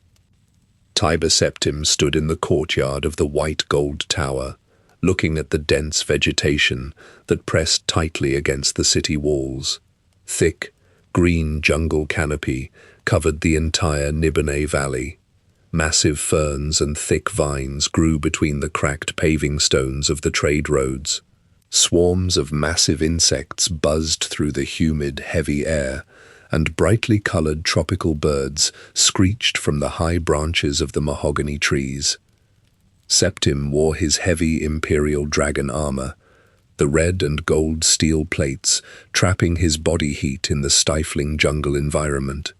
Tiber Septim stood in the courtyard of the white gold tower, looking at the dense vegetation that pressed tightly against the city walls. Thick, green jungle canopy covered the entire Nibene Valley. Massive ferns and thick vines grew between the cracked paving stones of the trade roads. Swarms of massive insects buzzed through the humid, heavy air, and brightly colored tropical birds screeched from the high branches of the mahogany trees. Septim wore his heavy imperial dragon armor, the red and gold steel plates trapping his body heat in the stifling jungle environment.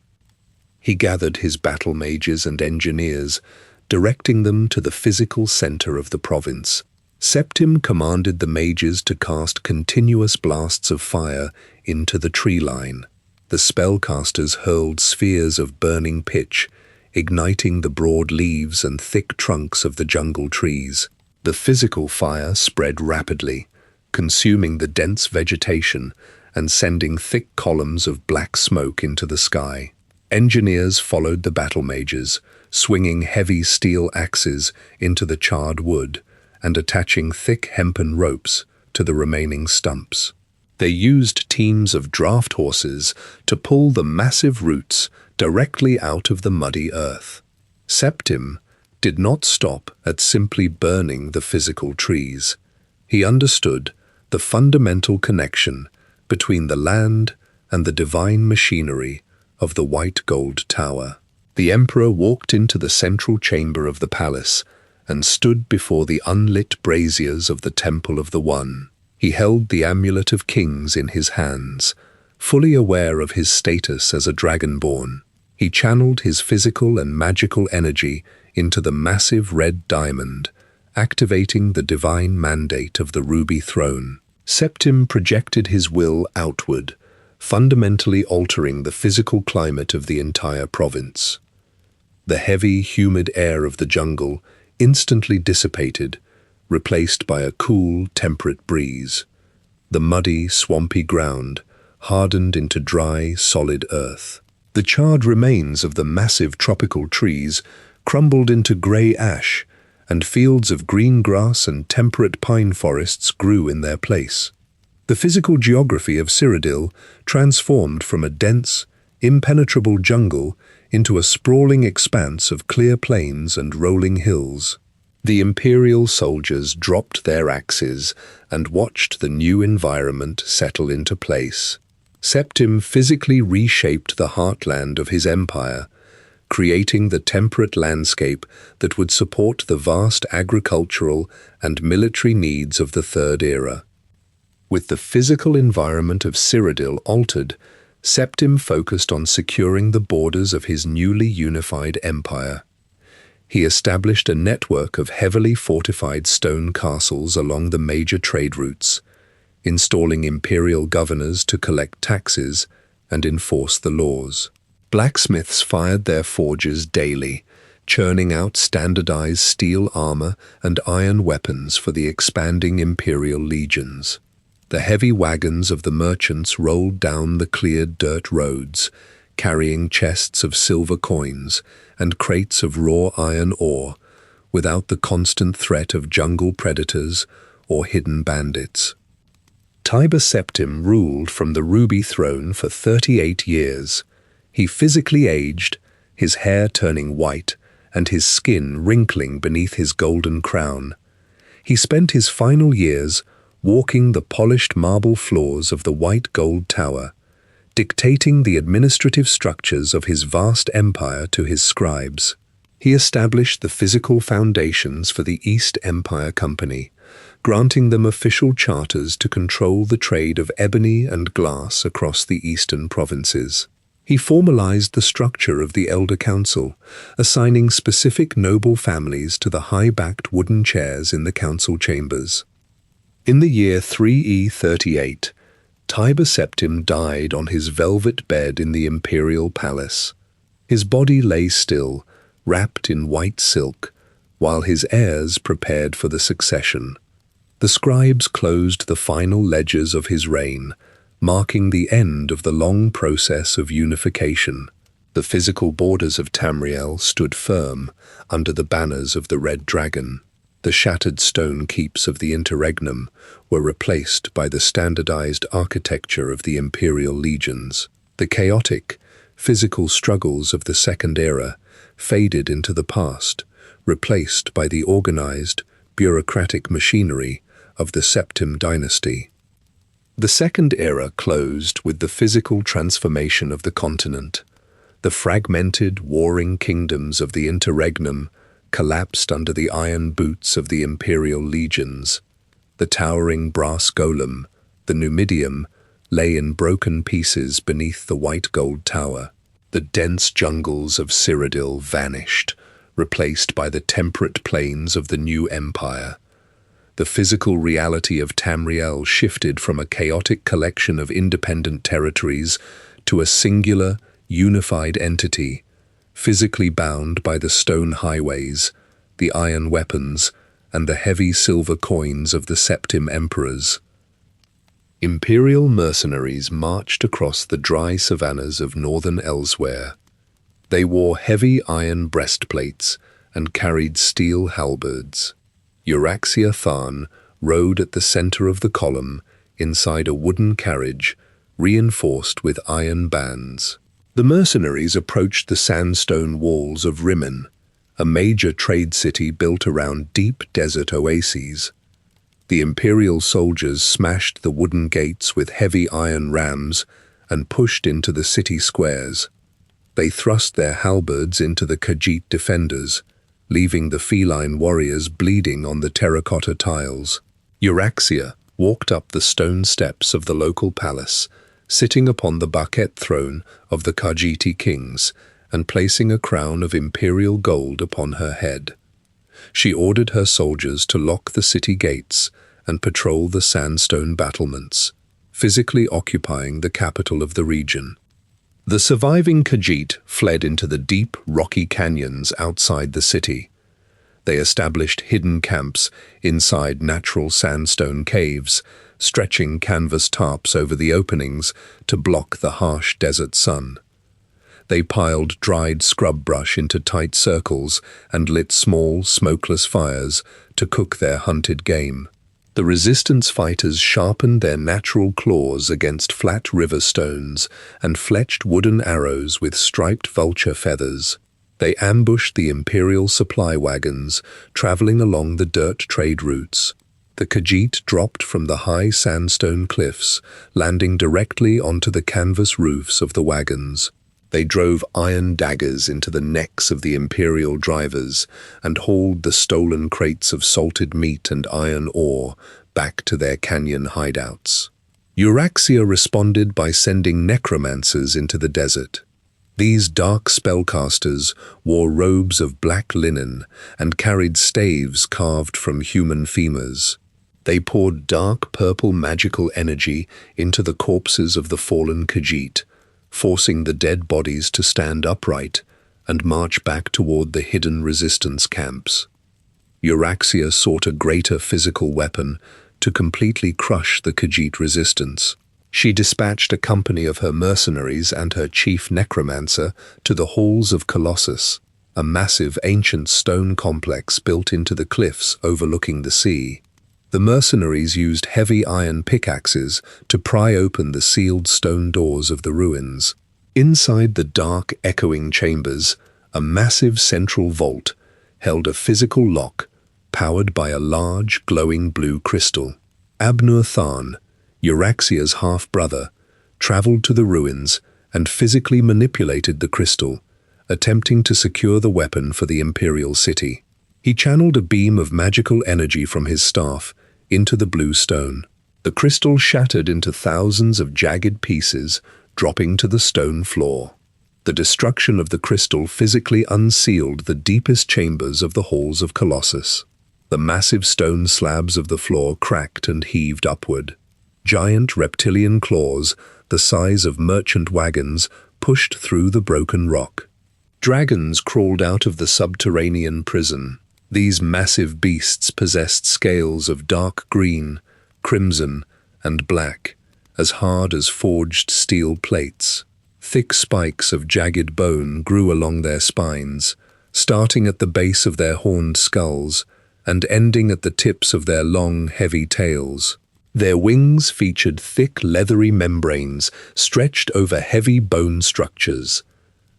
He gathered his battle mages and engineers, directing them to the physical center of the province. Septim commanded the mages to cast continuous blasts of fire into the tree line. The spellcasters hurled spheres of burning pitch, igniting the broad leaves and thick trunks of the jungle trees. The physical fire spread rapidly, consuming the dense vegetation and sending thick columns of black smoke into the sky. Engineers followed the battle mages, swinging heavy steel axes into the charred wood and attaching thick hempen ropes to the remaining stumps. They used teams of draft horses to pull the massive roots directly out of the muddy earth. Septim did not stop at simply burning the physical trees. He understood the fundamental connection between the land and the divine machinery of the white gold tower. The emperor walked into the central chamber of the palace and stood before the unlit braziers of the Temple of the One. He held the Amulet of Kings in his hands, fully aware of his status as a dragonborn. He channeled his physical and magical energy into the massive red diamond, activating the divine mandate of the ruby throne. Septim projected his will outward, fundamentally altering the physical climate of the entire province. The heavy, humid air of the jungle instantly dissipated, replaced by a cool, temperate breeze. The muddy, swampy ground hardened into dry, solid earth. The charred remains of the massive tropical trees crumbled into gray ash, and fields of green grass and temperate pine forests grew in their place. The physical geography of Cyrodiil transformed from a dense, impenetrable jungle into a sprawling expanse of clear plains and rolling hills. The imperial soldiers dropped their axes and watched the new environment settle into place. Septim physically reshaped the heartland of his empire, creating the temperate landscape that would support the vast agricultural and military needs of the Third Era. With the physical environment of Cyrodiil altered, Septim focused on securing the borders of his newly unified empire. He established a network of heavily fortified stone castles along the major trade routes, installing imperial governors to collect taxes and enforce the laws. Blacksmiths fired their forges daily, churning out standardized steel armor and iron weapons for the expanding imperial legions. The heavy wagons of the merchants rolled down the cleared dirt roads, carrying chests of silver coins and crates of raw iron ore, without the constant threat of jungle predators or hidden bandits. Tiber Septim ruled from the Ruby Throne for 38 years. He physically aged, his hair turning white and his skin wrinkling beneath his golden crown. He spent his final years walking the polished marble floors of the white gold tower, dictating the administrative structures of his vast empire to his scribes. He established the physical foundations for the East Empire Company, granting them official charters to control the trade of ebony and glass across the eastern provinces. He formalized the structure of the Elder Council, assigning specific noble families to the high-backed wooden chairs in the council chambers. In the year 3E38, Tiber Septim died on his velvet bed in the imperial palace. His body lay still, wrapped in white silk, while his heirs prepared for the succession. The scribes closed the final ledgers of his reign, marking the end of the long process of unification. The physical borders of Tamriel stood firm under the banners of the Red Dragon. The shattered stone keeps of the interregnum were replaced by the standardized architecture of the imperial legions. The chaotic, physical struggles of the Second Era faded into the past, replaced by the organized, bureaucratic machinery of the Septim dynasty. The Second Era closed with the physical transformation of the continent. The fragmented, warring kingdoms of the interregnum collapsed under the iron boots of the imperial legions. The towering brass golem, the Numidium, lay in broken pieces beneath the white gold tower. The dense jungles of Cyrodiil vanished, replaced by the temperate plains of the new empire. The physical reality of Tamriel shifted from a chaotic collection of independent territories to a singular, unified entity, physically bound by the stone highways, the iron weapons, and the heavy silver coins of the Septim emperors. Imperial mercenaries marched across the dry savannas of northern Elsewhere. They wore heavy iron breastplates and carried steel halberds. Euraxia Tharn rode at the center of the column inside a wooden carriage reinforced with iron bands. The mercenaries approached the sandstone walls of Rimmon, a major trade city built around deep desert oases. The imperial soldiers smashed the wooden gates with heavy iron rams and pushed into the city squares. They thrust their halberds into the Khajiit defenders, leaving the feline warriors bleeding on the terracotta tiles. Euraxia walked up the stone steps of the local palace, sitting upon the Bakhet throne of the Khajiiti kings and placing a crown of imperial gold upon her head. She ordered her soldiers to lock the city gates and patrol the sandstone battlements, physically occupying the capital of the region. The surviving Khajiit fled into the deep, rocky canyons outside the city. They established hidden camps inside natural sandstone caves, stretching canvas tarps over the openings to block the harsh desert sun. They piled dried scrub brush into tight circles and lit small, smokeless fires to cook their hunted game. The resistance fighters sharpened their natural claws against flat river stones and fletched wooden arrows with striped vulture feathers. They ambushed the imperial supply wagons, traveling along the dirt trade routes. The Khajiit dropped from the high sandstone cliffs, landing directly onto the canvas roofs of the wagons. They drove iron daggers into the necks of the imperial drivers and hauled the stolen crates of salted meat and iron ore back to their canyon hideouts. Euraxia responded by sending necromancers into the desert. These dark spellcasters wore robes of black linen and carried staves carved from human femurs. They poured dark purple magical energy into the corpses of the fallen Khajiit, forcing the dead bodies to stand upright and march back toward the hidden resistance camps. Euraxia sought a greater physical weapon to completely crush the Khajiit resistance. She dispatched a company of her mercenaries and her chief necromancer to the Halls of Colossus, a massive ancient stone complex built into the cliffs overlooking the sea. The mercenaries used heavy iron pickaxes to pry open the sealed stone doors of the ruins. Inside the dark, echoing chambers, a massive central vault held a physical lock powered by a large, glowing blue crystal. Abnur Tharn, Euraxia's half-brother, traveled to the ruins and physically manipulated the crystal, attempting to secure the weapon for the imperial city. He channeled a beam of magical energy from his staff into the blue stone. The crystal shattered into thousands of jagged pieces, dropping to the stone floor. The destruction of the crystal physically unsealed the deepest chambers of the Halls of Colossus. The massive stone slabs of the floor cracked and heaved upward. Giant reptilian claws, the size of merchant wagons, pushed through the broken rock. Dragons crawled out of the subterranean prison. These massive beasts possessed scales of dark green, crimson, and black, as hard as forged steel plates. Thick spikes of jagged bone grew along their spines, starting at the base of their horned skulls and ending at the tips of their long, heavy tails. Their wings featured thick, leathery membranes stretched over heavy bone structures.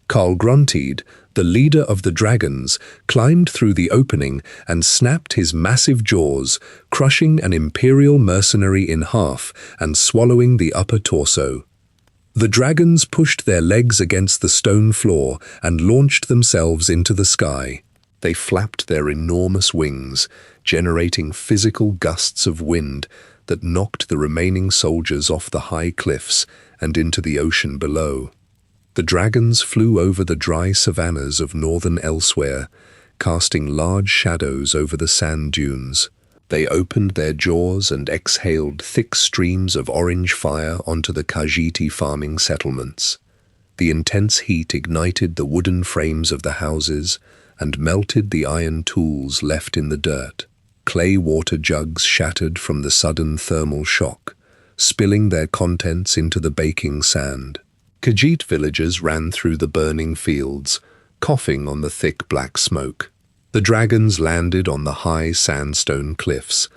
Karl Grunted, the leader of the dragons, climbed through the opening and snapped his massive jaws, crushing an imperial mercenary in half and swallowing the upper torso. The dragons pushed their legs against the stone floor and launched themselves into the sky. They flapped their enormous wings, generating physical gusts of wind that knocked the remaining soldiers off the high cliffs and into the ocean below. The dragons flew over the dry savannas of northern Elsewhere, casting large shadows over the sand dunes. They opened their jaws and exhaled thick streams of orange fire onto the Khajiit farming settlements. The intense heat ignited the wooden frames of the houses and melted the iron tools left in the dirt. Clay water jugs shattered from the sudden thermal shock, spilling their contents into the baking sand. Khajiit villagers ran through the burning fields, coughing on the thick black smoke. The dragons landed on the high sandstone cliffs,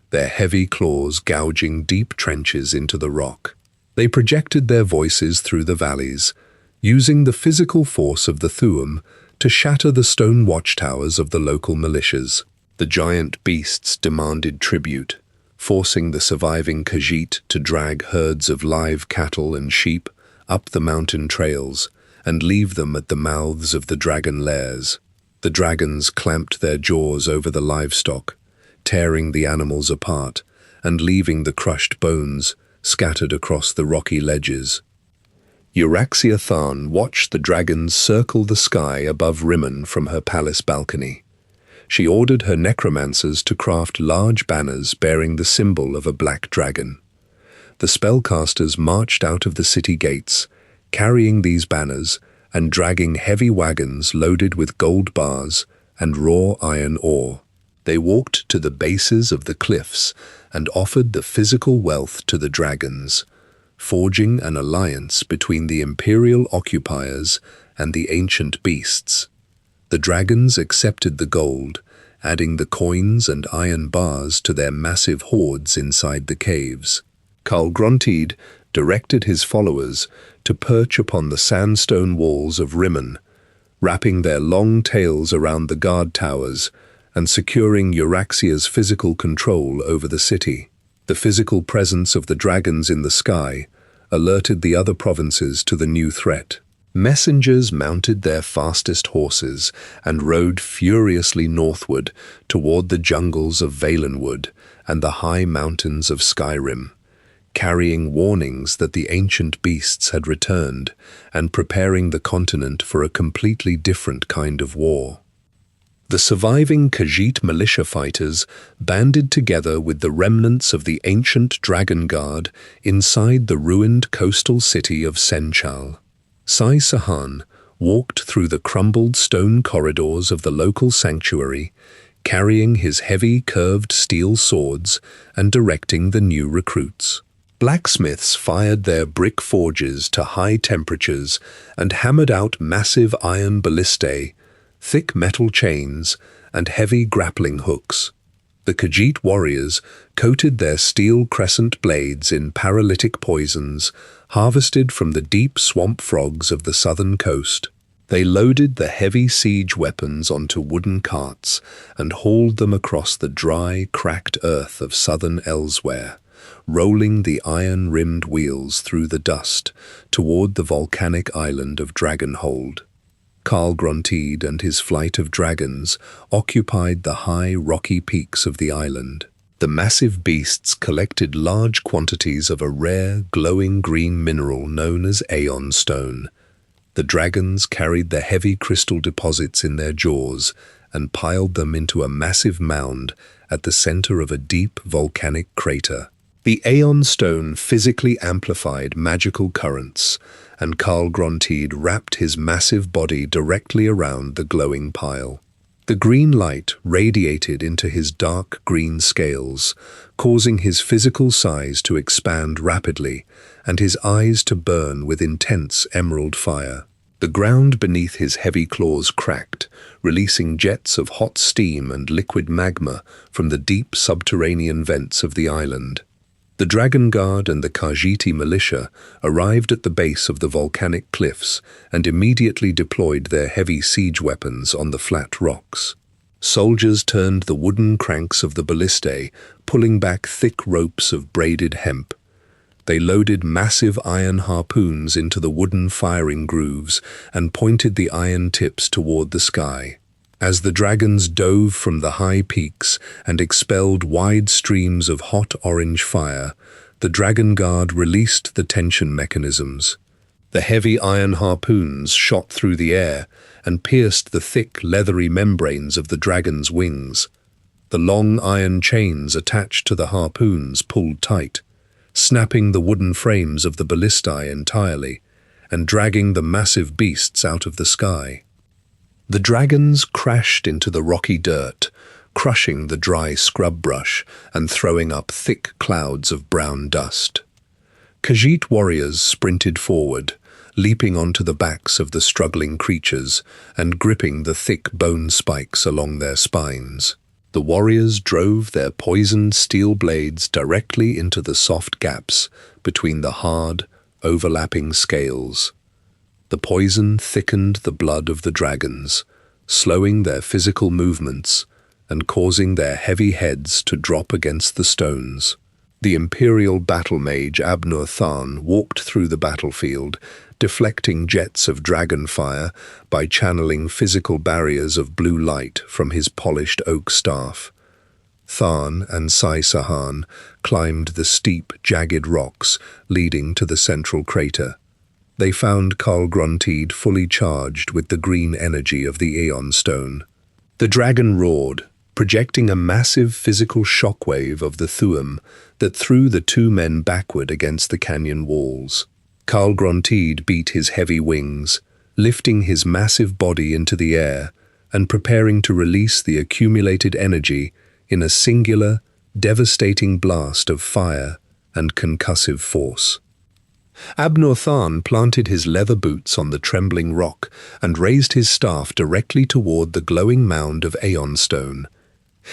their heavy claws gouging deep trenches into the rock. They projected their voices through the valleys, using the physical force of the Thu'um to shatter the stone watchtowers of the local militias. The giant beasts demanded tribute, forcing the surviving Khajiit to drag herds of live cattle and sheep up the mountain trails and leave them at the mouths of the dragon lairs. The dragons clamped their jaws over the livestock, tearing the animals apart and leaving the crushed bones scattered across the rocky ledges. Euraxia Tharn watched the dragons circle the sky above Rimmon from her palace balcony. She ordered her necromancers to craft large banners bearing the symbol of a black dragon. The spellcasters marched out of the city gates, carrying these banners and dragging heavy wagons loaded with gold bars and raw iron ore. They walked to the bases of the cliffs and offered the physical wealth to the dragons, forging an alliance between the imperial occupiers and the ancient beasts. The dragons accepted the gold, adding the coins and iron bars to their massive hoards inside the caves. Karl Grunted directed his followers to perch upon the sandstone walls of Rimmon, wrapping their long tails around the guard towers and securing Euraxia's physical control over the city. The physical presence of the dragons in the sky alerted the other provinces to the new threat. Messengers mounted their fastest horses and rode furiously northward toward the jungles of Valenwood and the high mountains of Skyrim, carrying warnings that the ancient beasts had returned and preparing the continent for a completely different kind of war. The surviving Khajiit militia fighters banded together with the remnants of the ancient Dragon Guard inside the ruined coastal city of Senchal. Sai Sahan walked through the crumbled stone corridors of the local sanctuary, carrying his heavy curved steel swords and directing the new recruits. Blacksmiths fired their brick forges to high temperatures and hammered out massive iron ballistae, thick metal chains, and heavy grappling hooks. The Khajiit warriors coated their steel crescent blades in paralytic poisons harvested from the deep swamp frogs of the southern coast. They loaded the heavy siege weapons onto wooden carts and hauled them across the dry, cracked earth of southern Elsewhere, rolling the iron-rimmed wheels through the dust toward the volcanic island of Dragonhold. Karl Grunted and his flight of dragons occupied the high, rocky peaks of the island. The massive beasts collected large quantities of a rare, glowing green mineral known as Aeon Stone. The dragons carried the heavy crystal deposits in their jaws and piled them into a massive mound at the center of a deep volcanic crater. The Aeon Stone physically amplified magical currents, and Karl Grunted wrapped his massive body directly around the glowing pile. The green light radiated into his dark green scales, causing his physical size to expand rapidly and his eyes to burn with intense emerald fire. The ground beneath his heavy claws cracked, releasing jets of hot steam and liquid magma from the deep subterranean vents of the island. The Dragon Guard and the Khajiiti militia arrived at the base of the volcanic cliffs and immediately deployed their heavy siege weapons on the flat rocks. Soldiers turned the wooden cranks of the ballistae, pulling back thick ropes of braided hemp. They loaded massive iron harpoons into the wooden firing grooves and pointed the iron tips toward the sky. As the dragons dove from the high peaks and expelled wide streams of hot orange fire, the Dragon Guard released the tension mechanisms. The heavy iron harpoons shot through the air and pierced the thick, leathery membranes of the dragon's wings. The long iron chains attached to the harpoons pulled tight, snapping the wooden frames of the ballistae entirely and dragging the massive beasts out of the sky. The dragons crashed into the rocky dirt, crushing the dry scrub brush and throwing up thick clouds of brown dust. Khajiit warriors sprinted forward, leaping onto the backs of the struggling creatures and gripping the thick bone spikes along their spines. The warriors drove their poisoned steel blades directly into the soft gaps between the hard, overlapping scales. The poison thickened the blood of the dragons, slowing their physical movements and causing their heavy heads to drop against the stones. The Imperial battle mage Abnur Tharn walked through the battlefield, deflecting jets of dragon fire by channeling physical barriers of blue light from his polished oak staff. Tharn and Sai Sahan climbed the steep, jagged rocks leading to the central crater. They found Khal Grontid fully charged with the green energy of the Aeon Stone. The dragon roared, projecting a massive physical shockwave of the Thu'um that threw the two men backward against the canyon walls. Khal Grontid beat his heavy wings, lifting his massive body into the air and preparing to release the accumulated energy in a singular, devastating blast of fire and concussive force. Abnur Tharn planted his leather boots on the trembling rock and raised his staff directly toward the glowing mound of Aeon Stone.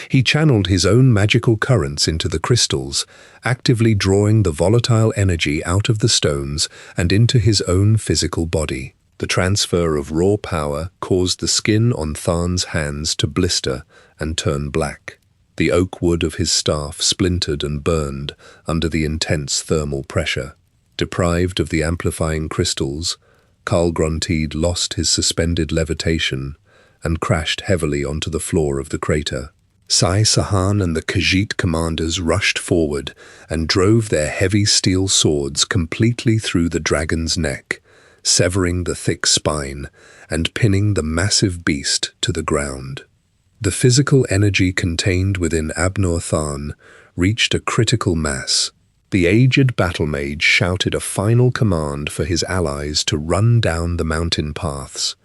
He channeled his own magical currents into the crystals, actively drawing the volatile energy out of the stones and into his own physical body. The transfer of raw power caused the skin on Tharn's hands to blister and turn black. The oak wood of his staff splintered and burned under the intense thermal pressure. Deprived of the amplifying crystals, Khal Grontid lost his suspended levitation and crashed heavily onto the floor of the crater. Sai Sahan and the Khajiit commanders rushed forward and drove their heavy steel swords completely through the dragon's neck, severing the thick spine and pinning the massive beast to the ground. The physical energy contained within Abnur Tharn reached a critical mass. The aged battle mage shouted a final command for his allies to run down the mountain paths.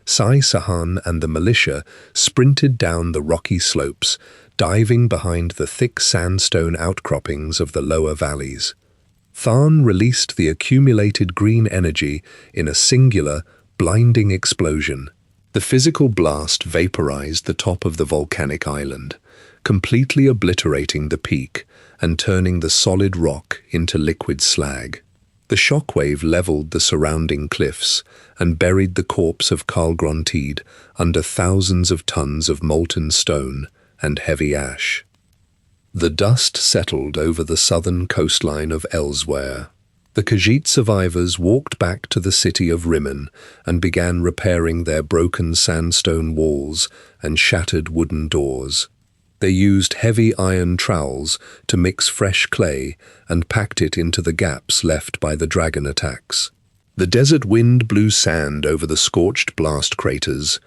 Sai Sahan and the militia sprinted down the rocky slopes, diving behind the thick sandstone outcroppings of the lower valleys. Tharn released the accumulated green energy in a singular, blinding explosion. The physical blast vaporized the top of the volcanic island, completely obliterating the peak and turning the solid rock into liquid slag. The shockwave leveled the surrounding cliffs and buried the corpse of Khal Grontid under thousands of tons of molten stone and heavy ash. The dust settled over the southern coastline of Elsewhere. The Khajiit survivors walked back to the city of Rimmon and began repairing their broken sandstone walls and shattered wooden doors. They used heavy iron trowels to mix fresh clay and packed it into the gaps left by the dragon attacks. The desert wind blew sand over the scorched blast craters,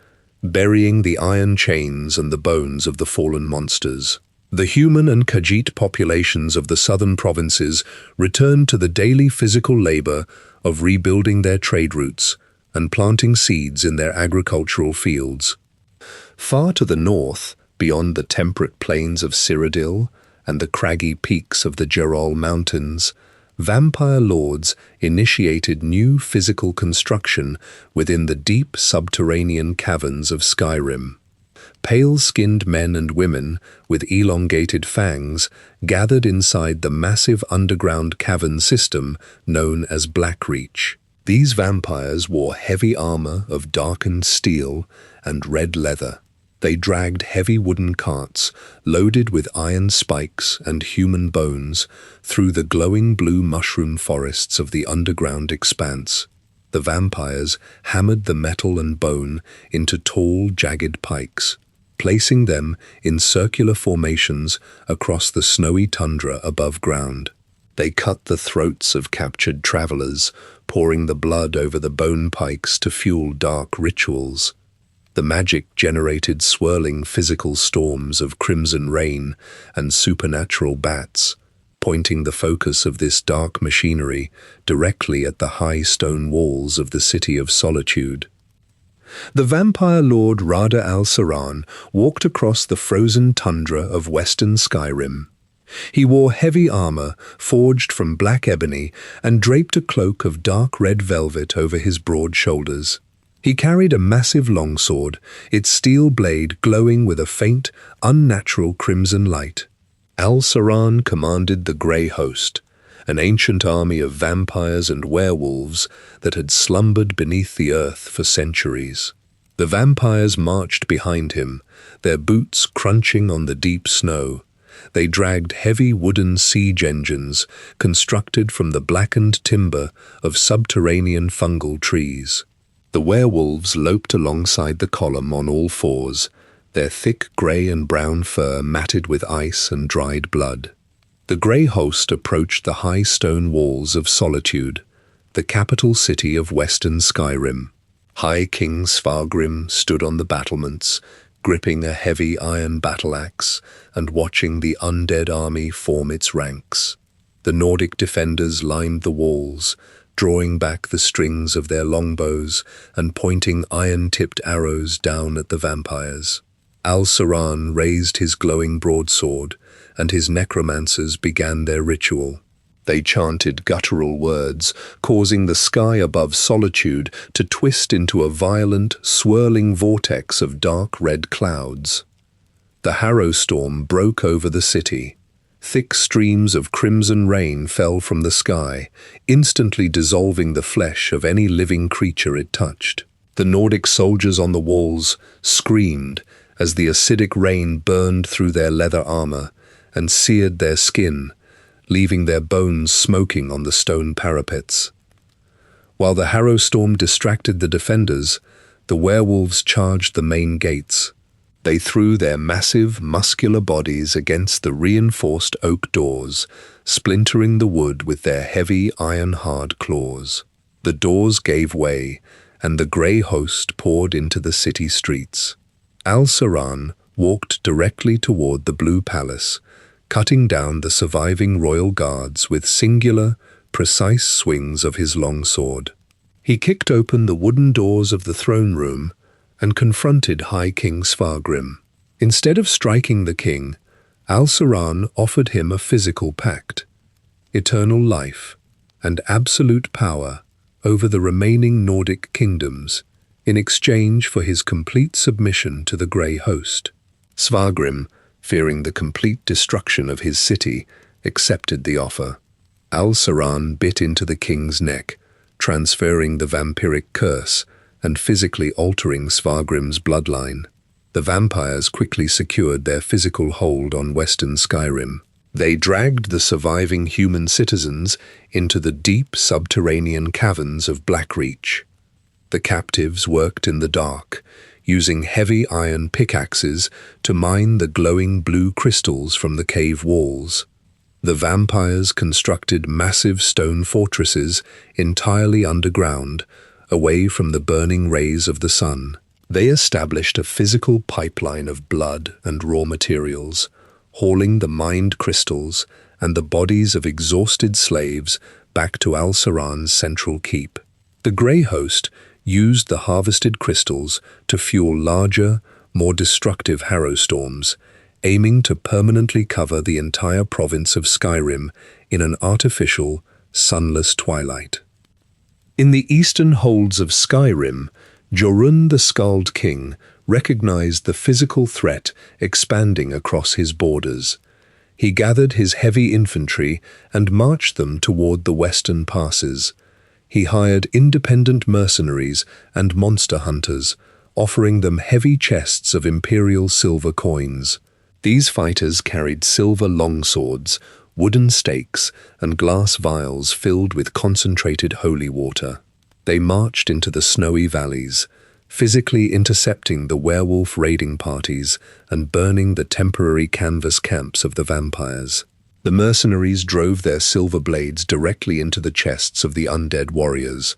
burying the iron chains and the bones of the fallen monsters. The human and Khajiit populations of the southern provinces returned to the daily physical labor of rebuilding their trade routes and planting seeds in their agricultural fields. Far to the north, beyond the temperate plains of Cyrodiil and the craggy peaks of the Gerol Mountains, vampire lords initiated new physical construction within the deep subterranean caverns of Skyrim. Pale-skinned men and women with elongated fangs gathered inside the massive underground cavern system known as Blackreach. These vampires wore heavy armor of darkened steel and red leather. They dragged heavy wooden carts loaded with iron spikes and human bones through the glowing blue mushroom forests of the underground expanse. The vampires hammered the metal and bone into tall, jagged pikes, placing them in circular formations across the snowy tundra above ground. They cut the throats of captured travelers, pouring the blood over the bone pikes to fuel dark rituals. The magic generated swirling physical storms of crimson rain and supernatural bats, pointing the focus of this dark machinery directly at the high stone walls of the City of Solitude. The vampire lord Rada al-Saran walked across the frozen tundra of western Skyrim. He wore heavy armor forged from black ebony and draped a cloak of dark red velvet over his broad shoulders. He carried a massive longsword, its steel blade glowing with a faint, unnatural crimson light. Al-Saran commanded the Grey Host, an ancient army of vampires and werewolves that had slumbered beneath the earth for centuries. The vampires marched behind him, their boots crunching on the deep snow. They dragged heavy wooden siege engines constructed from the blackened timber of subterranean fungal trees. The werewolves loped alongside the column on all fours, their thick grey and brown fur matted with ice and dried blood. The Grey Host approached the high stone walls of Solitude, the capital city of western Skyrim. High King Svargrim stood on the battlements, gripping a heavy iron battle-axe and watching the undead army form its ranks. The Nordic defenders lined the walls, drawing back the strings of their longbows and pointing iron-tipped arrows down at the vampires. Al-Saran raised his glowing broadsword, and his necromancers began their ritual. They chanted guttural words, causing the sky above Solitude to twist into a violent, swirling vortex of dark red clouds. The Harrow Storm broke over the city. Thick streams of crimson rain fell from the sky, instantly dissolving the flesh of any living creature it touched. The Nordic soldiers on the walls screamed as the acidic rain burned through their leather armor and seared their skin, leaving their bones smoking on the stone parapets. While the Harrow Storm distracted the defenders, the werewolves charged the main gates. They threw their massive, muscular bodies against the reinforced oak doors, splintering the wood with their heavy, iron-hard claws. The doors gave way, and the Grey Host poured into the city streets. Al-Saran walked directly toward the Blue Palace, cutting down the surviving royal guards with singular, precise swings of his longsword. He kicked open the wooden doors of the throne room and confronted High King Svargrim. Instead of striking the king, Al-Saran offered him a physical pact: eternal life and absolute power over the remaining Nordic kingdoms in exchange for his complete submission to the Grey Host. Svargrim, fearing the complete destruction of his city, accepted the offer. Al-Saran bit into the king's neck, transferring the vampiric curse and physically altering Svargrim's bloodline. The vampires quickly secured their physical hold on western Skyrim. They dragged the surviving human citizens into the deep subterranean caverns of Blackreach. The captives worked in the dark, using heavy iron pickaxes to mine the glowing blue crystals from the cave walls. The vampires constructed massive stone fortresses entirely underground, away from the burning rays of the sun. They established a physical pipeline of blood and raw materials, hauling the mined crystals and the bodies of exhausted slaves back to Al-Saran's central keep. The Grey Host used the harvested crystals to fuel larger, more destructive Harrowstorms, aiming to permanently cover the entire province of Skyrim in an artificial, sunless twilight. In the eastern holds of Skyrim, Jorunn the Skald King recognized the physical threat expanding across his borders. He gathered his heavy infantry and marched them toward the western passes. He hired independent mercenaries and monster hunters, offering them heavy chests of imperial silver coins. These fighters carried silver longswords, wooden stakes, and glass vials filled with concentrated holy water. They marched into the snowy valleys, physically intercepting the werewolf raiding parties and burning the temporary canvas camps of the vampires. The mercenaries drove their silver blades directly into the chests of the undead warriors,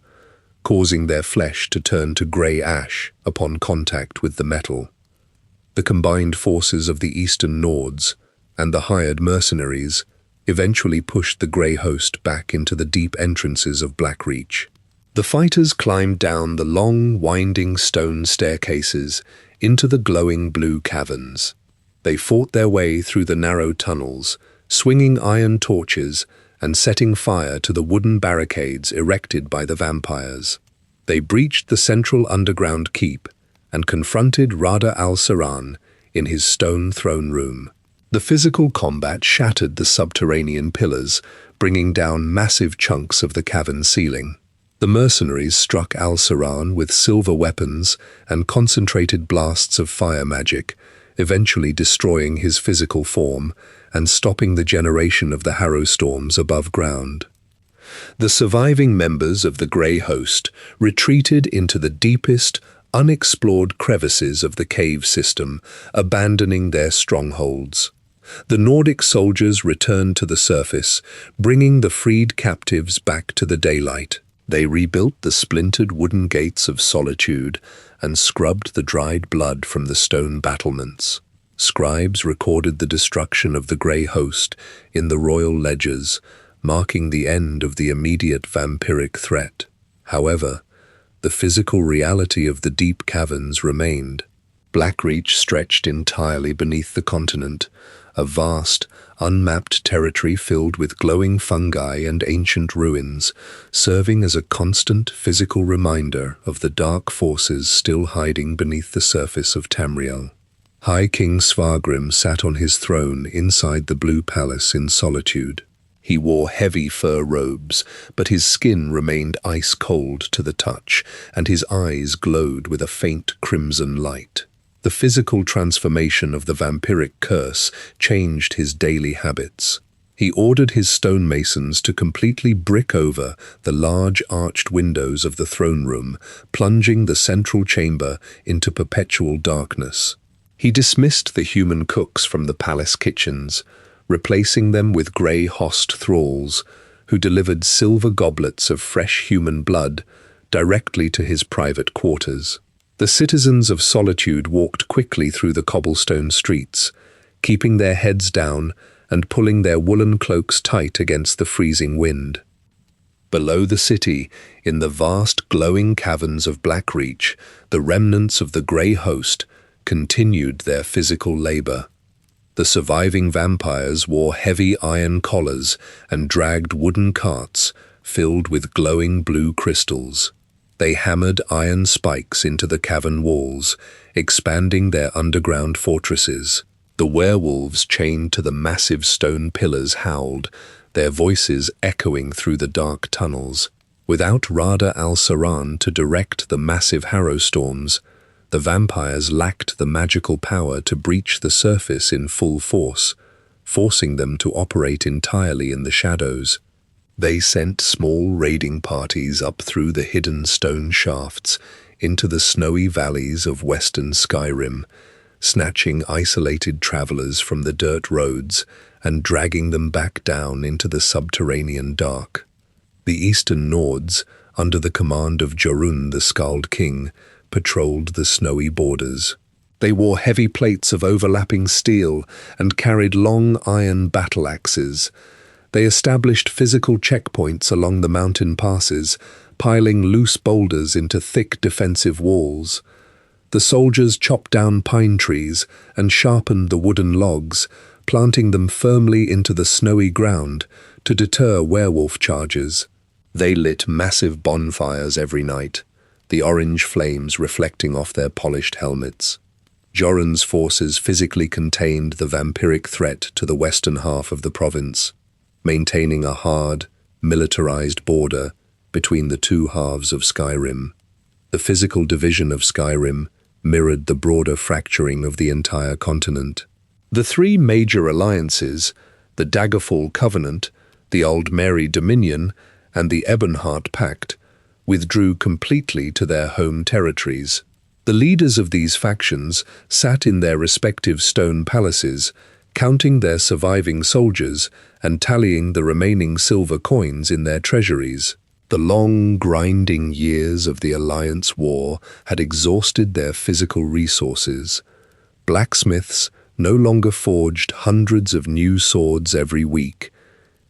causing their flesh to turn to grey ash upon contact with the metal. The combined forces of the Eastern Nords and the hired mercenaries eventually pushed the Grey Host back into the deep entrances of Blackreach. The fighters climbed down the long, winding stone staircases into the glowing blue caverns. They fought their way through the narrow tunnels, swinging iron torches and setting fire to the wooden barricades erected by the vampires. They breached the central underground keep and confronted Rada al-Saran in his stone throne room. The physical combat shattered the subterranean pillars, bringing down massive chunks of the cavern ceiling. The mercenaries struck al-Saran with silver weapons and concentrated blasts of fire magic, eventually destroying his physical form and stopping the generation of the Harrowstorms above ground. The surviving members of the Grey Host retreated into the deepest, unexplored crevices of the cave system, abandoning their strongholds. The Nordic soldiers returned to the surface, bringing the freed captives back to the daylight. They rebuilt the splintered wooden gates of Solitude and scrubbed the dried blood from the stone battlements. Scribes recorded the destruction of the Grey Host in the royal ledgers, marking the end of the immediate vampiric threat. However, the physical reality of the deep caverns remained. Blackreach stretched entirely beneath the continent, a vast, unmapped territory filled with glowing fungi and ancient ruins, serving as a constant physical reminder of the dark forces still hiding beneath the surface of Tamriel. High King Svargrim sat on his throne inside the Blue Palace in Solitude. He wore heavy fur robes, but his skin remained ice-cold to the touch, and his eyes glowed with a faint crimson light. The physical transformation of the vampiric curse changed his daily habits. He ordered his stonemasons to completely brick over the large arched windows of the throne room, plunging the central chamber into perpetual darkness. He dismissed the human cooks from the palace kitchens, replacing them with grey host thralls, who delivered silver goblets of fresh human blood directly to his private quarters. The citizens of Solitude walked quickly through the cobblestone streets, keeping their heads down and pulling their woolen cloaks tight against the freezing wind. Below the city, in the vast glowing caverns of Blackreach, the remnants of the Grey Host continued their physical labor. The surviving vampires wore heavy iron collars and dragged wooden carts filled with glowing blue crystals. They hammered iron spikes into the cavern walls, expanding their underground fortresses. The werewolves chained to the massive stone pillars howled, their voices echoing through the dark tunnels. Without Rada al-Saran to direct the massive Harrowstorms, the vampires lacked the magical power to breach the surface in full force, forcing them to operate entirely in the shadows. They sent small raiding parties up through the hidden stone shafts into the snowy valleys of western Skyrim, snatching isolated travelers from the dirt roads and dragging them back down into the subterranean dark. The Eastern Nords, under the command of Jorunn the Skald King, patrolled the snowy borders. They wore heavy plates of overlapping steel and carried long iron battle axes. They established physical checkpoints along the mountain passes, piling loose boulders into thick defensive walls. The soldiers chopped down pine trees and sharpened the wooden logs, planting them firmly into the snowy ground to deter werewolf charges. They lit massive bonfires every night, the orange flames reflecting off their polished helmets. Joran's forces physically contained the vampiric threat to the western half of the province, maintaining a hard, militarized border between the two halves of Skyrim. The physical division of Skyrim mirrored the broader fracturing of the entire continent. The three major alliances, the Daggerfall Covenant, the Aldmeri Dominion, and the Ebonheart Pact, withdrew completely to their home territories. The leaders of these factions sat in their respective stone palaces, counting their surviving soldiers and tallying the remaining silver coins in their treasuries. The long, grinding years of the Alliance War had exhausted their physical resources. Blacksmiths no longer forged hundreds of new swords every week,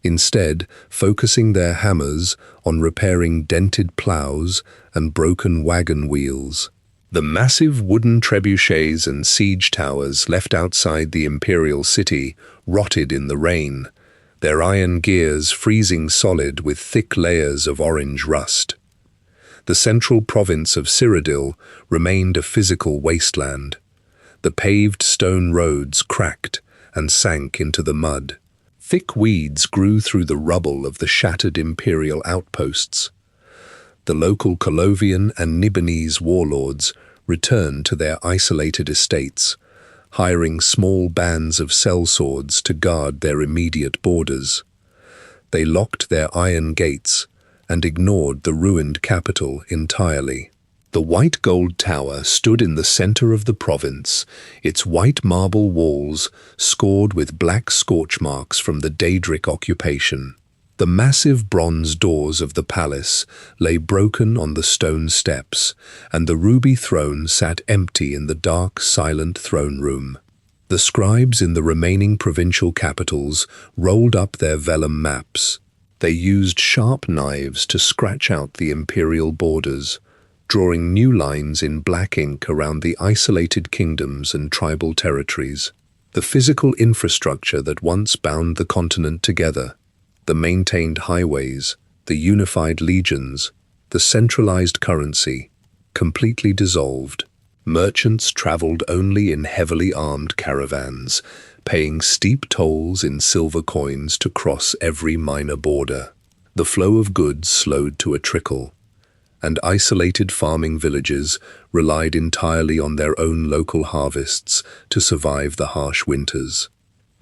instead focusing their hammers on repairing dented plows and broken wagon wheels. The massive wooden trebuchets and siege towers left outside the imperial city rotted in the rain, their iron gears freezing solid with thick layers of orange rust. The central province of Cyrodiil remained a physical wasteland. The paved stone roads cracked and sank into the mud. Thick weeds grew through the rubble of the shattered imperial outposts. The local Colovian and Nibonese warlords returned to their isolated estates, hiring small bands of sellswords to guard their immediate borders. They locked their iron gates and ignored the ruined capital entirely. The White Gold Tower stood in the center of the province, its white marble walls scored with black scorch marks from the Daedric occupation. The massive bronze doors of the palace lay broken on the stone steps, and the ruby throne sat empty in the dark, silent throne room. The scribes in the remaining provincial capitals rolled up their vellum maps. They used sharp knives to scratch out the imperial borders, drawing new lines in black ink around the isolated kingdoms and tribal territories. The physical infrastructure that once bound the continent together, the maintained highways, the unified legions, the centralized currency, completely dissolved. Merchants traveled only in heavily armed caravans, paying steep tolls in silver coins to cross every minor border. The flow of goods slowed to a trickle, and isolated farming villages relied entirely on their own local harvests to survive the harsh winters.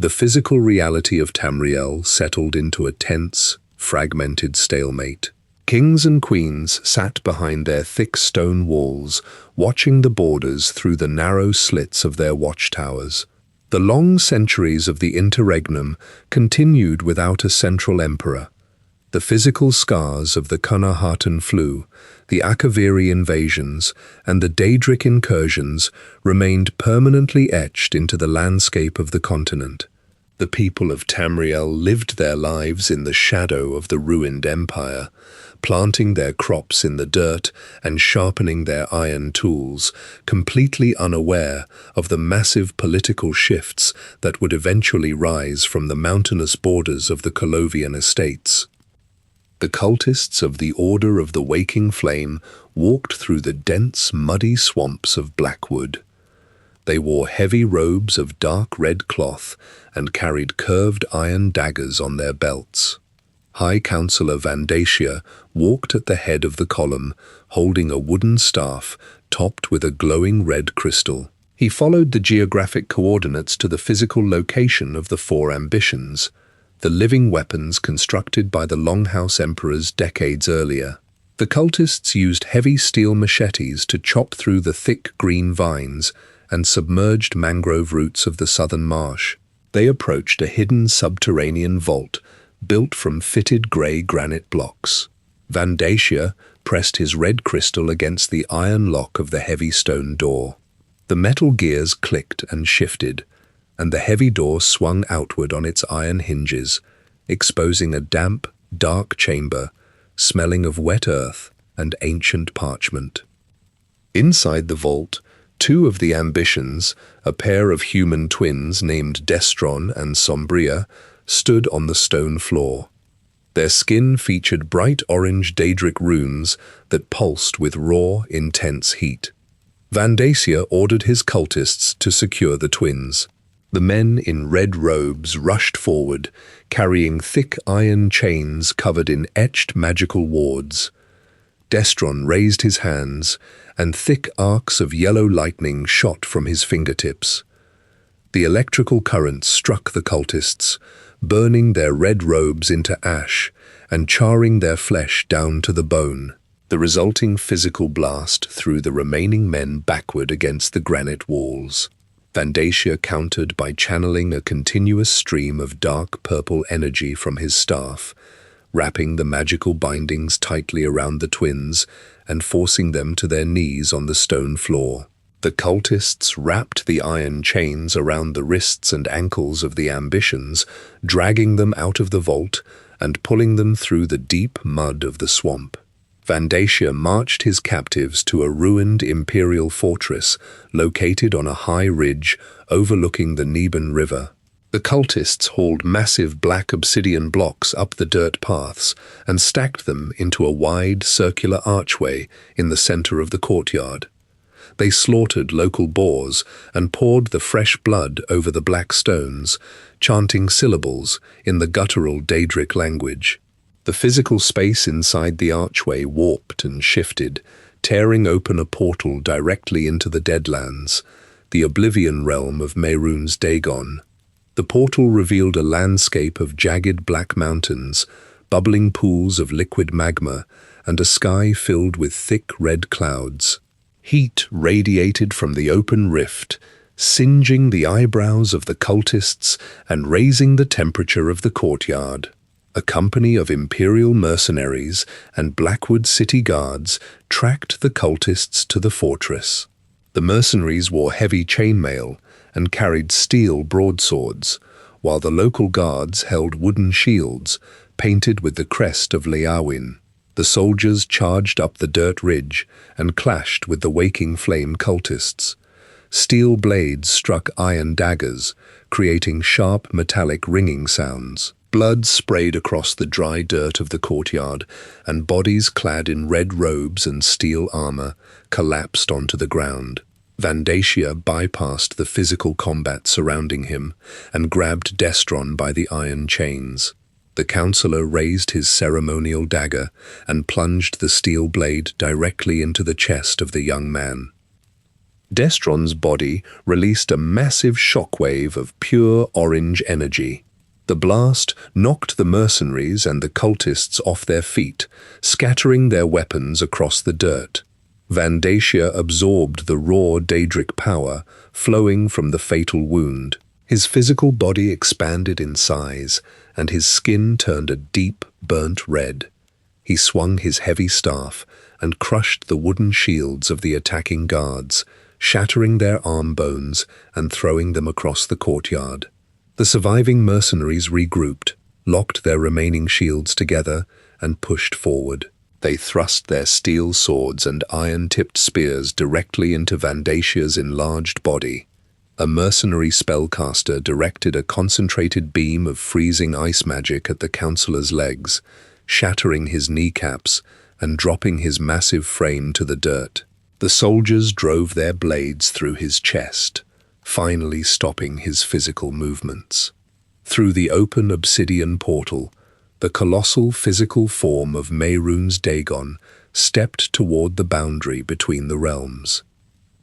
The physical reality of Tamriel settled into a tense, fragmented stalemate. Kings and queens sat behind their thick stone walls, watching the borders through the narrow slits of their watchtowers. The long centuries of the interregnum continued without a central emperor. The physical scars of the Cunarharton flu, the Akaviri invasions, and the Daedric incursions remained permanently etched into the landscape of the continent. The people of Tamriel lived their lives in the shadow of the ruined empire, planting their crops in the dirt and sharpening their iron tools, completely unaware of the massive political shifts that would eventually rise from the mountainous borders of the Colovian estates. The cultists of the Order of the Waking Flame walked through the dense, muddy swamps of Blackwood. They wore heavy robes of dark red cloth and carried curved iron daggers on their belts. High Counselor Vandatia walked at the head of the column, holding a wooden staff topped with a glowing red crystal. He followed the geographic coordinates to the physical location of the four ambitions, the living weapons constructed by the Longhouse Emperors decades earlier. The cultists used heavy steel machetes to chop through the thick green vines and submerged mangrove roots of the southern marsh. They approached a hidden subterranean vault built from fitted grey granite blocks. Vandatia pressed his red crystal against the iron lock of the heavy stone door. The metal gears clicked and shifted, and the heavy door swung outward on its iron hinges, exposing a damp, dark chamber, smelling of wet earth and ancient parchment. Inside the vault, Two of the ambitions, a pair of human twins named Destron and Sombria, stood on the stone floor. Their skin featured bright orange Daedric runes that pulsed with raw, intense heat. Vandacia ordered his cultists to secure the twins. The men in red robes rushed forward, carrying thick iron chains covered in etched magical wards. Destron raised his hands, and thick arcs of yellow lightning shot from his fingertips. The electrical current struck the cultists, burning their red robes into ash and charring their flesh down to the bone. The resulting physical blast threw the remaining men backward against the granite walls. Vandacia countered by channeling a continuous stream of dark purple energy from his staff, wrapping the magical bindings tightly around the twins and forcing them to their knees on the stone floor. The cultists wrapped the iron chains around the wrists and ankles of the ambitions, dragging them out of the vault and pulling them through the deep mud of the swamp. Vandacia marched his captives to a ruined imperial fortress located on a high ridge overlooking the Neban River. The cultists hauled massive black obsidian blocks up the dirt paths and stacked them into a wide circular archway in the center of the courtyard. They slaughtered local boars and poured the fresh blood over the black stones, chanting syllables in the guttural Daedric language. The physical space inside the archway warped and shifted, tearing open a portal directly into the Deadlands, the oblivion realm of Mehrunes Dagon. The portal revealed a landscape of jagged black mountains, bubbling pools of liquid magma, and a sky filled with thick red clouds. Heat radiated from the open rift, singeing the eyebrows of the cultists and raising the temperature of the courtyard. A company of imperial mercenaries and Blackwood city guards tracked the cultists to the fortress. The mercenaries wore heavy chainmail and carried steel broadswords, while the local guards held wooden shields painted with the crest of Leawin. The soldiers charged up the dirt ridge and clashed with the waking flame cultists. Steel blades struck iron daggers, creating sharp metallic ringing sounds. Blood sprayed across the dry dirt of the courtyard, and bodies clad in red robes and steel armor collapsed onto the ground. Vandacia bypassed the physical combat surrounding him and grabbed Destron by the iron chains. The counselor raised his ceremonial dagger and plunged the steel blade directly into the chest of the young man. Destron's body released a massive shockwave of pure orange energy. The blast knocked the mercenaries and the cultists off their feet, scattering their weapons across the dirt. Vandacia absorbed the raw Daedric power flowing from the fatal wound. His physical body expanded in size, and his skin turned a deep, burnt red. He swung his heavy staff and crushed the wooden shields of the attacking guards, shattering their arm bones and throwing them across the courtyard. The surviving mercenaries regrouped, locked their remaining shields together, and pushed forward. They thrust their steel swords and iron-tipped spears directly into Vandacia's enlarged body. A mercenary spellcaster directed a concentrated beam of freezing ice magic at the counselor's legs, shattering his kneecaps and dropping his massive frame to the dirt. The soldiers drove their blades through his chest, finally stopping his physical movements. Through the open obsidian portal, the colossal physical form of Mehrunes Dagon stepped toward the boundary between the realms.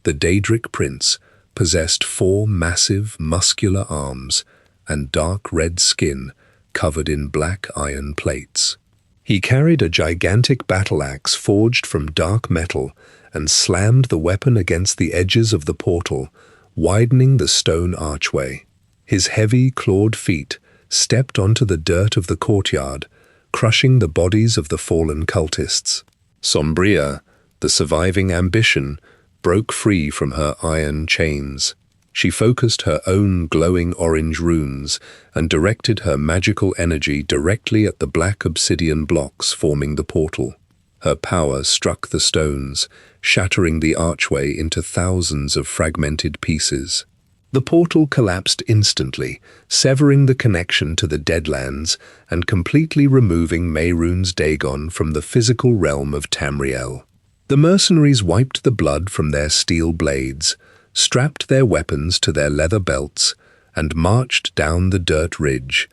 The Daedric prince possessed 4 massive, muscular arms and dark red skin covered in black iron plates. He carried a gigantic battle axe forged from dark metal and slammed the weapon against the edges of the portal, widening the stone archway. His heavy, clawed feet stepped onto the dirt of the courtyard, crushing the bodies of the fallen cultists. Sombria, the surviving ambition, broke free from her iron chains. She focused her own glowing orange runes and directed her magical energy directly at the black obsidian blocks forming the portal. Her power struck the stones, shattering the archway into thousands of fragmented pieces. The portal collapsed instantly, severing the connection to the Deadlands and completely removing Mehrunes Dagon from the physical realm of Tamriel. The mercenaries wiped the blood from their steel blades, strapped their weapons to their leather belts, and marched down the dirt ridge,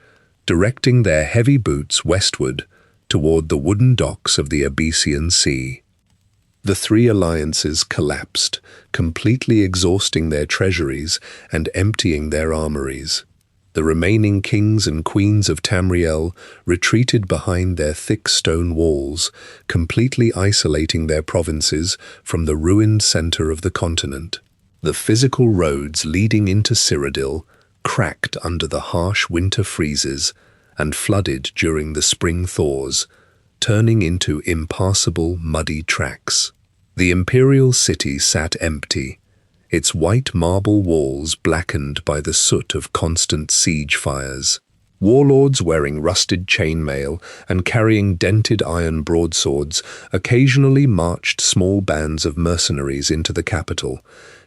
directing their heavy boots westward toward the wooden docks of the Abyssian Sea. The three alliances collapsed, completely exhausting their treasuries and emptying their armories. The remaining kings and queens of Tamriel retreated behind their thick stone walls, completely isolating their provinces from the ruined center of the continent. The physical roads leading into Cyrodiil cracked under the harsh winter freezes and flooded during the spring thaws, turning into impassable muddy tracks. The imperial city sat empty, its white marble walls blackened by the soot of constant siege fires. Warlords wearing rusted chainmail and carrying dented iron broadswords occasionally marched small bands of mercenaries into the capital,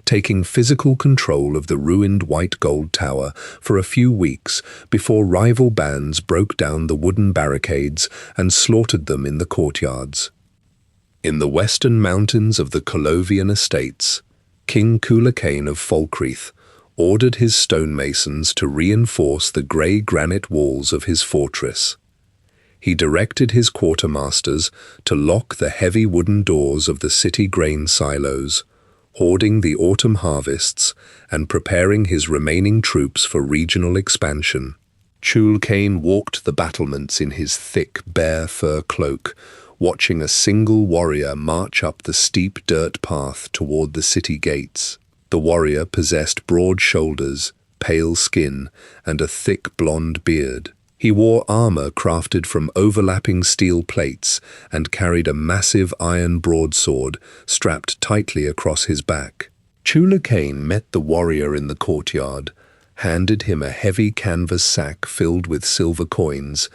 taking physical control of the ruined white gold tower for a few weeks before rival bands broke down the wooden barricades and slaughtered them in the courtyards. In the western mountains of the Colovian estates, King Cuchulainn of Falkreath ordered his stonemasons to reinforce the grey granite walls of his fortress. He directed his quartermasters to lock the heavy wooden doors of the city grain silos, hoarding the autumn harvests and preparing his remaining troops for regional expansion. Cuchulainn walked the battlements in his thick, bare fur cloak, watching a single warrior march up the steep dirt path toward the city gates. The warrior possessed broad shoulders, pale skin, and a thick blonde beard. He wore armor crafted from overlapping steel plates and carried a massive iron broadsword strapped tightly across his back. Cuchulainn met the warrior in the courtyard, handed him a heavy canvas sack filled with silver coins,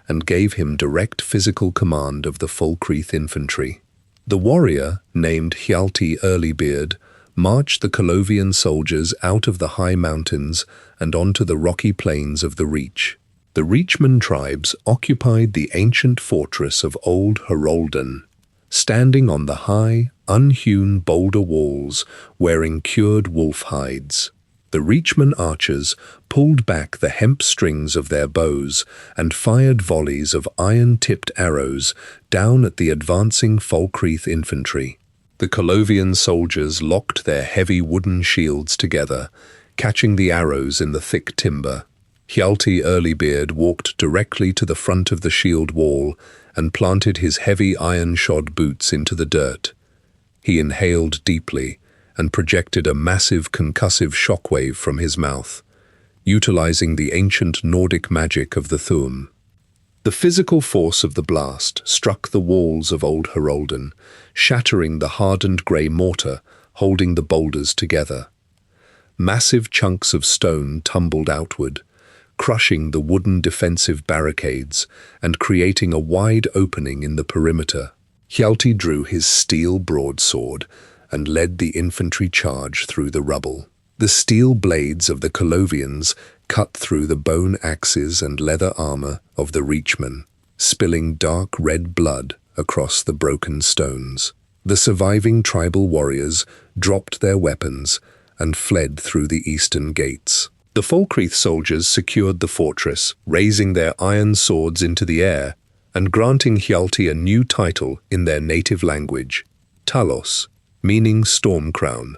and gave him direct physical command of the Falkreath infantry. The warrior, named Hjalti Earlybeard, marched the Colovian soldiers out of the high mountains and onto the rocky plains of the Reach. The Reachman tribes occupied the ancient fortress of Old Herolden, standing on the high, unhewn boulder walls wearing cured wolf hides. The Reachman archers pulled back the hemp strings of their bows and fired volleys of iron-tipped arrows down at the advancing Falkreath infantry. The Colovian soldiers locked their heavy wooden shields together, catching the arrows in the thick timber. Hjalti Earlybeard walked directly to the front of the shield wall and planted his heavy iron-shod boots into the dirt. He inhaled deeply and projected a massive concussive shockwave from his mouth, utilizing the ancient Nordic magic of the Thu'um. The physical force of the blast struck the walls of Old Herolden, shattering the hardened grey mortar holding the boulders together. Massive chunks of stone tumbled outward, crushing the wooden defensive barricades and creating a wide opening in the perimeter. Hjalti drew his steel broadsword and led the infantry charge through the rubble. The steel blades of the Colovians cut through the bone axes and leather armor of the Reachmen, spilling dark red blood across the broken stones. The surviving tribal warriors dropped their weapons and fled through the eastern gates. The Falkreath soldiers secured the fortress, raising their iron swords into the air and granting Hjalti a new title in their native language, Talos, meaning storm crown.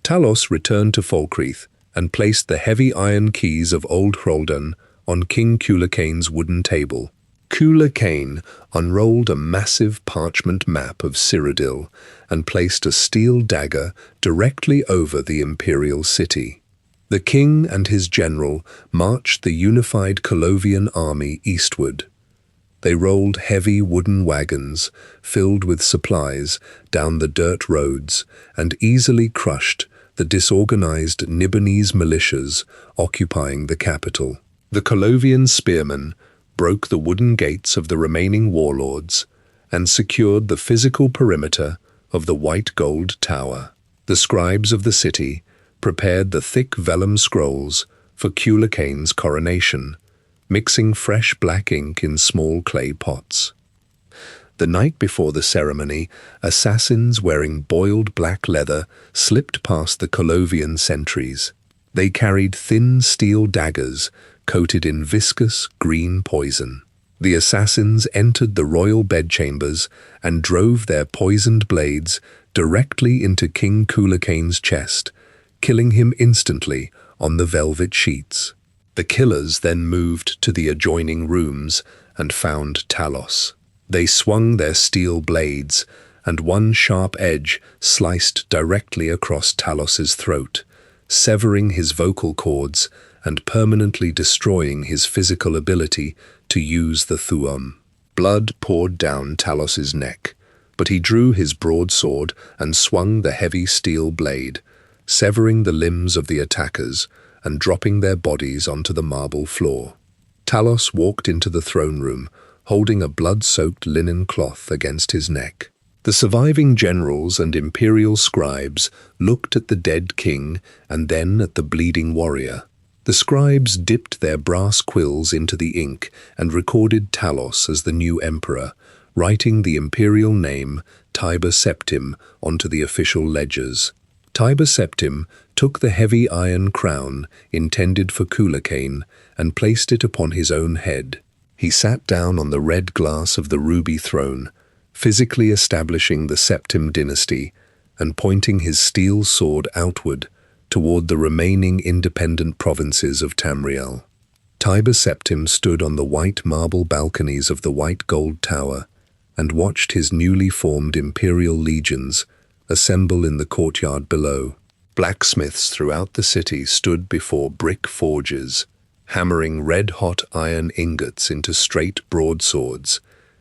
Talos returned to Falkreath and placed the heavy iron keys of Old Herolden on King Cuchulainn's wooden table. Cuchulainn unrolled a massive parchment map of Cyrodiil and placed a steel dagger directly over the imperial city. The king and his general marched the unified Colovian army eastward. They rolled heavy wooden wagons filled with supplies down the dirt roads and easily crushed the disorganized Nibonese militias occupying the capital. The Colovian spearmen broke the wooden gates of the remaining warlords and secured the physical perimeter of the white gold tower. The scribes of the city prepared the thick vellum scrolls for Cuchulainn's coronation, mixing fresh black ink in small clay pots. The night before the ceremony, assassins wearing boiled black leather slipped past the Colovian sentries. They carried thin steel daggers coated in viscous green poison. The assassins entered the royal bedchambers and drove their poisoned blades directly into King Cuchulainn's chest, killing him instantly on the velvet sheets. The killers then moved to the adjoining rooms and found Talos. They swung their steel blades, and one sharp edge sliced directly across Talos's throat, severing his vocal cords and permanently destroying his physical ability to use the thu'um. Blood poured down Talos's neck, but he drew his broadsword and swung the heavy steel blade, severing the limbs of the attackers and dropping their bodies onto the marble floor. Talos walked into the throne room, holding a blood-soaked linen cloth against his neck. The surviving generals and imperial scribes looked at the dead king and then at the bleeding warrior. The scribes dipped their brass quills into the ink and recorded Talos as the new emperor, writing the imperial name Tiber Septim onto the official ledgers. Tiber Septim took the heavy iron crown intended for Cuchulainn and placed it upon his own head. He sat down on the red glass of the ruby throne, physically establishing the Septim dynasty and pointing his steel sword outward toward the remaining independent provinces of Tamriel. Tiber Septim stood on the white marble balconies of the white gold tower and watched his newly formed imperial legions assemble in the courtyard below. Blacksmiths throughout the city stood before brick forges, hammering red-hot iron ingots into straight broadswords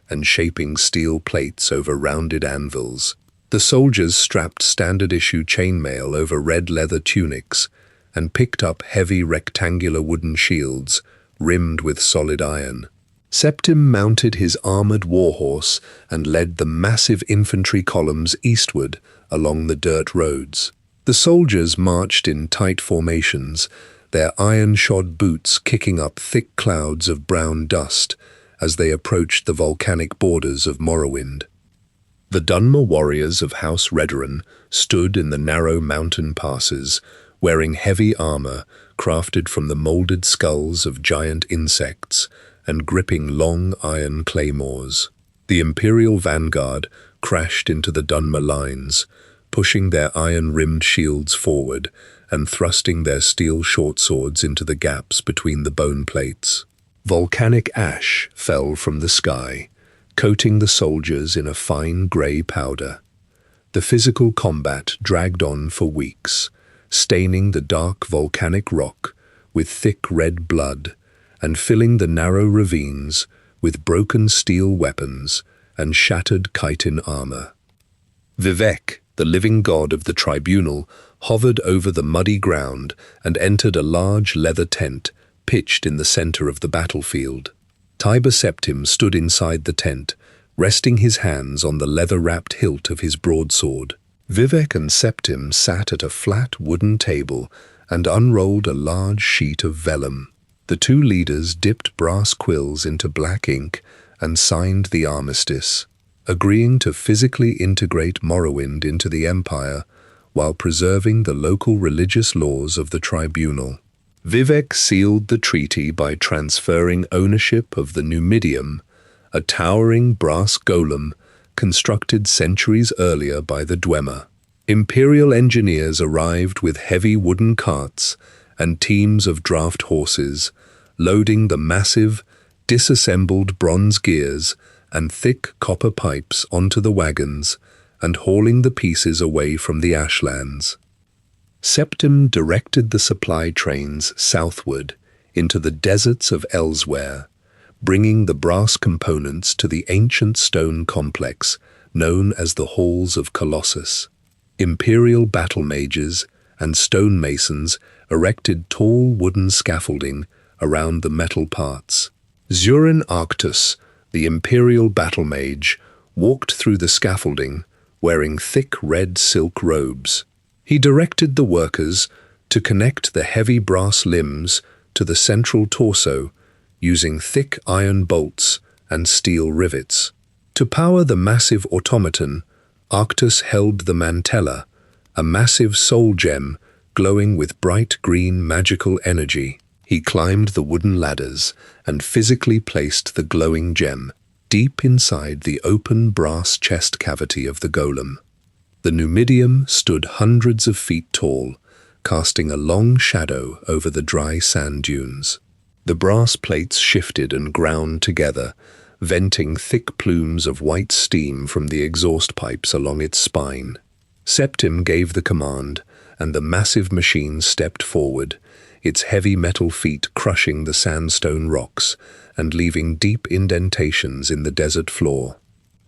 and shaping steel plates over rounded anvils. The soldiers strapped standard-issue chainmail over red leather tunics and picked up heavy rectangular wooden shields rimmed with solid iron. Septim mounted his armored warhorse and led the massive infantry columns eastward along the dirt roads. The soldiers marched in tight formations, their iron-shod boots kicking up thick clouds of brown dust as they approached the volcanic borders of Morrowind. The Dunmer warriors of House Redoran stood in the narrow mountain passes, wearing heavy armor crafted from the molded skulls of giant insects and gripping long iron claymores. The Imperial vanguard crashed into the Dunmer lines, pushing their iron-rimmed shields forward and thrusting their steel short swords into the gaps between the bone plates. Volcanic ash fell from the sky, coating the soldiers in a fine grey powder. The physical combat dragged on for weeks, staining the dark volcanic rock with thick red blood and filling the narrow ravines with broken steel weapons and shattered chitin armor. Vivec, the living god of the tribunal, hovered over the muddy ground and entered a large leather tent pitched in the center of the battlefield. Tiber Septim stood inside the tent, resting his hands on the leather-wrapped hilt of his broadsword. Vivec and Septim sat at a flat wooden table and unrolled a large sheet of vellum. The two leaders dipped brass quills into black ink and signed the armistice, agreeing to physically integrate Morrowind into the Empire while preserving the local religious laws of the tribunal. Vivec sealed the treaty by transferring ownership of the Numidium, a towering brass golem constructed centuries earlier by the Dwemer. Imperial engineers arrived with heavy wooden carts and teams of draft horses, loading the massive, disassembled bronze gears and thick copper pipes onto the wagons and hauling the pieces away from the ashlands. Septim directed the supply trains southward into the deserts of Elsweyr, bringing the brass components to the ancient stone complex known as the Halls of Colossus. Imperial battle mages and stonemasons erected tall wooden scaffolding around the metal parts. Zurin Arctus, the imperial battle mage, walked through the scaffolding, wearing thick red silk robes. He directed the workers to connect the heavy brass limbs to the central torso using thick iron bolts and steel rivets. To power the massive automaton, Arctus held the mantella, a massive soul gem glowing with bright green magical energy. He climbed the wooden ladders and physically placed the glowing gem deep inside the open brass chest cavity of the golem. The Numidium stood hundreds of feet tall, casting a long shadow over the dry sand dunes. The brass plates shifted and ground together, venting thick plumes of white steam from the exhaust pipes along its spine. Septim gave the command, and the massive machine stepped forward, its heavy metal feet crushing the sandstone rocks and leaving deep indentations in the desert floor.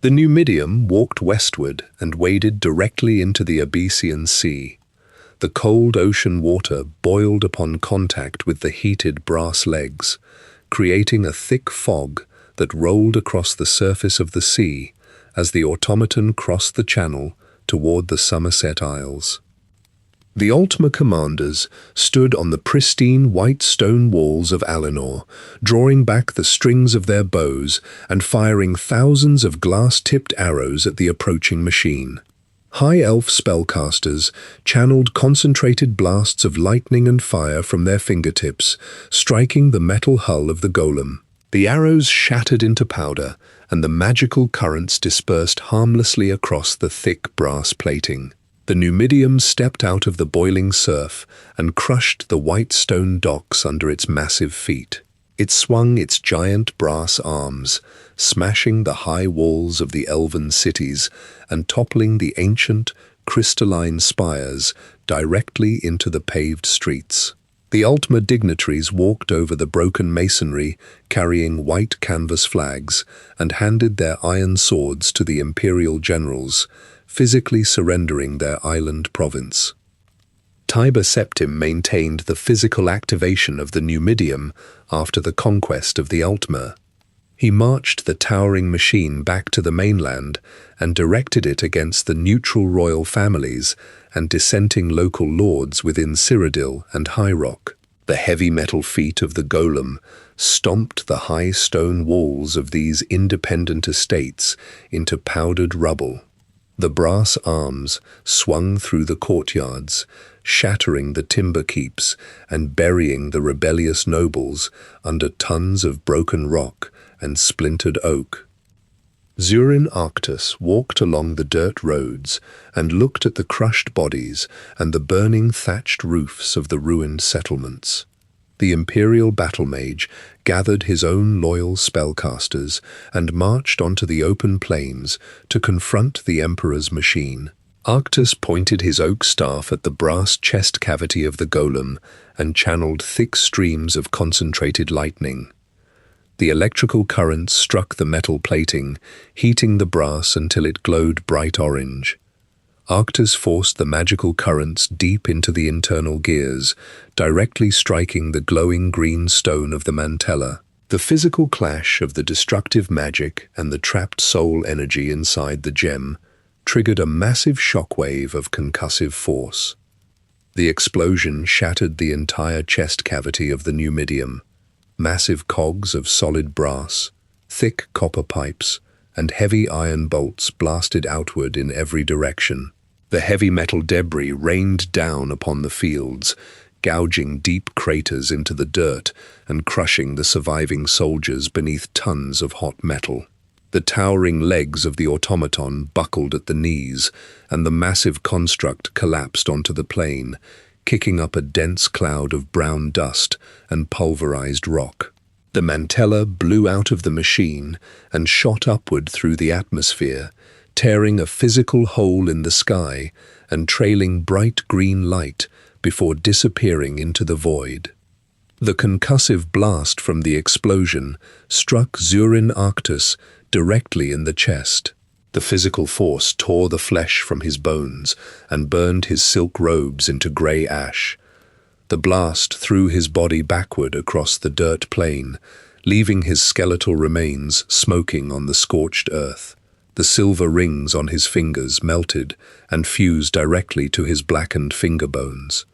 The Numidium walked westward and waded directly into the Abyssian Sea. The cold ocean water boiled upon contact with the heated brass legs, creating a thick fog that rolled across the surface of the sea as the automaton crossed the channel toward the Somerset Isles. The Ultima commanders stood on the pristine white stone walls of Alinor, drawing back the strings of their bows and firing thousands of glass-tipped arrows at the approaching machine. High elf spellcasters channeled concentrated blasts of lightning and fire from their fingertips, striking the metal hull of the golem. The arrows shattered into powder, and the magical currents dispersed harmlessly across the thick brass plating. The Numidium stepped out of the boiling surf and crushed the white stone docks under its massive feet. It swung its giant brass arms, smashing the high walls of the elven cities and toppling the ancient, crystalline spires directly into the paved streets. The Ultima dignitaries walked over the broken masonry, carrying white canvas flags, and handed their iron swords to the imperial generals, physically surrendering their island province. Tiber Septim maintained the physical activation of the Numidium after the conquest of the Ultima. He marched the towering machine back to the mainland and directed it against the neutral royal families and dissenting local lords within Cyrodiil and High Rock. The heavy metal feet of the golem stomped the high stone walls of these independent estates into powdered rubble. The brass arms swung through the courtyards, shattering the timber keeps and burying the rebellious nobles under tons of broken rock and splintered oak. Zurin Arctus walked along the dirt roads and looked at the crushed bodies and the burning thatched roofs of the ruined settlements. The imperial battle mage gathered his own loyal spellcasters and marched onto the open plains to confront the Emperor's machine. Arctus pointed his oak staff at the brass chest cavity of the golem and channeled thick streams of concentrated lightning. The electrical currents struck the metal plating, heating the brass until it glowed bright orange. Arctus forced the magical currents deep into the internal gears, directly striking the glowing green stone of the mantella. The physical clash of the destructive magic and the trapped soul energy inside the gem triggered a massive shockwave of concussive force. The explosion shattered the entire chest cavity of the Numidium. Massive cogs of solid brass, thick copper pipes, and heavy iron bolts blasted outward in every direction. The heavy metal debris rained down upon the fields, gouging deep craters into the dirt and crushing the surviving soldiers beneath tons of hot metal. The towering legs of the automaton buckled at the knees, and the massive construct collapsed onto the plain, kicking up a dense cloud of brown dust and pulverized rock. The mantella blew out of the machine and shot upward through the atmosphere, tearing a physical hole in the sky and trailing bright green light before disappearing into the void. The concussive blast from the explosion struck Zurin Arctus directly in the chest. The physical force tore the flesh from his bones and burned his silk robes into grey ash. The blast threw his body backward across the dirt plain, leaving his skeletal remains smoking on the scorched earth. The silver rings on his fingers melted and fused directly to his blackened finger bones.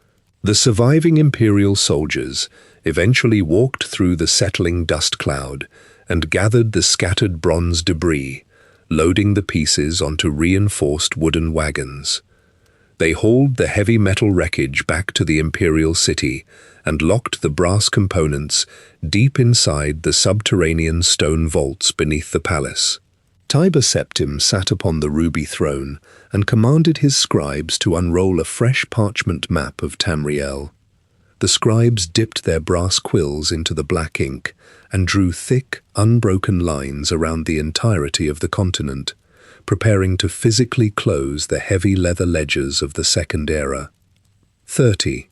The surviving Imperial soldiers eventually walked through the settling dust cloud and gathered the scattered bronze debris, loading the pieces onto reinforced wooden wagons. They hauled the heavy metal wreckage back to the Imperial city and locked the brass components deep inside the subterranean stone vaults beneath the palace. Tiber Septim sat upon the ruby throne and commanded his scribes to unroll a fresh parchment map of Tamriel. The scribes dipped their brass quills into the black ink and drew thick, unbroken lines around the entirety of the continent, preparing to physically close the heavy leather ledgers of the Second Era. 30.